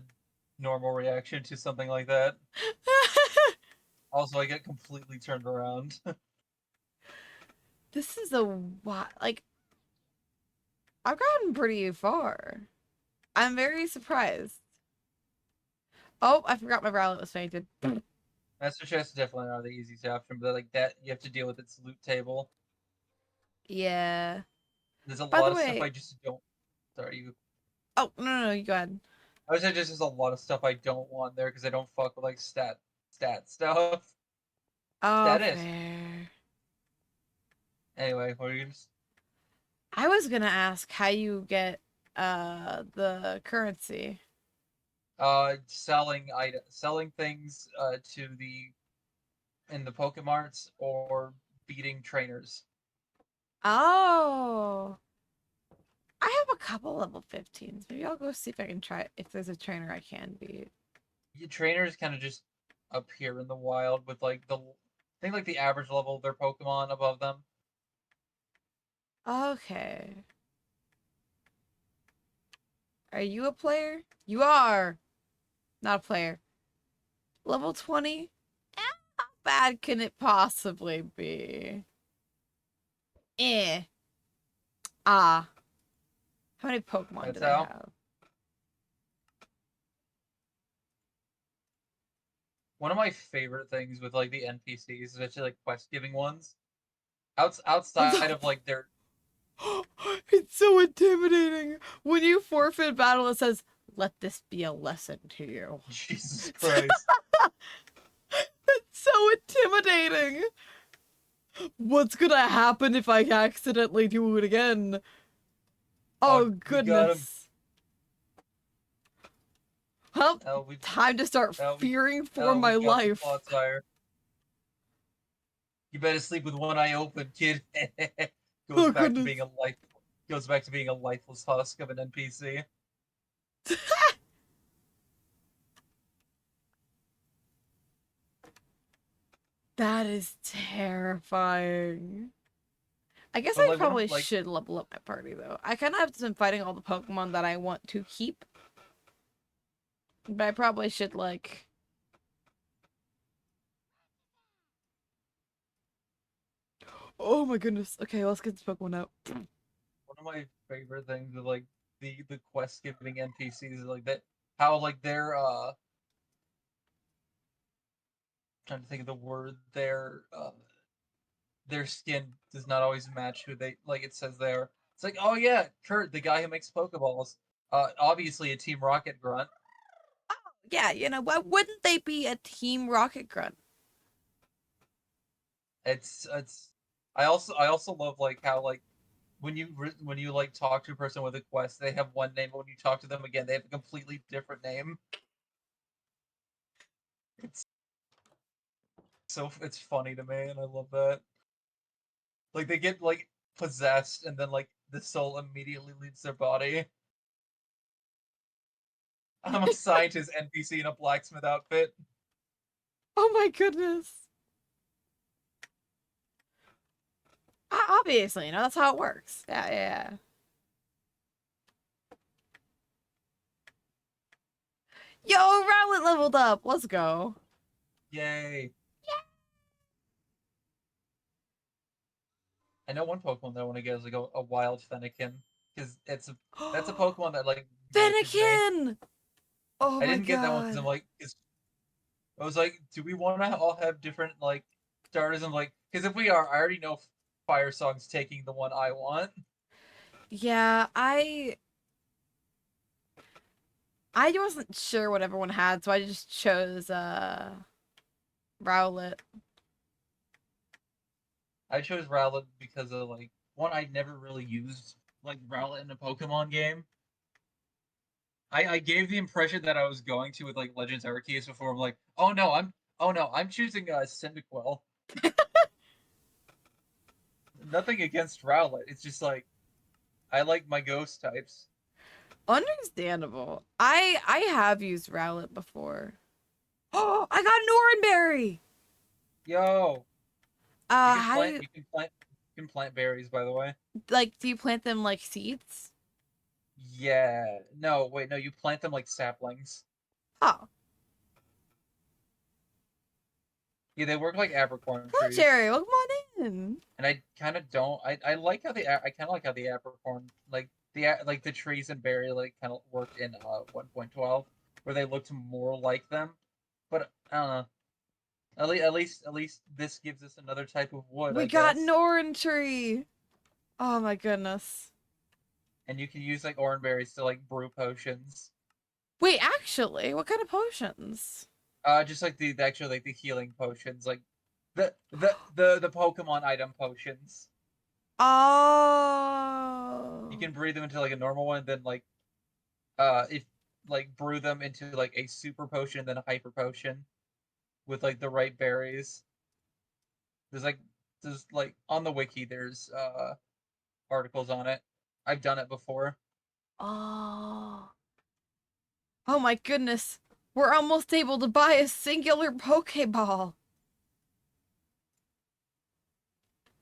normal reaction to something like that. Also, I get completely turned around. This is a like I've gotten pretty far. I'm very surprised. Oh, I forgot my rowlet was fainted. Master chests definitely are the easiest option, but like that you have to deal with its loot table. Yeah. There's a By lot the of stuff I way, just don't. Sorry, you. oh no, you go ahead. I would say just there's a lot of stuff I don't want there because I don't fuck with like stat stuff. Oh, Status. fair. Anyway, what are you? I was gonna ask how you get the currency. Selling things to the in the Pokemarts or beating trainers. Oh. I have a couple level 15s. Maybe I'll go see if I can try if there's a trainer I can beat. Trainers kind of just appear in the wild with like I think like the average level of their Pokemon above them. Okay. Are you a player? You are. Not a player. Level 20? How bad can it possibly be? Eh. Ah. How many Pokemon That's do they how. have? One of my favorite things with like the NPCs, especially like quest giving ones, outside of like their It's so intimidating. When you forfeit battle, it says, "Let this be a lesson to you." Jesus Christ. It's so intimidating. What's gonna happen if I accidentally do it again? Oh, We got him. goodness. Well, We time to start we fearing for my got the life. plot sire. You better sleep with one eye open, kid. Oh, goes back to goodness. being a life goes back to being a lifeless husk of an NPC. That is terrifying. I guess But I like one of probably like should level up my party, though. I kind of have been fighting all the Pokemon that I want to keep. But I probably should, like... Oh my goodness. Okay, let's get this Pokemon out. one of my favorite things with like the quest giving NPCs is like that how like trying to think of the word their skin does not always match who they like it says they are. It's like, oh yeah, Kurt, the guy who makes Pokeballs. Obviously a Team Rocket grunt. Yeah, why wouldn't they be a Team Rocket Grunt? It's I also love like how like when you like talk to a person with a quest, they have one name, but when you talk to them again, they have a completely different name. It's it's funny to me, and I love that. Like they get like possessed, and then like the soul immediately leaves their body. I'm a scientist NPC in a blacksmith outfit. Oh my goodness. Obviously, that's how it works. Yeah. Yo, Rowlet leveled up. Let's go. Yay! I know one Pokemon that I want to get is like a wild Fennekin because that's a Pokemon that like mentioned to me. Fennekin! Oh I my didn't get that one because I'm god. like, I was like, do we want to all have different like starters? I'm like, because if we are, I already know Fire Song's taking the one I want. Yeah, I wasn't sure what everyone had, so I just chose Rowlet. I chose Rowlet because of like one I never really used like Rowlet in a Pokemon game. I gave the impression that I was going to with like Legends Arceus before. I'm like, oh no, Oh no, I'm choosing Cyndaquil. Nothing against Rowlet. It's just like I like my ghost types. Understandable. I have used Rowlet before. Oh, I got an Oranberry. Yo, How do you you can plant berries, by the way. like? Do you plant them like seeds? Yeah. No, wait, no, you plant them like saplings. Oh, Yeah, they work like apricorn hello, trees. Cherry. Welcome on in. And I kind of don't. I like how I kind of like how the apricorn like the trees and berry like kind of worked in 1.12 where they looked more like them. But I don't know. At least this gives us another type of wood, We I got an guess. orange tree. Oh my goodness. And you can use like orange berries to like brew potions. Wait, actually, what kind of potions? Just like the actually like the healing potions, like the Pokemon item potions. You Oh. can brew them into like a normal one, then like if like brew them into like a super potion, then a hyper potion with like the right berries. There's like on the wiki there's articles on it. I've done it before. Oh. Oh my goodness. We're almost able to buy a singular Pokeball.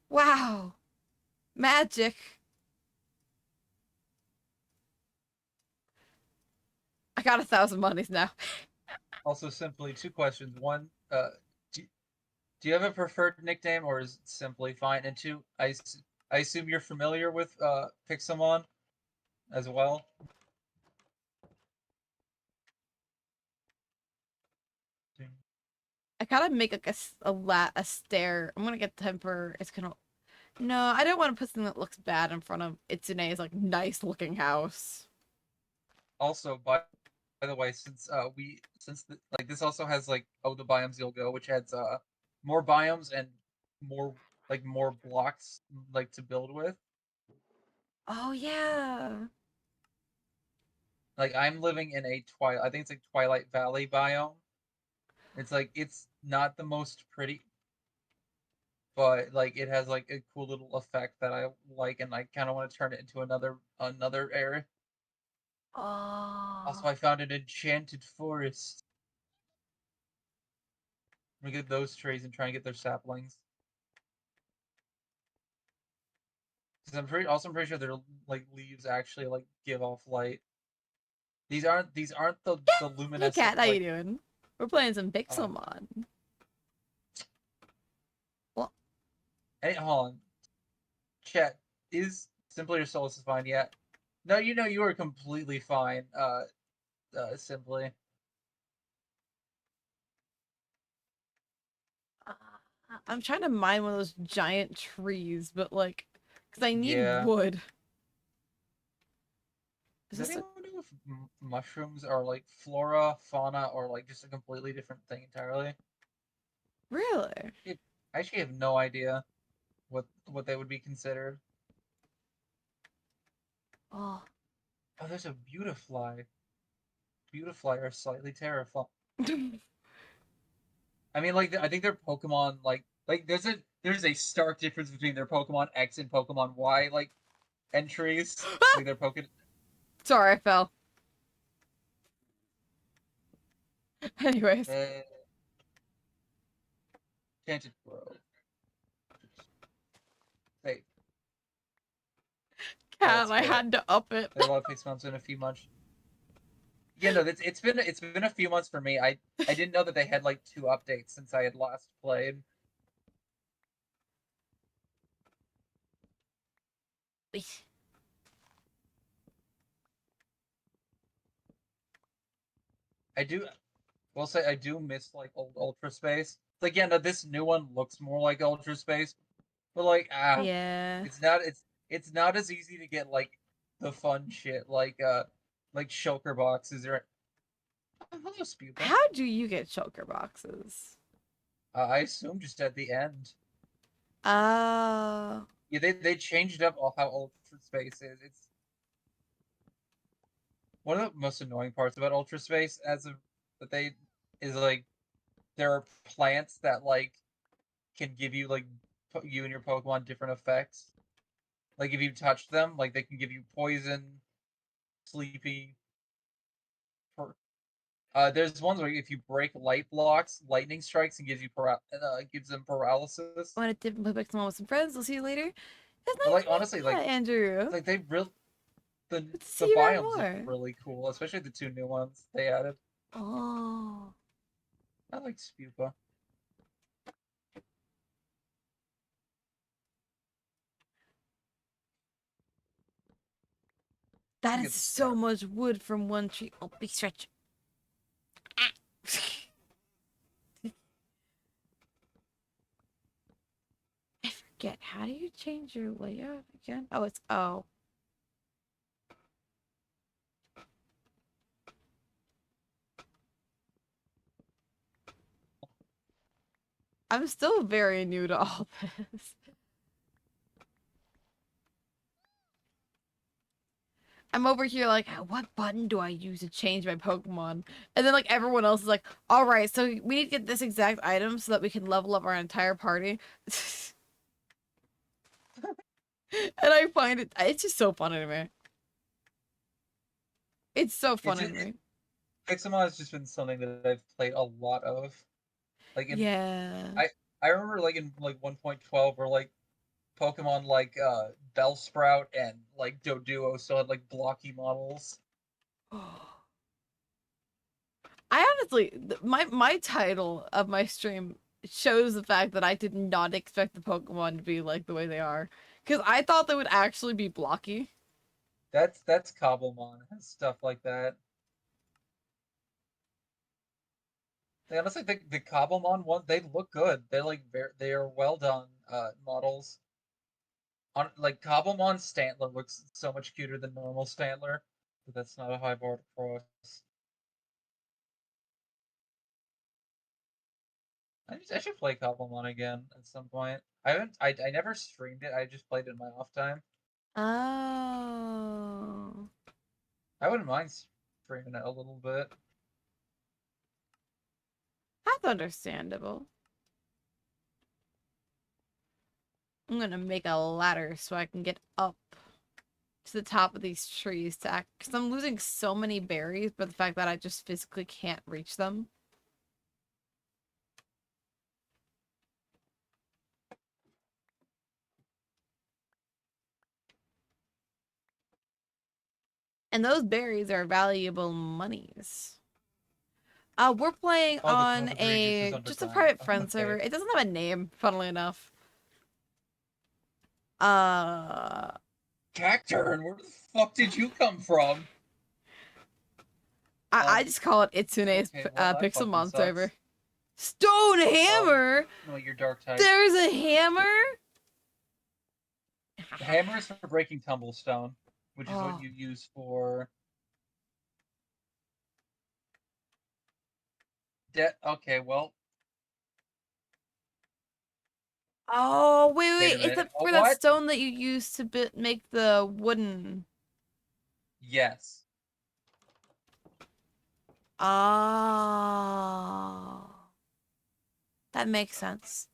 Wow. Magic. I got 1,000 monies now. Also, simply two questions. One, do, do you have a preferred nickname or is it simply fine? And two, I assume you're familiar with Pixelmon as well. I gotta make like a stair. I'm gonna get temper. It's gonna. No, I don't want to put something that looks bad in front of Itsune's like nice looking house. Also, by the way, like this also has like the biomes you'll go, which adds more biomes and more more blocks like to build with. Oh yeah. Like I'm living in a twilight. I think it's like Twilight Valley biome. It's like it's not the most pretty, but like it has like a cool little effect that I like, and I kind of want to turn it into another area. Also, Oh. I found an enchanted forest. We get those trees and try and get their saplings. Because I'm pretty sure their like leaves actually like give off light. These aren't the Hey luminescent cat, how you like doing? We're playing some uh Pixelmon. Well, hey, hold on. Chat is Simply Your Soul is fine yet. No, you know you are completely fine, Simply. uh, I'm trying to mine one of those giant trees, but like, because I need Yeah. wood. Is Does this a anyone know if mushrooms are like flora, fauna, or like just a completely different thing entirely? really? I actually have no idea what they would be considered. Oh. Oh, there's a Beautifly. Beautifly are slightly terrifying. I mean, like I think their Pokemon like there's a stark difference between their Pokemon X and Pokemon Y like entries. Like their Pokemon. Sorry, I fell. Anyways, Uh, Enchanted Grove. They cat, let's I get it. had to up it. There are a lot of Pokemon in a few months. Yeah, no, it's been a few months for me. I didn't know that they had like two updates since I had last played. I do will say I do miss like old Ultra Space. It's like yeah, no, this new one looks more like Ultra Space, but like Yeah. it's not as easy to get like the fun shit like shulker boxes or oh, hello Spupa. How do you get shulker boxes? I assume just at the end. Oh. Yeah, they changed up all how Ultra Space is. It's one of the most annoying parts about Ultra Space as of that they is like there are plants that like can give you like you and your Pokemon different effects. Like if you touch them, like they can give you poison, sleepy. There's ones where if you break light blocks, lightning strikes and gives them paralysis. I want to dip and play Pokemon with some friends. I'll see you later. It's But nice like honestly, meeting you, Andrew. like they real the Good to see the you around biomes look more. really cool, especially the 2 new ones they added. Oh, I like Spupa. that You is get the so start. much wood from one tree. Oh, big stretch. Ah. I forget. How do you change your layout again? Oh, it's O. I'm still very new to all this. I'm over here like, what button do I use to change my Pokemon? And then like everyone else is like, all right, so we need to get this exact item so that we can level up our entire party. And I find it's just so funny to me. It's so It's funny to me. Pixelmon has just been something that I've played a lot of. Like in Yeah. I remember like in like 1.12 where like Pokemon like Bellsprout and like Doduo still had like blocky models. I honestly, my title of my stream shows the fact that I did not expect the Pokemon to be like the way they are, because I thought they would actually be blocky. That's Cobblemon and stuff like that. They honestly think the Cobblemon one they look good. They're like they are well done models. On like Cobblemon Stantler looks so much cuter than normal Stantler, but that's not a high bar to cross. I should play Cobblemon again at some point. I haven't. I never streamed it. I just played it in my off time. Oh, I wouldn't mind streaming it a little bit. that's understandable. I'm gonna make a ladder so I can get up to the top of these trees to act, because I'm losing so many berries, but the fact that I just physically can't reach them. And those berries are valuable monies. We're playing Oh, the on Coffee Regis is a just a underground. private friend server. Okay. It doesn't have a name, funnily enough. Uh, Cacturn, where the fuck did you come from? I just call it Itsune's Okay, well that fucking Pixelmon server. sucks. Stone hammer. No, you're dark type. There's a hammer. The hammer is for breaking tumblestone, which is what Oh. you use for. Okay, well, Oh, wait wait. a It's minute. Oh, for that what? stone that you use to make the wooden. Yes. Oh. That makes sense.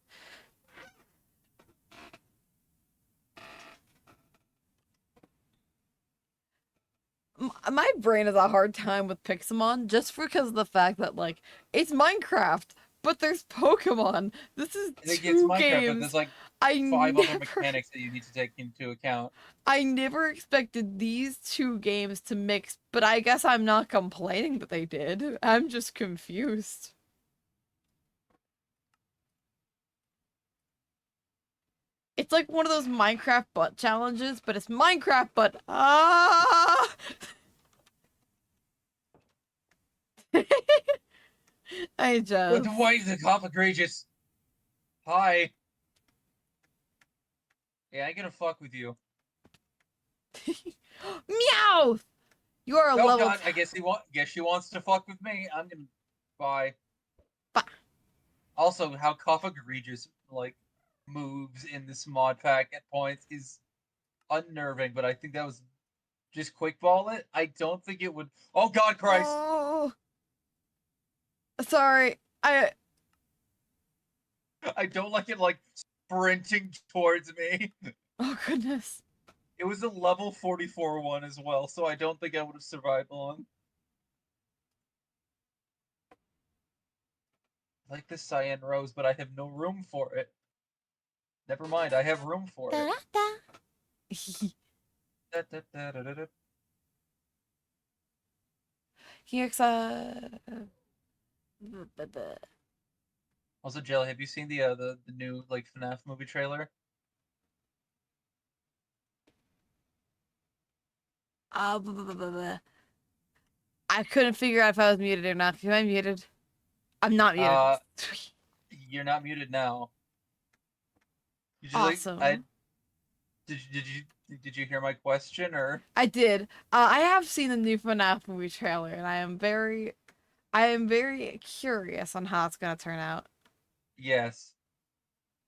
My brain has a hard time with Pixelmon just because of the fact that, like, it's Minecraft, but there's Pokemon. This is It's two Minecraft, but games there's like I 5 other never mechanics that you need to take into account. I never expected these two games to mix, but I guess I'm not complaining that they did. I'm just confused. It's like one of those Minecraft butt challenges, but it's Minecraft but I But just why is the cop egregious? Hi. Yeah, I ain't gonna fuck with you. Meow! You are a Oh level god, I guess guess she wants to fuck with me. I'm gonna bye. Bye. Also, how Cuff egregious like moves in this mod pack at points is unnerving, but I think that was just quick ball it. I don't think it would. Oh God, Christ! Oh, sorry. I don't like it like sprinting towards me. Oh goodness. It was a level 44 one as well, so I don't think I would have survived long. I like this cyan rose, but I have no room for it. Never mind, I have room for it. Da, da, da, da, da, da. Here's Also, Jelly, have you seen the new like FNAF movie trailer? I couldn't figure out if I was muted or not. Am I muted? I'm not muted. Uh, you're not muted now. Did you like? Awesome. Did you hear my question or? I did. I have seen the new FNAF movie trailer, and I am very curious on how it's gonna turn out. Yes.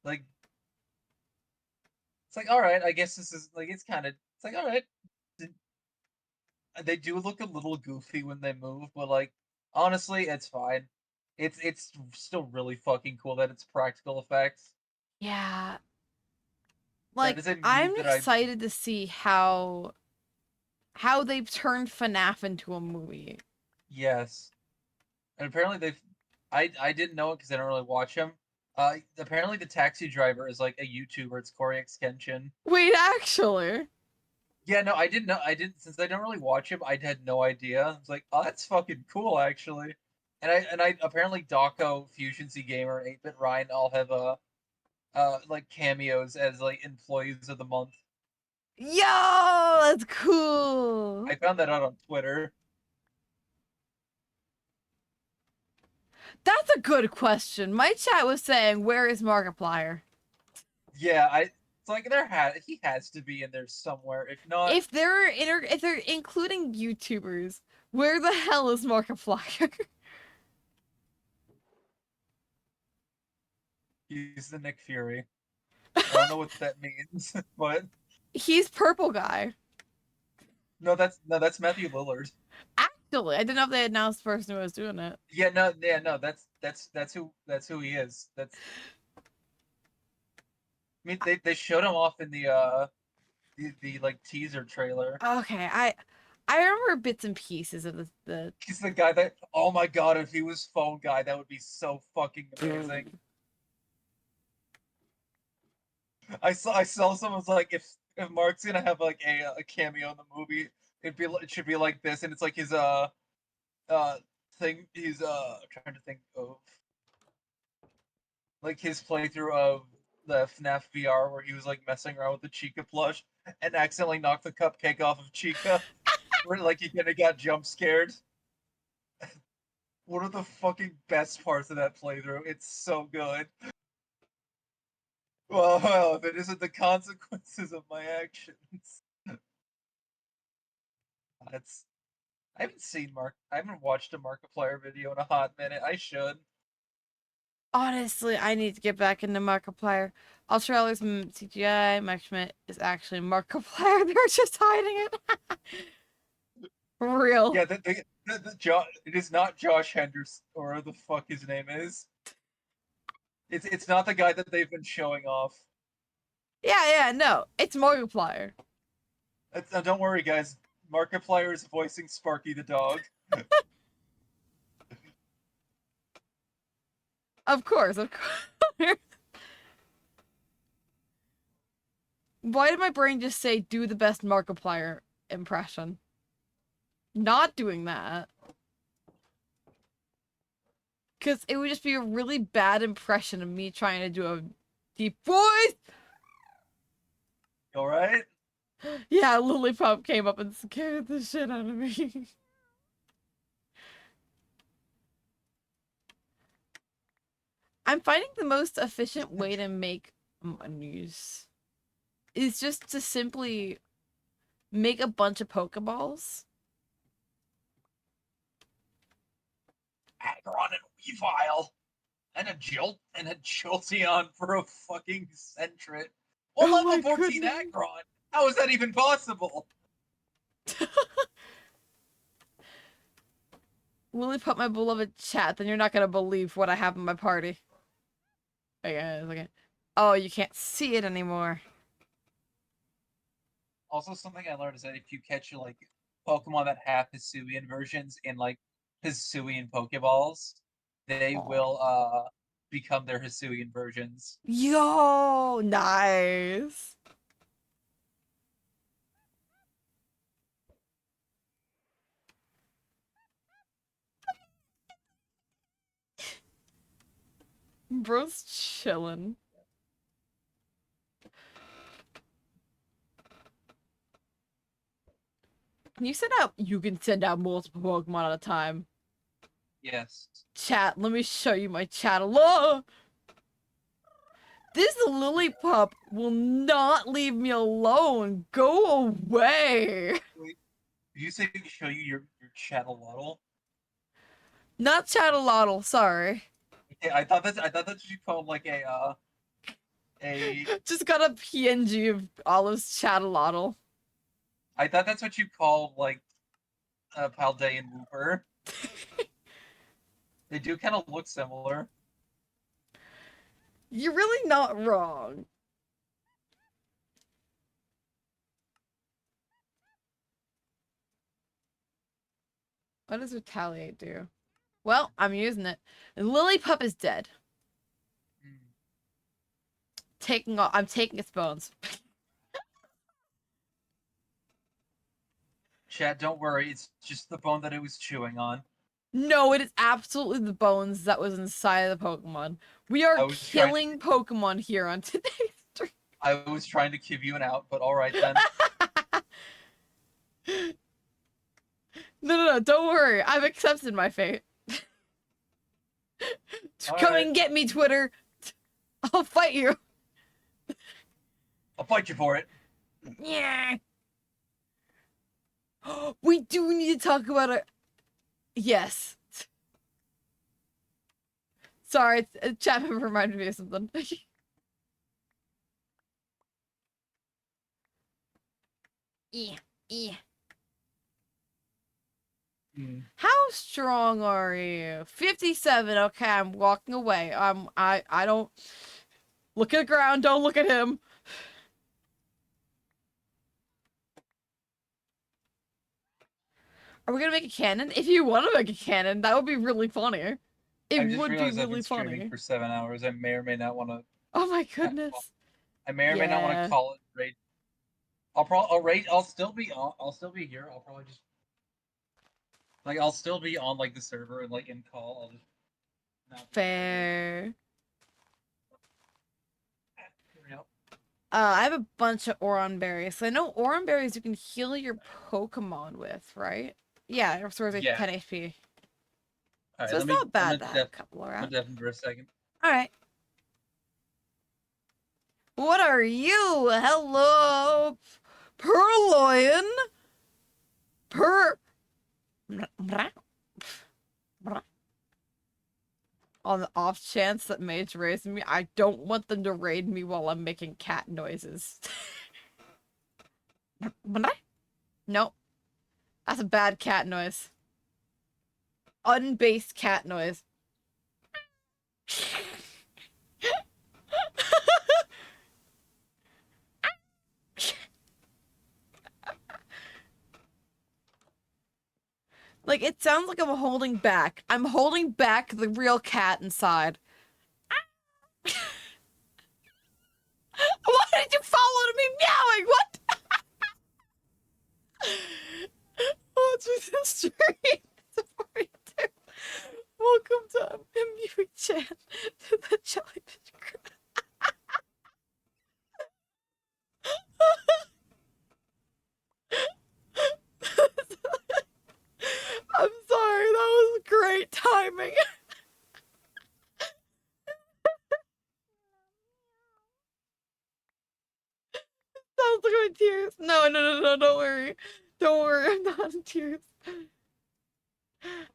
Like it's like all right. I guess this is like it's kind of it's like all right. They do look a little goofy when they move, but like honestly, it's fine. It's still really fucking cool that it's practical effects. Yeah, That like is a move I'm that I excited to see how they've turned FNAF into a movie. yes. And apparently they've I didn't know it because I don't really watch him. Apparently the taxi driver is like a YouTuber. It's Corey Kenshin. Wait, actually, Yeah, no, I didn't know. I didn't since I don't really watch him. I had no idea. I was like, oh, that's fucking cool, actually. And I apparently Dawko, Fusion Z Gamer, and 8-Bit Ryan all have like cameos as like employees of the month. yo, that's cool. I found that out on Twitter. That's a good question. My chat was saying, "Where is Markiplier?" Yeah, it's like he has to be in there somewhere. If not, If they're including YouTubers, where the hell is Markiplier? he's the Nick Fury. I don't know what that means, but He's purple guy. no, that's Matthew Lillard. Actually, I didn't know if they announced the person who was doing it. Yeah, no, that's who he is. That's I mean they showed him off in the like teaser trailer. Okay, I remember bits and pieces of the He's the guy that oh my god, if he was phone guy, that would be so fucking amazing. I saw someone's like if Mark's gonna have like a cameo in the movie, it should be like this, and it's like his uh thing he's trying to think of like his playthrough of the FNAF VR where he was like messing around with the Chica plush and accidentally knocked the cupcake off of Chica, where like he kind of got jump scared. One of the fucking best parts of that playthrough. It's so good. Well, if it isn't the consequences of my actions. That's I haven't watched a Markiplier video in a hot minute. I should. honestly, I need to get back into Markiplier. Ultrali's CGI. Mike Schmidt is actually Markiplier. They're just hiding it. For real. Yeah, it is not Josh Henderson or whatever the fuck his name is. It's not the guy that they've been showing off. Yeah, no, it's Markiplier. Don't worry, guys. Markiplier is voicing Sparky the dog. Of course. Why did my brain just say do the best Markiplier impression? Not doing that. Because it would just be a really bad impression of me trying to do a deep voice. You alright? Yeah, Lollipop came up and scared the shit out of me. I'm finding the most efficient way to make menus is just to simply make a bunch of Pokeballs. Aggron and Weavile. And a Jolteon for a fucking Sentret. Well, Oh level my 14 goodness. Aggron! How is that even possible? Lily put my beloved chat, then you're not gonna believe what I have in my party. Okay. Oh, you can't see it anymore. Also, something I learned is that if you catch like Pokemon that have Hisuian versions in like Hisuian Pokeballs, they Aw. will become their Hisuian versions. Yo, nice. Bro's chilling. Can you send out? You can send out multiple Pokemon at a time. Yes. Chat, let me show you my chat. Hello. This Lillipup will not leave me alone. Go away. Wait, did you say we can show you your Chatteloddle? Not Chattelotl, sorry. Okay, I thought that's what you called like a Just got a PNG of Olive's Chattelotl. I thought that's what you called like a Paldean Wooper. They do kind of look similar. You're really not wrong. What does Retaliate do? Well, I'm using it. And Lillipup is dead. Hmm. I'm taking its bones. Chat, don't worry, it's just the bone that it was chewing on. No, it is absolutely the bones that was inside of the Pokemon. We are I was trying to killing Pokemon here on today's stream. I was trying to give you an out, but all right then. No, don't worry. I've accepted my fate. All Come right. and get me, Twitter. I'll fight you. I'll fight you for it. Yeah. We do need to talk about it. Yes. Sorry, Chapman reminded me of something. Yeah. Hmm. How strong are you? 57. Okay, I'm walking away. I don't look at the ground, don't look at him. Are we gonna make a cannon? If you want to make a cannon, that would be really funny. It I just would be realized I've really been streaming funny. for 7 hours. I may or may not want to. Oh my goodness. I may or may not want to Yeah. call it raid. I'll raid. I'll still be on. I'll still be here. I'll probably just like I'll still be on like the server and like in call. I'll just not be Fair. Here we go. I have a bunch of Oron berries. So I know Oron berries you can heal your Pokemon with, right? Yeah, it restores like Yeah. 10 HP. All right. So it's not bad to have a couple I'm around. gonna deafen for a second. Alright. What are you? Hello, Purloin. On the off chance that Mage raids me, I don't want them to raid me while I'm making cat noises. Nope. That's a bad cat noise. Unbased cat noise. Like, it sounds like I'm holding back. I'm holding back the real cat inside. Why did you follow me meowing? What? What's with this stream? It's 42. Welcome to Mewing Chan to the Jellyfish Crew. I'm sorry, that was great timing. Sounds like I'm in tears. No, don't worry. Don't worry, I'm not in tears.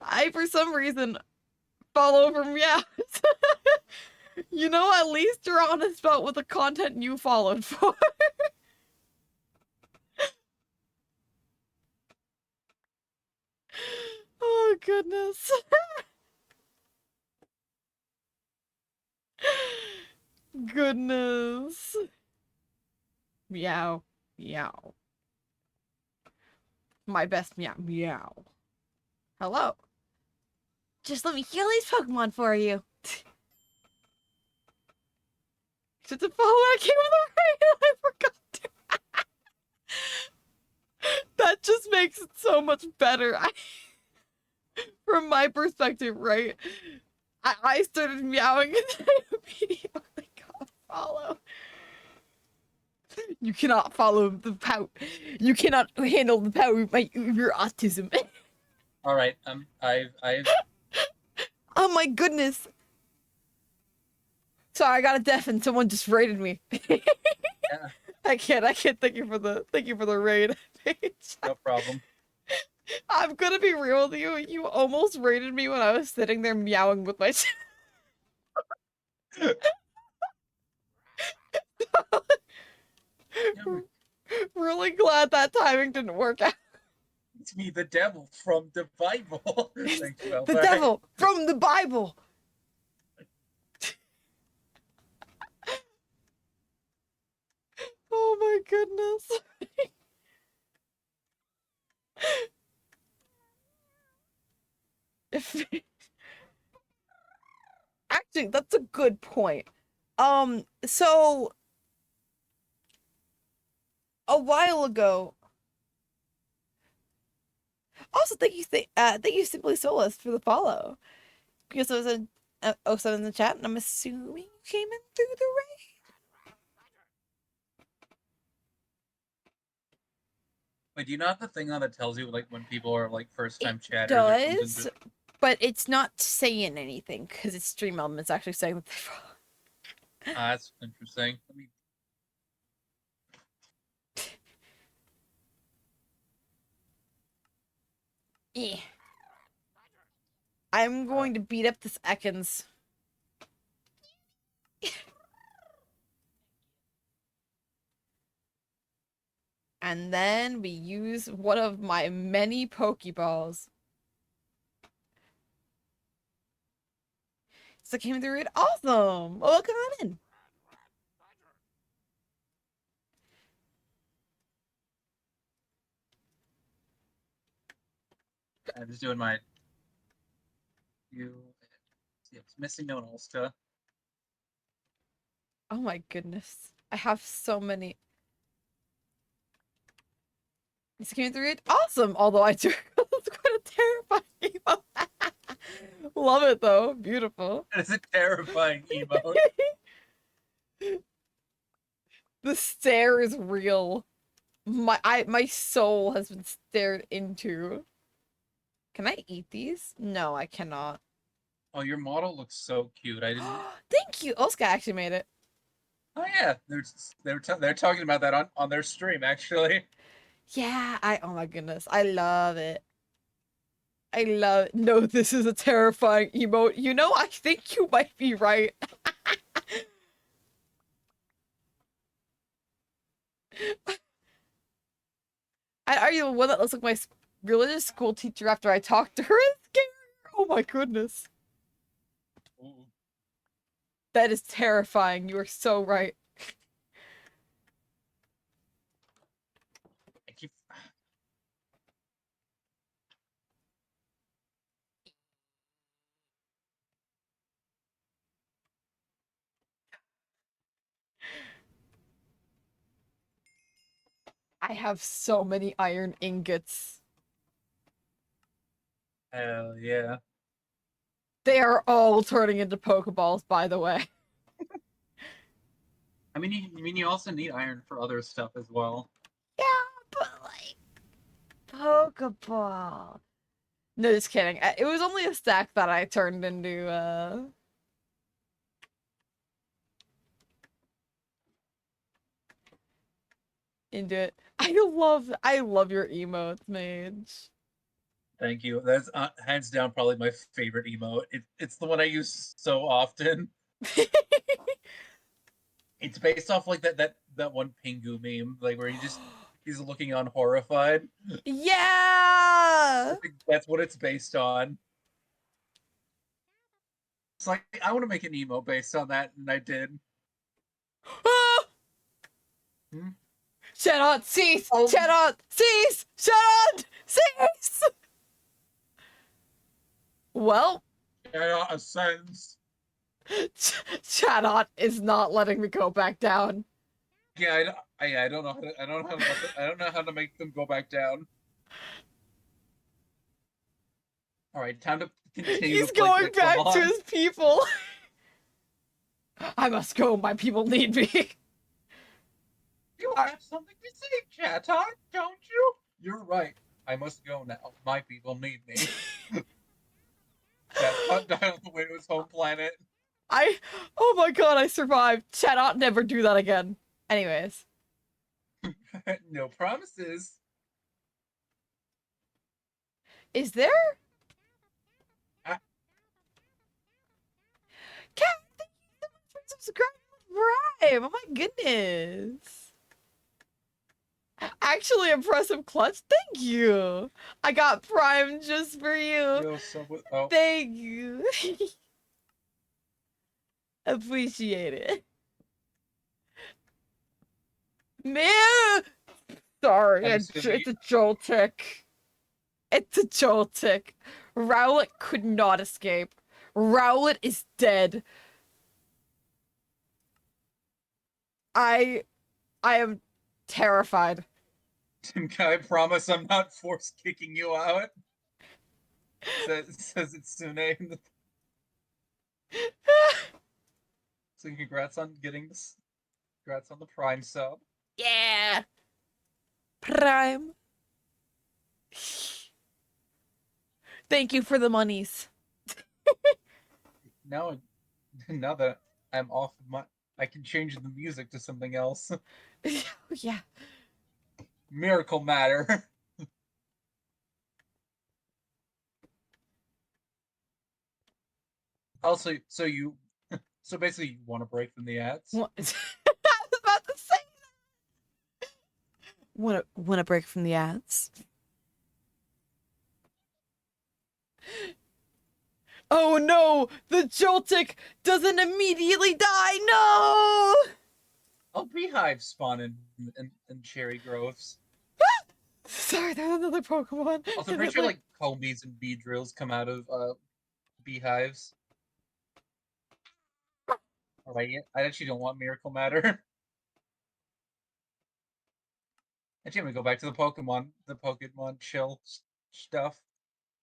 I, for some reason, follow from meows. You know, at least you're honest about what the content you followed for. Oh, goodness. goodness. Meow. Meow. My best meow. Meow. Hello. Just let me heal these Pokemon for you. Just to follow when I came with the rain, I forgot to. That just makes it so much better. From my perspective, right? I started meowing and then I immediately got follow. You cannot follow the pout. You cannot handle the power of your autism. All right. I've Oh my goodness. Sorry, I got a deafen. Someone just raided me. Yeah. I can't. Thank you for the raid. No problem. I'm gonna be real with you. You almost raided me when I was sitting there meowing with my. Yeah, Really glad that timing didn't work out. it's me, the devil from the Bible. Thanks, The Velvet. devil from the Bible. Oh my goodness. Actually, that's a good point. So a while ago. Also, thank you, Simply Solus, for the follow. Because there was a 07 in the chat, and I'm assuming you came in through the raid. Wait, do you not have the thing on that tells you like when people are like first time It chatters or something? does, but it's not saying anything because it's Stream Elements actually saying that they follow. That's interesting. Let me. Yeah. I'm going to beat up this Ekans. And then we use one of my many Pokeballs. So I came through it. Awesome. Well, come on in. I'm just doing my. You. Yeah, it's missing no Ulsta. Oh my goodness. I have so many. It's came through it. Awesome. Although I do. It's quite a terrifying emote. Love it though. Beautiful. It's a terrifying emote. The stare is real. My soul has been stared into. Can I eat these? No, I cannot. Oh, your model looks so cute. I didn't. Thank you. Oscar actually made it. Oh yeah, they're talking about that on their stream actually. Yeah, oh my goodness. I love it. I love it. No, this is a terrifying emote. You know, I think you might be right. Are you the one that looks like my religious school teacher after I talked to her? It's scary. Oh my goodness. Ooh. That is terrifying. You are so right. I keep. I have so many iron ingots. Hell yeah. They are all turning into Pokeballs, by the way. I mean, you also need iron for other stuff as well. Yeah, but like Pokeball. No, just kidding. It was only a stack that I turned into it. I love your emotes, Mage. Thank you. That's hands down probably my favorite emote. It's the one I use so often. It's based off like that one Pingu meme, like where he's looking on horrified. Yeah. I think that's what it's based on. It's like I want to make an emo based on that, and I did. Ah! Hmm? Shut on, cease! Oh. Shut on, cease! Shut on, cease! Well, Cannot ascends. Shadot is not letting me go back down. Yeah, I don't know how to, I don't know how to make them go back down. All right, time to continue He's to play going back to Pokemon. his people. I must go. My people need me. You have something to say, Chatot, don't you? You're right. I must go now. My people need me. Chatot died on the way to his home planet. Oh my god, I survived. Shadot never do that again. Anyways. No promises. Is there? I- Cat, thank you so much for subscribing. Oh my goodness. Actually, impressive clutch. Thank you. I got Prime just for you. Yo, Subway. Oh, Thank you. Appreciate it. Man, sorry, I'm it's assuming a Joltik. It's a Joltik. Rowlet could not escape. Rowlet is dead. I am terrified. Can I promise I'm not force kicking you out? Says it's Sune. So congrats on getting this. Congrats on the Prime sub. Yeah. Prime. Thank you for the monies. Now, now that I'm off of my, I can change the music to something else. Yeah. Miracle Matter. Also, so basically, you want to break from the ads. What? I was about to say that. Want a break from the ads? Oh no! The Joltik doesn't immediately die! No! Oh, beehives spawn in cherry groves. Sorry, there's another Pokemon. Also, And pretty it, sure like Combies and bee drills come out of beehives. Alright, I actually don't want Miracle Matter. Actually, I'm gonna go back to the Pokemon chill stuff.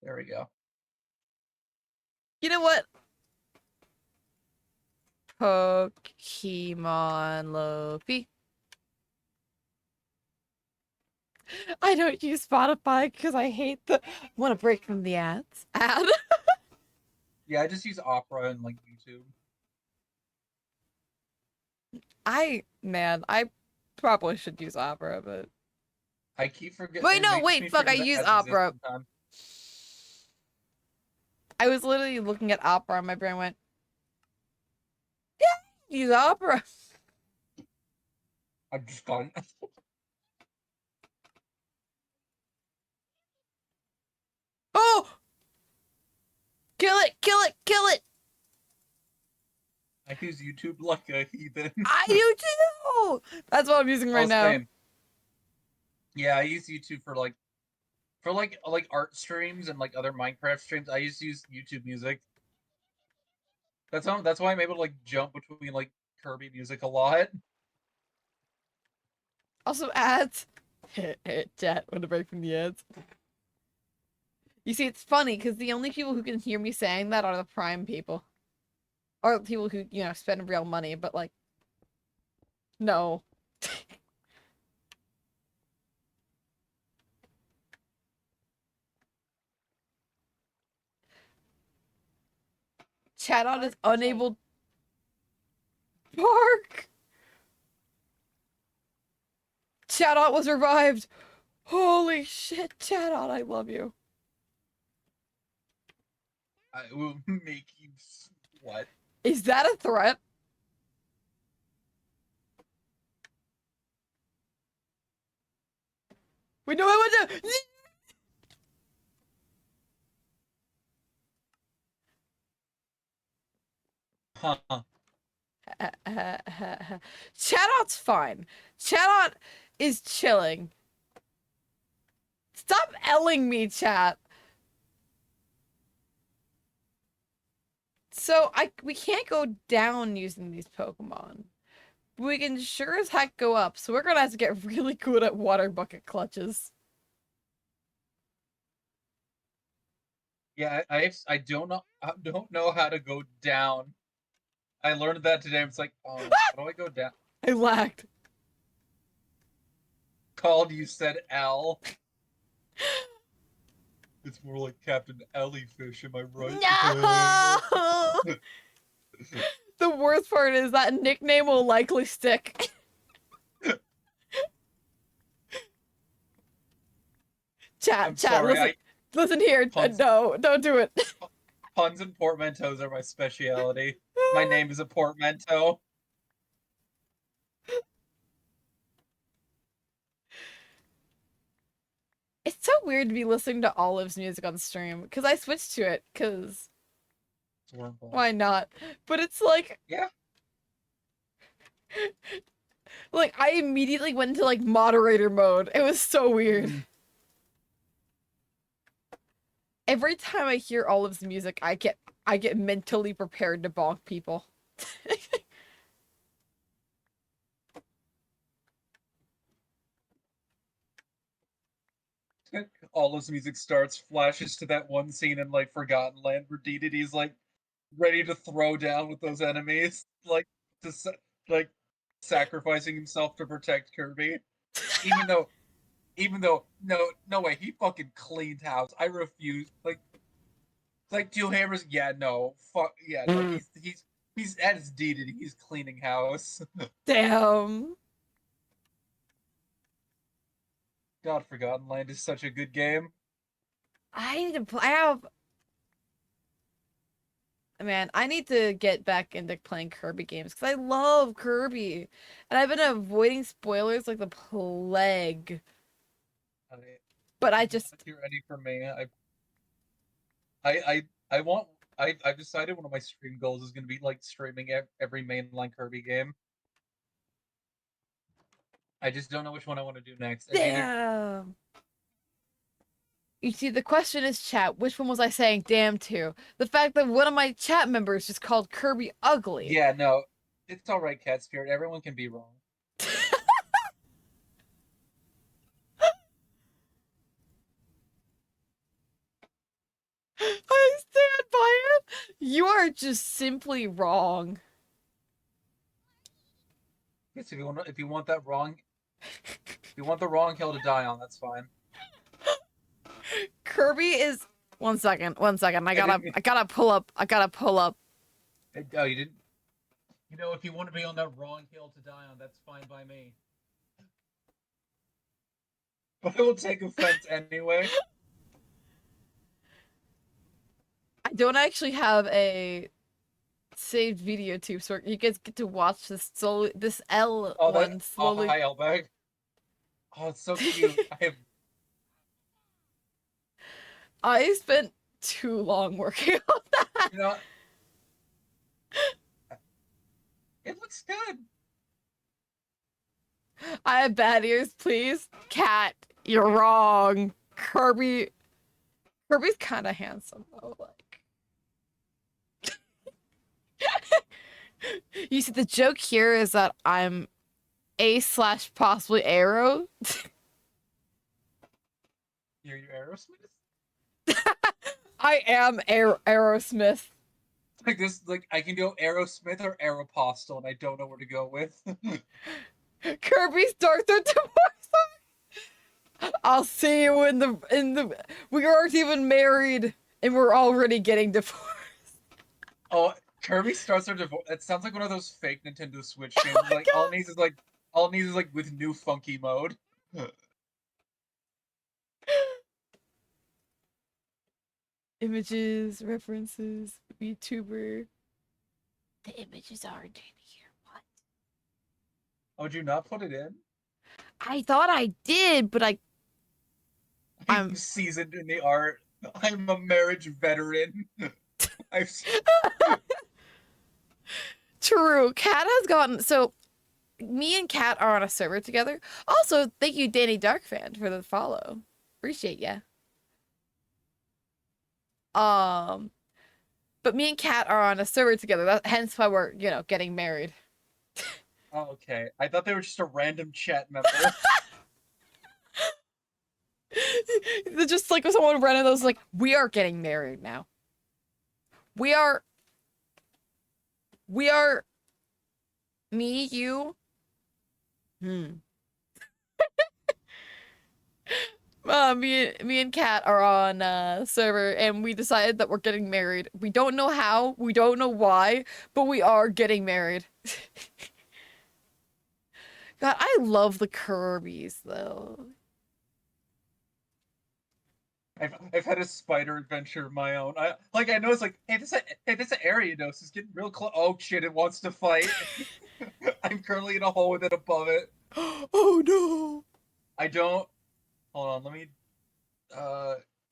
There we go. you know what? Pokemon Lofi. I don't use Spotify because I hate the want to break from the ads. Ad. Yeah, I just use Opera and like YouTube. I probably should use Opera, but I keep forgetting. wait, no, wait, fuck, I use Opera. I was literally looking at Opera and my brain went, yeah, use Opera. I'm just gone. Oh! Kill it, kill it, kill it! I use YouTube like a heathen. I do too! That's what I'm using right now. Same. Yeah, I use YouTube for like art streams and like other Minecraft streams. I just use YouTube Music. That's why I'm able to like jump between like Kirby music a lot. Also ads. Chat, want to break from the ads. You see, it's funny because the only people who can hear me saying that are the Prime people. Or people who, you know, spend real money, but like, no. Chatot is unable. Bark! Chatot was revived! Holy shit, Chatot, I love you. I will make you what? Is that a threat? Wait, no, I want to. Huh. Chatot's fine. Chatot is chilling. Stop L'ing me, chat. So we can't go down using these Pokemon. We can sure as heck go up, so we're gonna have to get really good at water bucket clutches. Yeah, I don't know how to go down. I learned that today. It's like, oh, how do I go down? I lagged. Called you said L. It's more like Captain Jellyfish, am I right? No! The worst part is that nickname will likely stick. I'm Chat, sorry, listen here. Puns- No, don't do it. puns and portmanteaus are my speciality. My name is a portmanteau. It's so weird to be listening to Olive's music on stream, because I switched to it, because why not? But it's like... Yeah. Like, I immediately went into, like, moderator mode. It was so weird. Every time I hear Olive's music, I get mentally prepared to bonk people. All his music starts, flashes to that one scene in like Forgotten Land where Dedede's like ready to throw down with those enemies, like like sacrificing himself to protect Kirby. Even though no way, he fucking cleaned house. I refuse. Like two hammers. Yeah, no, fuck yeah, no. He's at his Dedede. He's cleaning house. Damn. God, Forgotten Land is such a good game. I need to play. Man, I need to get back into playing Kirby games because I love Kirby, and I've been avoiding spoilers like the plague. But I just If you're ready for me, I want. I've decided one of my stream goals is going to be like streaming every mainline Kirby game. I just don't know which one I want to do next. It's either damn. You see, the question is, chat, which one was I saying damn to? The fact that one of my chat members just called Kirby ugly. yeah, no, it's all right, Cat Spirit. Everyone can be wrong. I stand by it. You are just simply wrong. Yes, if you want that wrong, if you want the wrong hill to die on, that's fine. Kirby is. One second. I gotta pull up. Oh, you didn't. You know, if you want to be on that wrong hill to die on, that's fine by me. But I will take offense anyway. I don't actually have a saved video tube, so you guys get to watch this slowly. This L one slowly. Oh, hi, Elbag. Oh, it's so cute. I spent too long working on that. You know, it looks good. I have bad ears, please. Cat, you're wrong. Kirby's kind of handsome though. Like, you see, the joke here is that I'm A/ possibly Arrow. You're Aerosmith. I am Aerosmith. Like this, like I can go Aerosmith or Aeropostale, and I don't know where to go with. Kirby's Darth divorce. I'll see you in the. We aren't even married, and we're already getting divorced. Oh, Kirby starts their divorce. It sounds like one of those fake Nintendo Switch games. my Like all it needs is like with new funky mode. Images, references, VTuber. The images aren't in here. What? Oh, did you not put it in? I thought I did, but I'm seasoned in the art. I'm a marriage veteran. I've True. Kat has gotten so. Me and Kat are on a server together. Also, thank you, Danny Darkfan, for the follow. Appreciate ya. But me and Kat are on a server together. Hence why we're, getting married. Oh, okay. I thought they were just a random chat member. They're just like someone random that was like, we are getting married now. We are. Me, you. Me and Kat are on server, and we decided that we're getting married. We don't know how, we don't know why, but we are getting married. God, I love the Kirby's though. I've had a spider adventure of my own. I know it's like, hey, this Ariados is getting real close. Oh shit, it wants to fight. I'm currently in a hole with it above it. Oh no. I don't. Hold on, let me.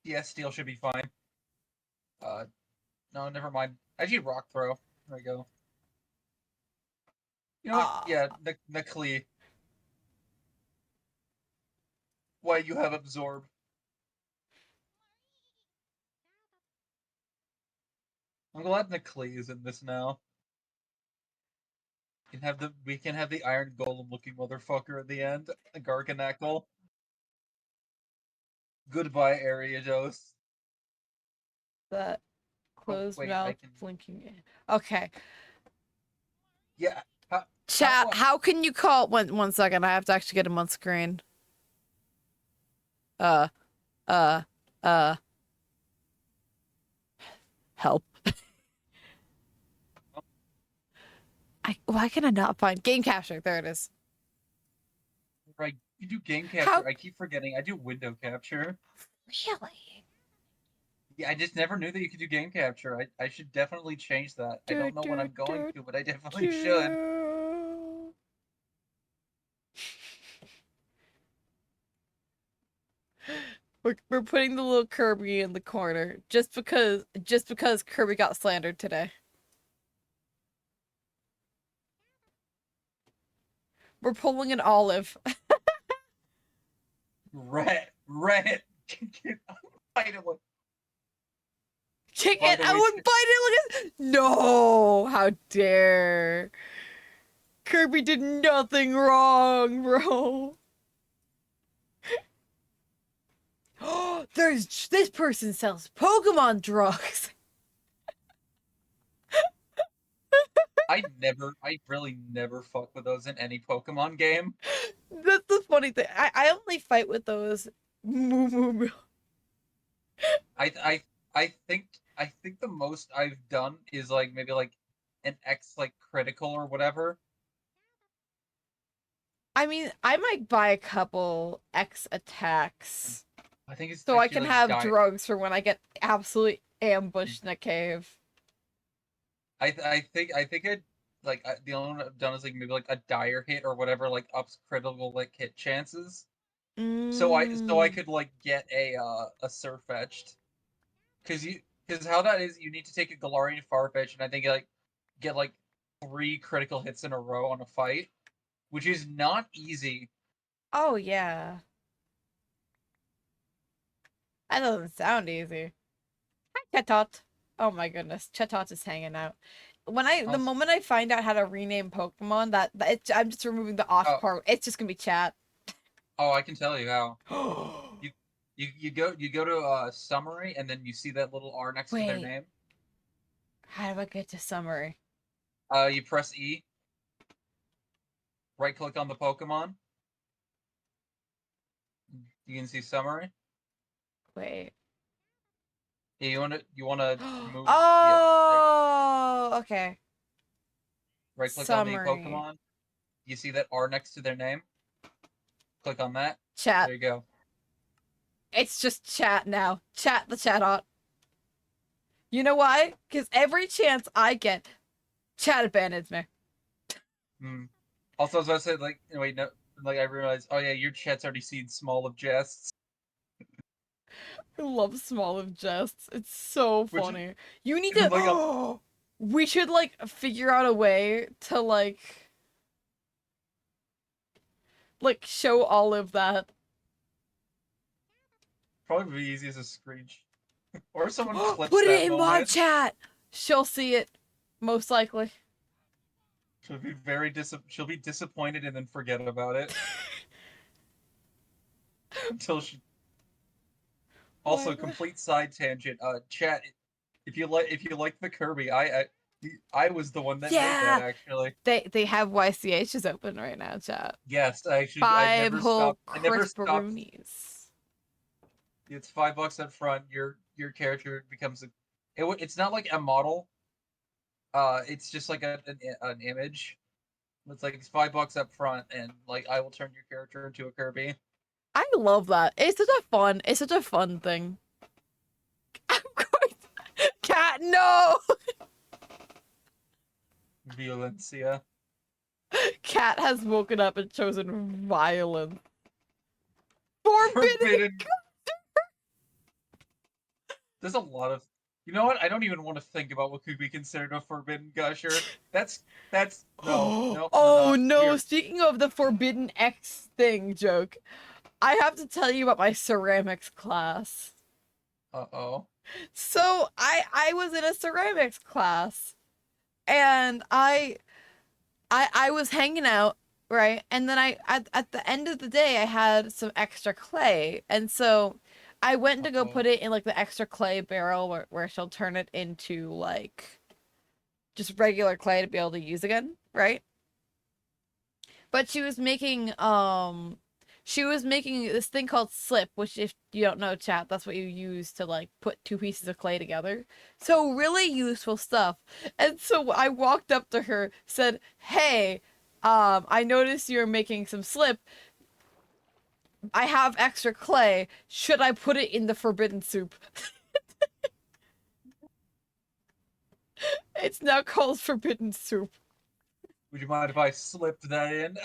Yeah, steel should be fine. No, never mind. Actually, rock throw. There we go. You know what? Yeah, the Klee. Why you have absorb? I'm glad Klee is in this now. We can have the Iron Golem looking motherfucker at the end. The Garganackle. Goodbye, Ariados. That closed wait, mouth blinking. Okay. Yeah. Chat, how can you call? One second, I have to actually get him on screen. Help. Why can I not find game capture? There it is. Right, you do game capture. I keep forgetting. I do window capture. Really? Yeah, I just never knew that you could do game capture. I should definitely change that. I don't know when I'm going to, but I definitely should. We're putting the little Kirby in the corner just because Kirby got slandered today. We're pulling an Olive. Red. Fight it. Kick it! I would bite it! Look at no! How dare! Kirby did nothing wrong, bro. This person sells Pokemon drugs. I really never fuck with those in any Pokemon game. That's the funny thing. I only fight with those. I think the most I've done is like maybe like an X like critical or whatever. I mean, I might buy a couple X attacks. I think it's so I can like have drugs for when I get absolutely ambushed in a cave. I think I'd like the only one I've done is like maybe like a dire hit or whatever like ups critical like hit chances. So I could like get a Surfetched. Because how that is, you need to take a Galarian Farfetch and I think like get like 3 critical hits in a row on a fight, which is not easy. Oh yeah. That doesn't sound easy. Hi, Chetot. Oh my goodness, Chetot is hanging out. The moment I find out how to rename Pokemon, I'm just removing the off part. It's just gonna be chat. Oh, I can tell you how. you go to summary and then you see that little R next to their name. How do I get to summary? You press E. Right click on the Pokemon. You can see summary. Wait. Yeah, you wanna move. Oh, yeah, okay. Right click on the Pokemon. You see that R next to their name? Click on that. Chat. There you go. It's just chat now. Chat the Chatot. You know why? Because every chance I get, chat abandons me. Also, as I said, like, wait, no, like, I realized, oh yeah, your chat's already seen Small of Jests. I love Small of Jests. It's so funny. You need to. Like We should like figure out a way to like show Olive that. Probably be easy as a screech. Or someone clips Put that it in mod moment. chat. She'll see it, most likely. She'll be she'll be disappointed and then forget about it. Until she Also What? complete side tangent. Chat, if you like the Kirby, I was the one that made Yeah, that actually. they have YCHs open right now, chat. Yes, I 5 never whole stopped. I never stopped. crisperoonies. It's $5 up front. Your character becomes it's not like a model. It's just like an image. It's like it's $5 up front, and like I will turn your character into a Kirby. I love that. It's such a fun thing. I'm going. Cat, no. Violencia. Cat has woken up and chosen violence. Forbidden. There's a lot of. You know what? I don't even want to think about what could be considered a forbidden gusher. That's no. Oh no! Speaking of the Forbidden X thing joke, I have to tell you about my ceramics class. Uh-oh. So I was in a ceramics class, and I was hanging out, right? And then at the end of the day I had some extra clay, and so I went to go put it in like the extra clay barrel where she'll turn it into like just regular clay to be able to use again, right? But she was making this thing called slip, which if you don't know, chat, that's what you use to like put two pieces of clay together. So really useful stuff. And so I walked up to her, said, "Hey, I noticed you're making some slip. I have extra clay. Should I put it in the forbidden soup?" It's now called forbidden soup. Would you mind if I slipped that in?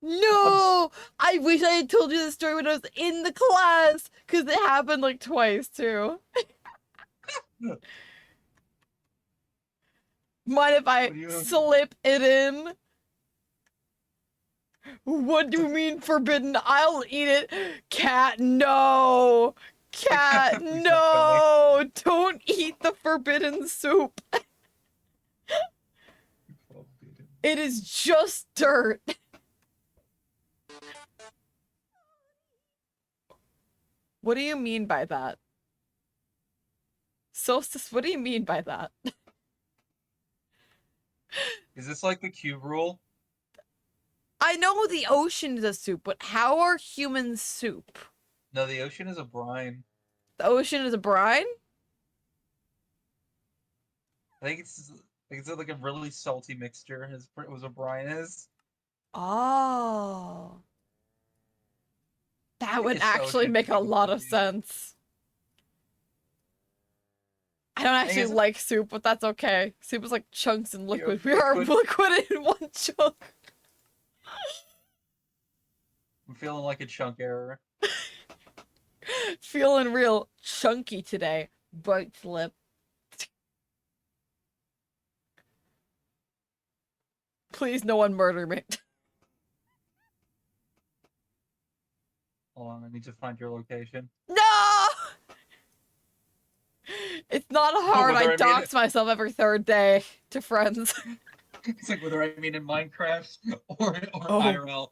No! I wish I had told you the story when I was in the class, because it happened like twice too. Mind if I slip it in? What do you mean forbidden? I'll eat it. Cat, no! Cat, no! Don't eat the forbidden soup. It is just dirt. What do you mean by that? Solstice, what do you mean by that? Is this like the cube rule? I know the ocean is a soup, but how are humans soup? No, the ocean is a brine. The ocean is a brine? I think it's like a really salty mixture. Was a brine is. Oh. That would It's actually ocean make a lot of confused. sense. I don't actually it's- like soup, but that's okay. Soup is like chunks and liquid. We liquid. are liquid in one chunk. I'm feeling like a chunk error. Feeling real chunky today. Bite slip. Please, no one murder me. Hold on, I need to find your location. No! It's not hard. Whether I I mean dox myself every third day to friends. It's like whether I mean in Minecraft or Oh. IRL.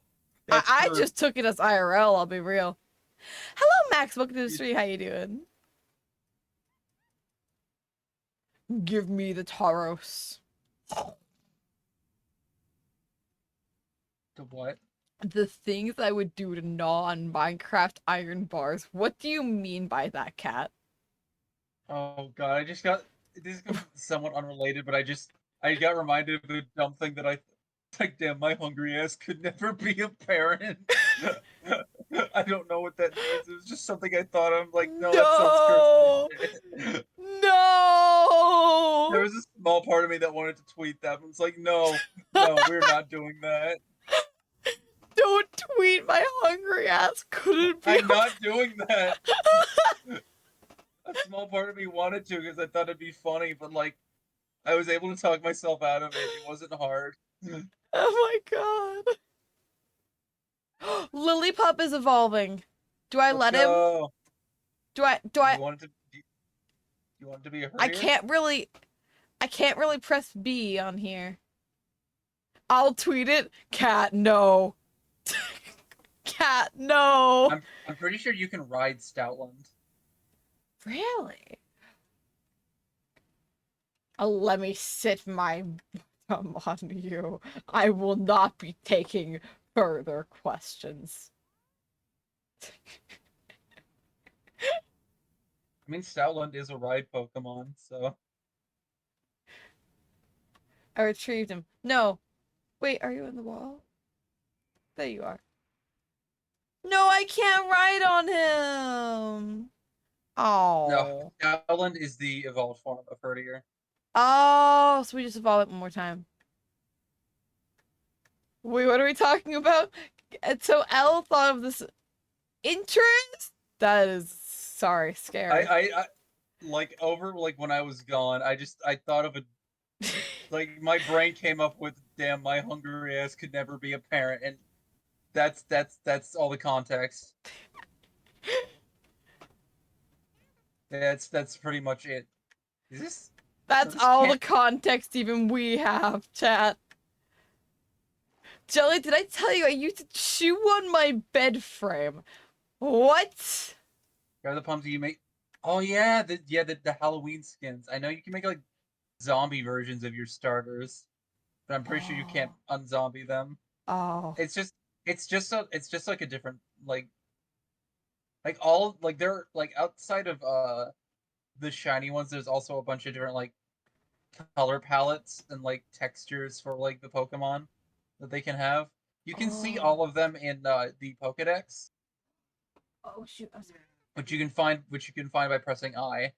I just took it as IRL, I'll be real. Hello, Max. Welcome to the stream. How you doing? Give me the Tauros. The what? The things I would do to gnaw on Minecraft iron bars. What do you mean by that, cat? Oh god, this is somewhat unrelated, but I got reminded of a dumb thing that like, damn, my hungry ass could never be a parent. I don't know what that means. It was just something I thought of. Like, no, that sounds gross. No! There was a small part of me that wanted to tweet that, but it's like, no, we're not doing that. Don't tweet my hungry ass couldn't be. I'm not doing that. a small part of me wanted to because I thought it'd be funny, but like I was able to talk myself out of it. It wasn't hard. Oh my god. Lillipup is evolving. Do I Let's let him? go. Do I You want it to? You want it to be a I herdier? can't really press B on here. I'll tweet it. Cat, no. Cat, no. I'm pretty sure you can ride Stoutland. Really? Oh, let me sit my bum on you. I will not be taking further questions. I mean, Stoutland is a ride Pokemon, so I retrieved him. No. Wait, are you in the wall? There you are. No, I can't ride on him. no. Oh. Stoutland is the evolved form of herdier. Oh, so we just evolve it one more time. Wait, what are we talking about? And so Elle thought of this interest? That is, sorry, scary. I like over like when I was gone, I thought of a like my brain came up with damn my hungry ass could never be a parent, and that's all the context. That's pretty much it. Is this so That's this all the can't context even we have, chat. Jelly, did I tell you I used to chew on my bed frame? What? are the pumps you make? Oh yeah, the Halloween skins. I know you can make like zombie versions of your starters, but I'm pretty sure you can't unzombie them. Oh. It's just it's just like a different like all like they're like outside of the shiny ones. There's also a bunch of different like color palettes and like textures for like the Pokemon that they can have. You can see Oh. all of them in the Pokedex, Oh shoot. I'm sorry. which you can find by pressing I.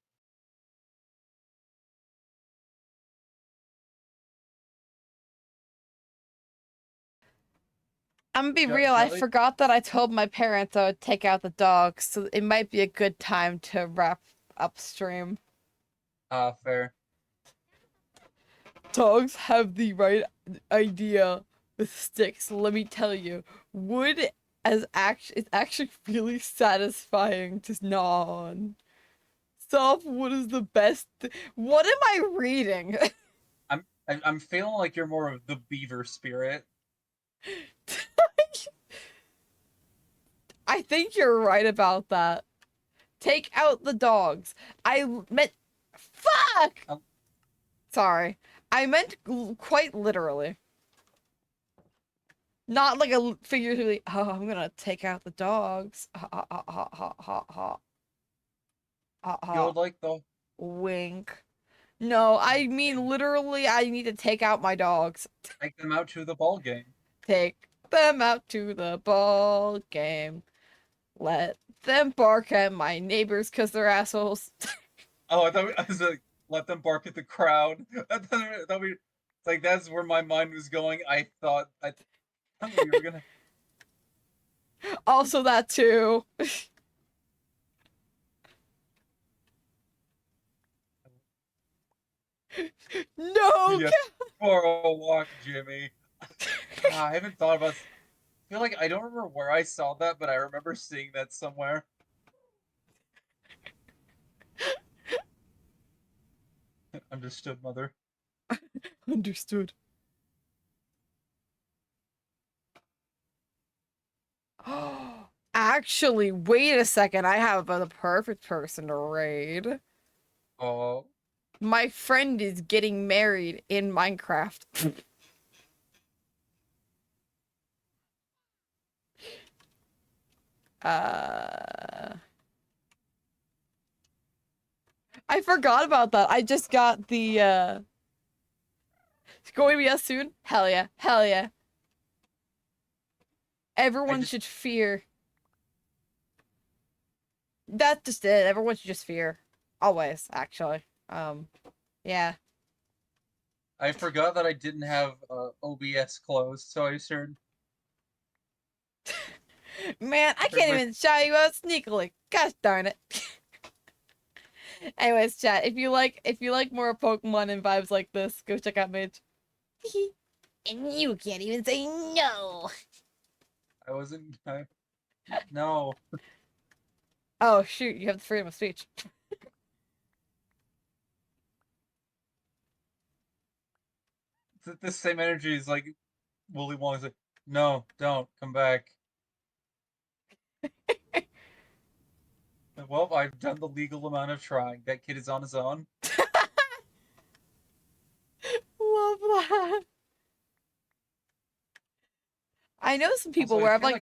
I'm gonna be real, I Jelly? forgot that I told my parents I would take out the dogs, so it might be a good time to wrap up stream. Fair. Dogs have the right idea with sticks, let me tell you. Wood is actually really satisfying to gnaw on. Soft wood is the best. What am I reading? I'm feeling like you're more of the beaver spirit. I think you're right about that. Take out the dogs. I meant. Fuck! Um, Sorry. I meant quite literally. Not like a figuratively, oh, I'm gonna take out the dogs. Ha ha ha ha ha ha ha. Ha you ha. would like the Wink. No, I mean literally, I need to take out my dogs. take them out to the ball game. Take them out to the ball game. Let them bark at my neighbors because they're assholes. Oh, I was like, let them bark at the crowd. Like that's where my mind was going. I thought we were gonna. Also, that too. No! Yes, for a walk, Jimmy. I haven't thought about. I feel like I don't remember where I saw that, but I remember seeing that somewhere. Understood, mother. Understood. Actually, wait a second. I have the perfect person to raid. Oh, My friend is getting married in Minecraft. I forgot about that. I just got the it's going to be us soon? Hell yeah. Hell yeah. Everyone should fear. That's just it. Everyone should just fear. Always, actually. Yeah. I forgot that I didn't have OBS closed, so I started. Man, I can't even shout you out sneakily. Gosh darn it. Anyways, chat. If you like more Pokemon and vibes like this, go check out Mage. And you can't even say no. I wasn't. No. Oh shoot, you have the freedom of speech. The same energy is like Willy Wonka's like, no, don't come back. Well, I've done the legal amount of trying. That kid is on his own. Love that. I know some people Also, where I I've feel like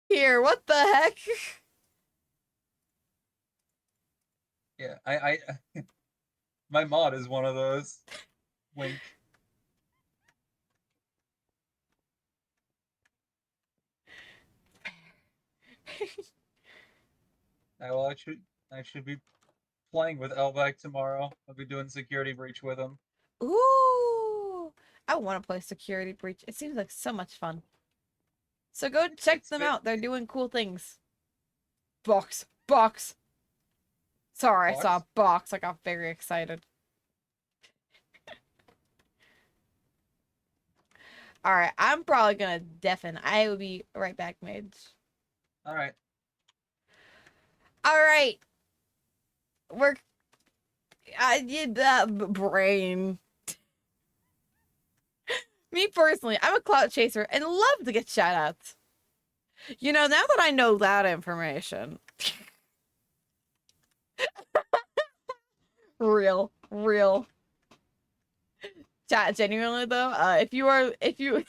here, what the heck? yeah, I my mod is one of those. Wink. I should be playing with Elvac tomorrow. I'll be doing security breach with him. Ooh. I want to play Security Breach. It seems like so much fun. So go check It's them bit out. They're doing cool things. Box. Box. Sorry, I saw box. a box. I got very excited. Alright, I'm probably gonna deafen. I will be right back, mage. All right. Alright. I did that brain. Me personally, I'm a clout chaser and love to get shout outs. You know, now that I know that information. Real. Chat, genuinely though, if you loud.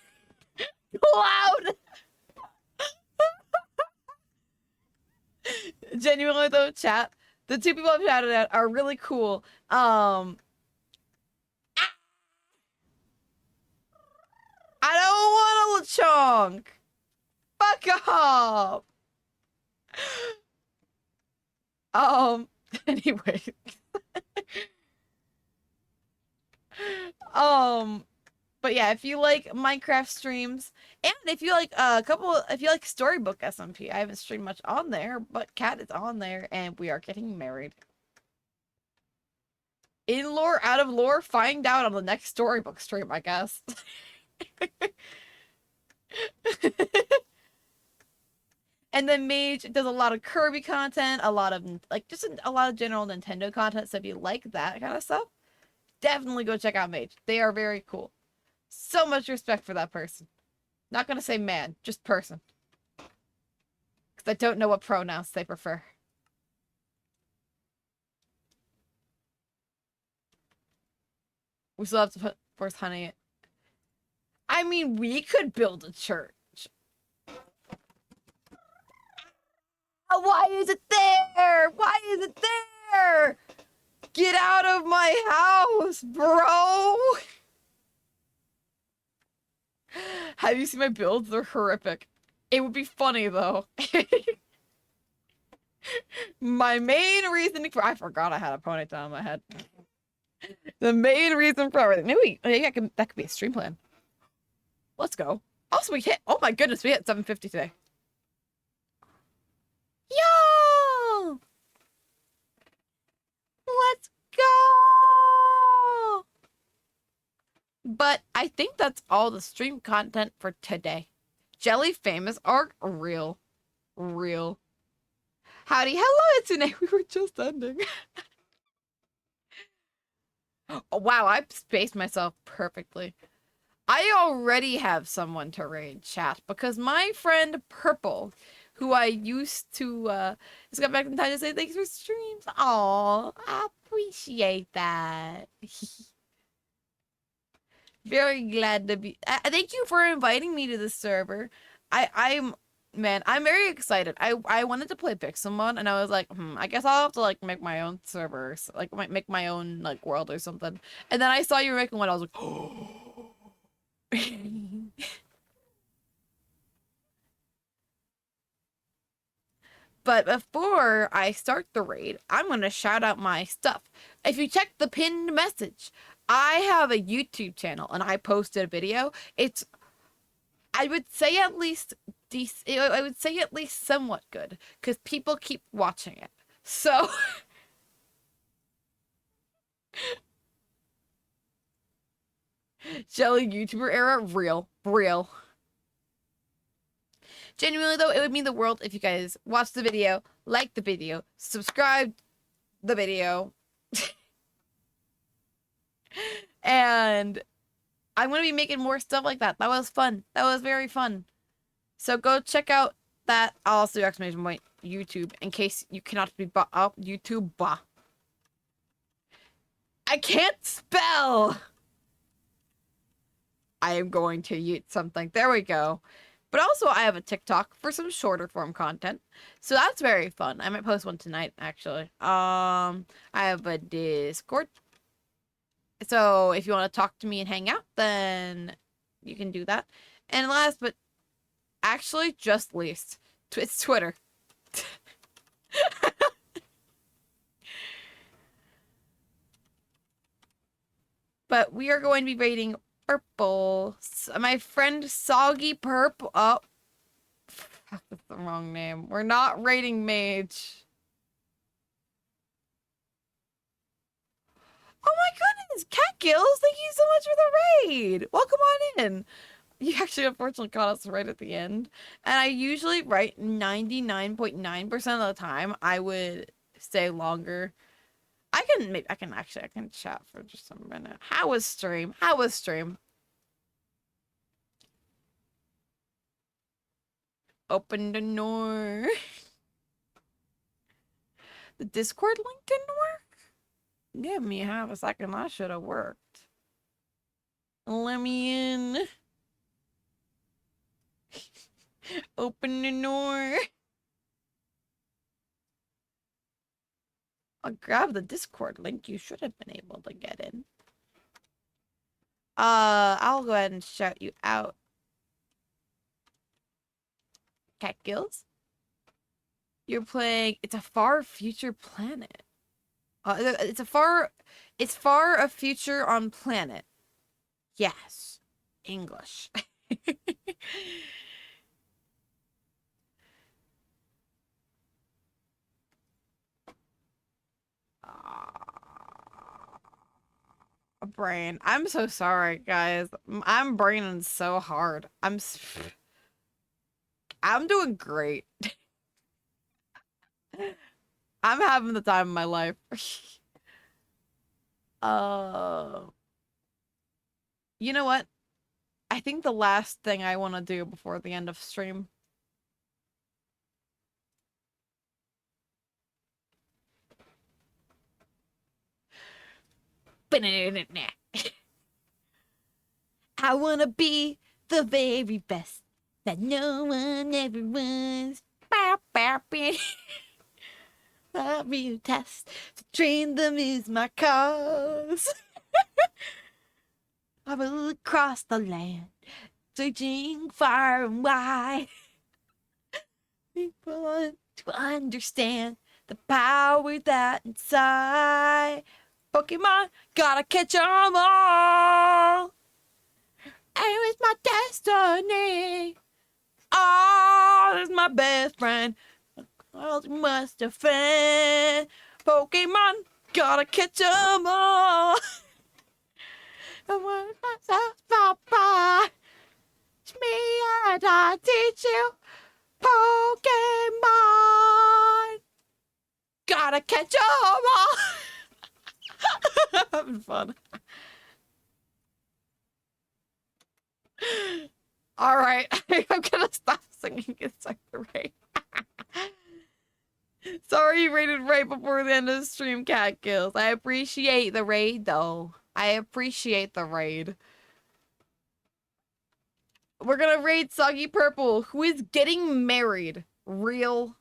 Genuinely though, chat, the two people I've shouted at are really cool. I don't want a Lechonk. Fuck off. Anyway. But yeah, if you like Minecraft streams, and if you like if you like Storybook SMP, I haven't streamed much on there, but Kat is on there, and we are getting married. In lore, out of lore, find out on the next Storybook stream, I guess. And then Mage does a lot of Kirby content, a lot of like just a lot of general Nintendo content. So if you like that kind of stuff, definitely go check out Mage. They are very cool. So much respect for that person. Not gonna say man, just person. Because I don't know what pronouns they prefer. We still have to put force honey. I mean, we could build a church. Why is it there? Why is it there? Get out of my house, bro! Have you seen my builds? They're horrific. It would be funny, though. My main reasoning for— I forgot I had a ponytail on my head. The main reason for everything. Maybe that could be a stream plan. Let's go. Also, we hit— oh my goodness, we hit 750 today. Yo! Let's go! But I think that's all the stream content for today. Jelly Famous arc, real. Howdy, hello, Itsune. We were just ending. Oh, wow, I spaced myself perfectly. I already have someone to raid, chat, because my friend Purple, who I used to, has got back in time to say thanks for streams. Aw, I appreciate that. Very glad to be— thank you for inviting me to the server. Man, I'm very excited. I wanted to play Pixelmon, and I was like, I guess I'll have to like make my own server, like make my own like world or something. And then I saw you were making one. I was like, oh. But before I start the raid, I'm going to shout out my stuff. If you check the pinned message, I have a YouTube channel and I posted a video. It's, I would say at least I would say at least somewhat good because people keep watching it. So Jelly YouTuber era, real. Genuinely though, it would mean the world if you guys watch the video, like the video, subscribe the video. And I'm going to be making more stuff like that. That was fun. That was very fun. So go check out that. I'll also do exclamation point YouTube in case you cannot be YouTube. I can't spell. I am going to yeet something. There we go. But also I have a TikTok for some shorter form content. So that's very fun. I might post one tonight actually. I have a Discord. So if you want to talk to me and hang out, then you can do that. And last but actually just least, it's Twitter. But we are going to be raiding Purple. My friend Soggy Purple. Oh, fuck, that's the wrong name. We're not raiding Mage. Oh my goodness, Cat Gills, thank you so much for the raid. Welcome on in. You actually unfortunately caught us right at the end. And I usually write 99.9% of the time. I would stay longer. I can chat for just a minute. How was stream? Open the door. The Discord link didn't work? Give me half a second. That should have worked. Let me in. Open the door. I'll grab the Discord link. You should have been able to get in. I'll go ahead and shout you out. Cat Gills. You're playing It's a Far Future Planet. It's far a future on planet. Yes. English. Brain. I'm so sorry, guys. I'm braining so hard. I'm doing great. I'm having the time of my life. You know what? I think the last thing I want to do before the end of stream. I want to be the very best that no one ever was. A real test to train them is my cause. I will across the land, searching far and wide. People want to understand the power that inside. Pokemon, gotta catch 'em all. And it's my destiny. Oh, it's my best friend. World must defend. Pokemon, gotta catch 'em all. I want myself, Papa. It's me and I teach you. Pokemon, gotta catch 'em all. Having fun. All right, I'm gonna stop singing inside the raid. Sorry you raided right before the end of the stream, Cat Kills. I appreciate the raid, though. I appreciate the raid. We're gonna raid Soggy Purple, who is getting married. Real.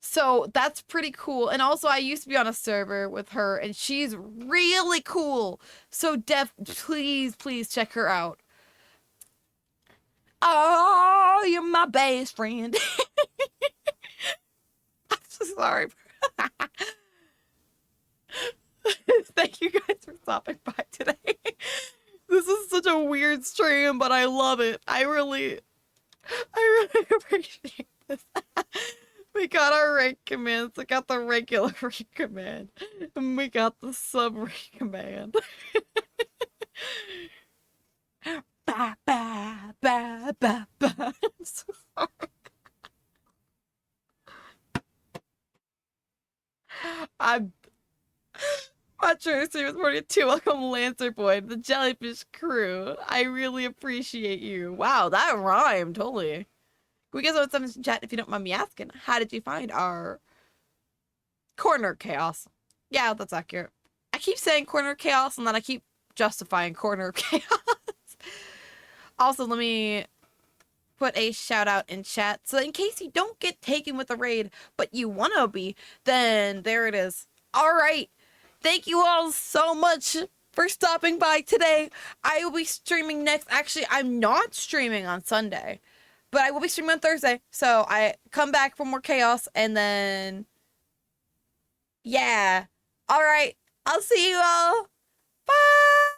So that's pretty cool. And also, I used to be on a server with her, and she's really cool. So please check her out. Oh, Oh, you're my best friend. I'm so sorry. Thank you guys for stopping by today. This is such a weird stream, but I love it. I really appreciate this. We got our rank commands. We got the regular rank command. And we got the sub rank command. Ba ba ba ba ba. I'm so sorry. I'm watching stream this morning too. Welcome, Lancer Boy, the Jellyfish crew. I really appreciate you. Wow, that rhymed. Holy. Can we get some in chat if you don't mind me asking? How did you find our corner chaos? Yeah, that's accurate. I keep saying corner chaos and then I keep justifying corner chaos. Also, let me put a shout out in chat. So in case you don't get taken with a raid, but you want to be, then there it is. All right. Thank you all so much for stopping by today. I will be streaming next. Actually, I'm not streaming on Sunday, but I will be streaming on Thursday. So I come back for more chaos and then, yeah. All right. I'll see you all. Bye.